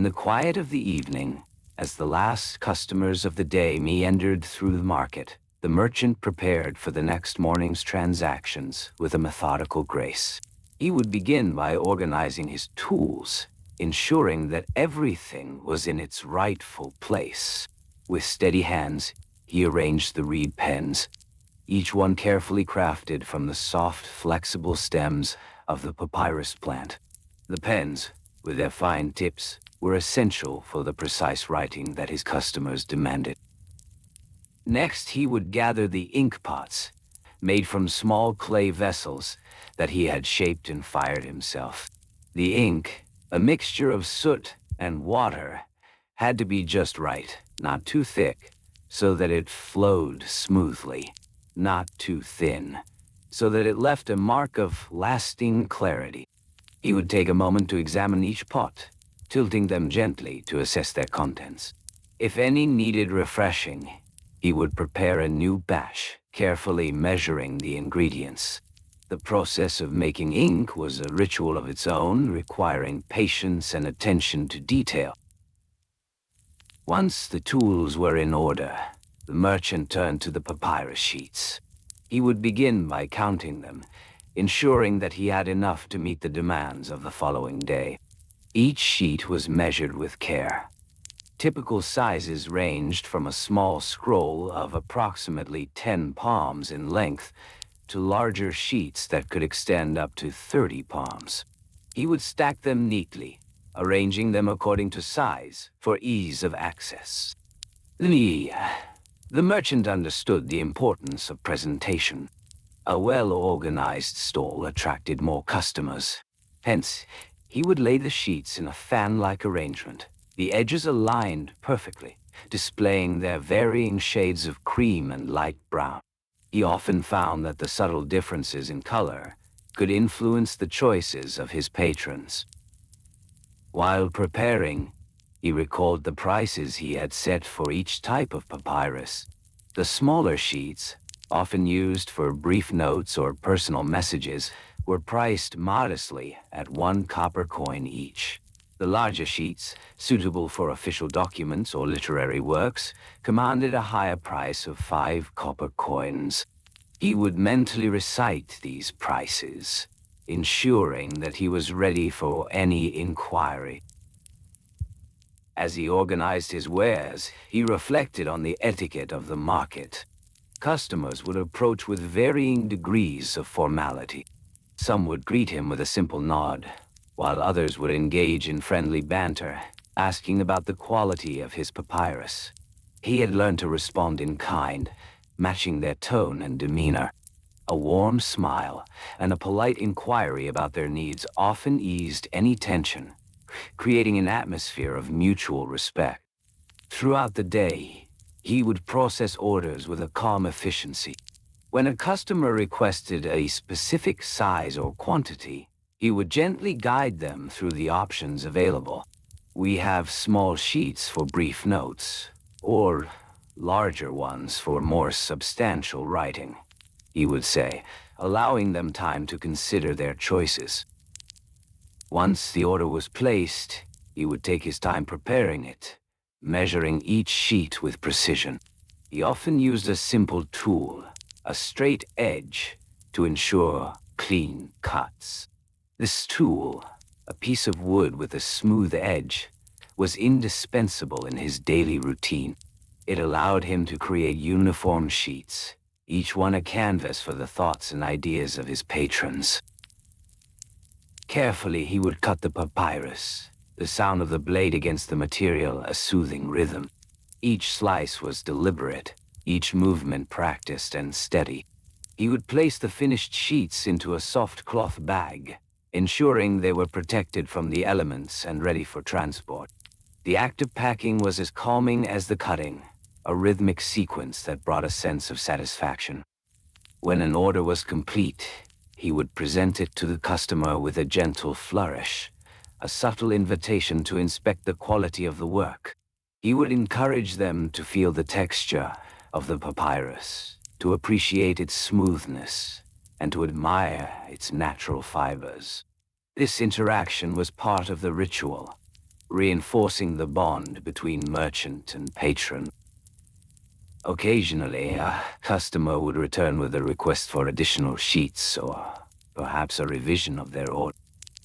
the quiet of the evening, as the last customers of the day meandered through the market, the merchant prepared for the next morning's transactions with a methodical grace. He would begin by organizing his tools, ensuring that everything was in its rightful place. With steady hands, he arranged the reed pens, each one carefully crafted from the soft, flexible stems of the papyrus plant. The pens, with their fine tips, were essential for the precise writing that his customers demanded. Next, he would gather the ink pots, made from small clay vessels that he had shaped and fired himself. The ink, a mixture of soot and water, had to be just right, not too thick, so that it flowed smoothly, not too thin, so that it left a mark of lasting clarity. He would take a moment to examine each pot, tilting them gently to assess their contents. If any needed refreshing, he would prepare a new batch, carefully measuring the ingredients. The process of making ink was a ritual of its own, requiring patience and attention to detail. Once the tools were in order, the merchant turned to the papyrus sheets. He would begin by counting them, ensuring that he had enough to meet the demands of the following day. Each sheet was measured with care. Typical sizes ranged from a small scroll of approximately 10 palms in length to larger sheets that could extend up to 30 palms. He would stack them neatly, arranging them according to size for ease of access. The merchant understood the importance of presentation. A well-organized stall attracted more customers. Hence, he would lay the sheets in a fan-like arrangement, the edges aligned perfectly, displaying their varying shades of cream and light brown. He often found that the subtle differences in color could influence the choices of his patrons. While preparing, he recalled the prices he had set for each type of papyrus. The smaller sheets, often used for brief notes or personal messages, were priced modestly at 1 copper coin each. The larger sheets, suitable for official documents or literary works, commanded a higher price of 5 copper coins. He would mentally recite these prices, ensuring that he was ready for any inquiry. As he organized his wares, he reflected on the etiquette of the market. Customers would approach with varying degrees of formality. Some would greet him with a simple nod, while others would engage in friendly banter, asking about the quality of his papyrus. He had learned to respond in kind, matching their tone and demeanor. A warm smile and a polite inquiry about their needs often eased any tension, creating an atmosphere of mutual respect. Throughout the day, he would process orders with a calm efficiency. When a customer requested a specific size or quantity, he would gently guide them through the options available. We have small sheets for brief notes, or larger ones for more substantial writing, he would say, allowing them time to consider their choices. Once the order was placed, he would take his time preparing it, measuring each sheet with precision. He often used a simple tool, a straight edge, to ensure clean cuts. This tool, a piece of wood with a smooth edge, was indispensable in his daily routine. It allowed him to create uniform sheets, each one a canvas for the thoughts and ideas of his patrons. Carefully, he would cut the papyrus, the sound of the blade against the material a soothing rhythm. Each slice was deliberate, each movement practiced and steady. He would place the finished sheets into a soft cloth bag, ensuring they were protected from the elements and ready for transport. The act of packing was as calming as the cutting, a rhythmic sequence that brought a sense of satisfaction. When an order was complete, he would present it to the customer with a gentle flourish, a subtle invitation to inspect the quality of the work. He would encourage them to feel the texture of the papyrus, to appreciate its smoothness, and to admire its natural fibers. This interaction was part of the ritual, reinforcing the bond between merchant and patron. Occasionally, a customer would return with a request for additional sheets or perhaps a revision of their order.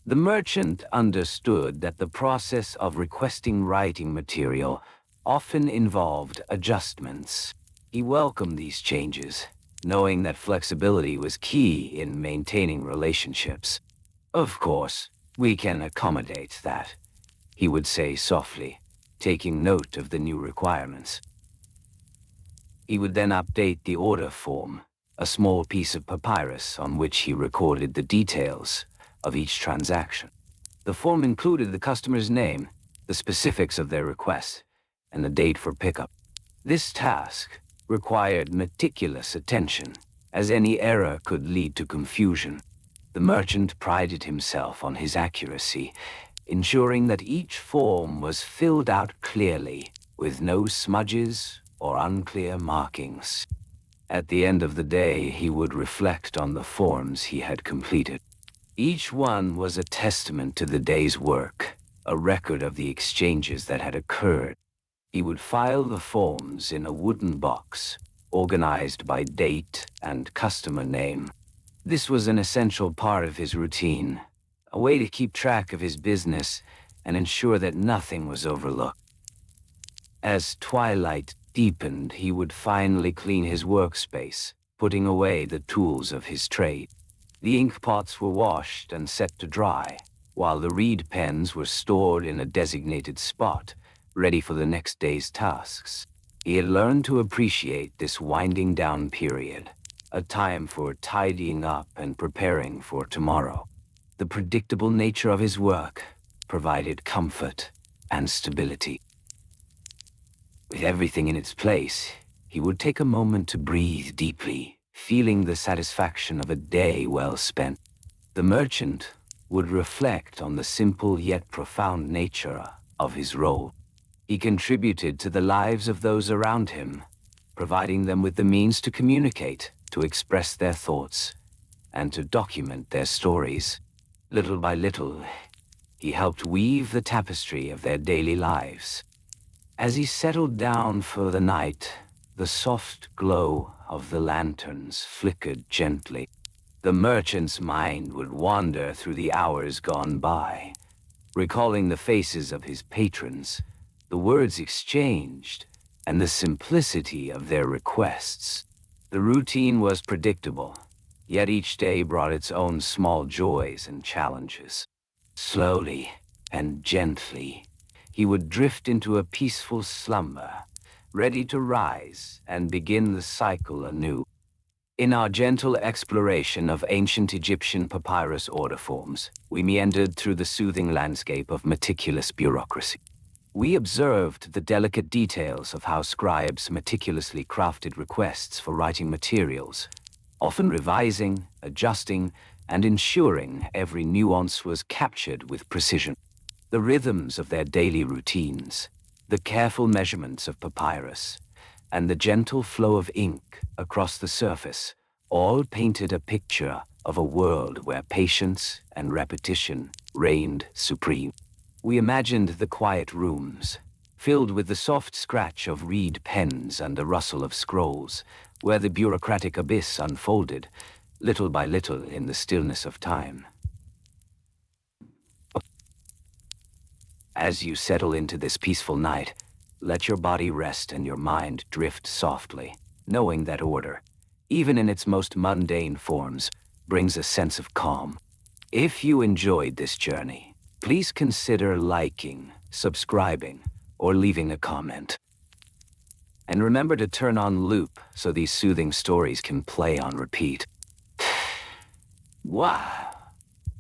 The merchant understood that the process of requesting writing material often involved adjustments. He welcomed these changes, knowing that flexibility was key in maintaining relationships. "Of course, we can accommodate that," he would say softly, taking note of the new requirements. He would then update the order form, a small piece of papyrus on which he recorded the details of each transaction. The form included the customer's name, the specifics of their request, and the date for pickup. This task required meticulous attention, as any error could lead to confusion. The merchant prided himself on his accuracy, ensuring that each form was filled out clearly, with no smudges or unclear markings. At the end of the day, he would reflect on the forms he had completed. Each one was a testament to the day's work, a record of the exchanges that had occurred. He would file the forms in a wooden box, organized by date and customer name. This was an essential part of his routine, a way to keep track of his business and ensure that nothing was overlooked. As twilight deepened, he would finally clean his workspace, putting away the tools of his trade. The ink pots were washed and set to dry, while the reed pens were stored in a designated spot, ready for the next day's tasks. He had learned to appreciate this winding down period, a time for tidying up and preparing for tomorrow. The predictable nature of his work provided comfort and stability. With everything in its place, he would take a moment to breathe deeply, feeling the satisfaction of a day well spent. The merchant would reflect on the simple yet profound nature of his role. He contributed to the lives of those around him, providing them with the means to communicate, to express their thoughts, and to document their stories. Little by little, he helped weave the tapestry of their daily lives. As he settled down for the night, the soft glow of the lanterns flickered gently. The merchant's mind would wander through the hours gone by, recalling the faces of his patrons, the words exchanged, and the simplicity of their requests. The routine was predictable, yet each day brought its own small joys and challenges. Slowly and gently, he would drift into a peaceful slumber, ready to rise and begin the cycle anew. In our gentle exploration of ancient Egyptian papyrus order forms, we meandered through the soothing landscape of meticulous bureaucracy. We observed the delicate details of how scribes meticulously crafted requests for writing materials, often revising, adjusting, and ensuring every nuance was captured with precision. The rhythms of their daily routines, the careful measurements of papyrus, and the gentle flow of ink across the surface all painted a picture of a world where patience and repetition reigned supreme. We imagined the quiet rooms, filled with the soft scratch of reed pens and the rustle of scrolls, where the bureaucratic abyss unfolded, little by little in the stillness of time. As you settle into this peaceful night, let your body rest and your mind drift softly, knowing that order, even in its most mundane forms, brings a sense of calm. If you enjoyed this journey, please consider liking, subscribing, or leaving a comment. And remember to turn on loop so these soothing stories can play on repeat. Wow.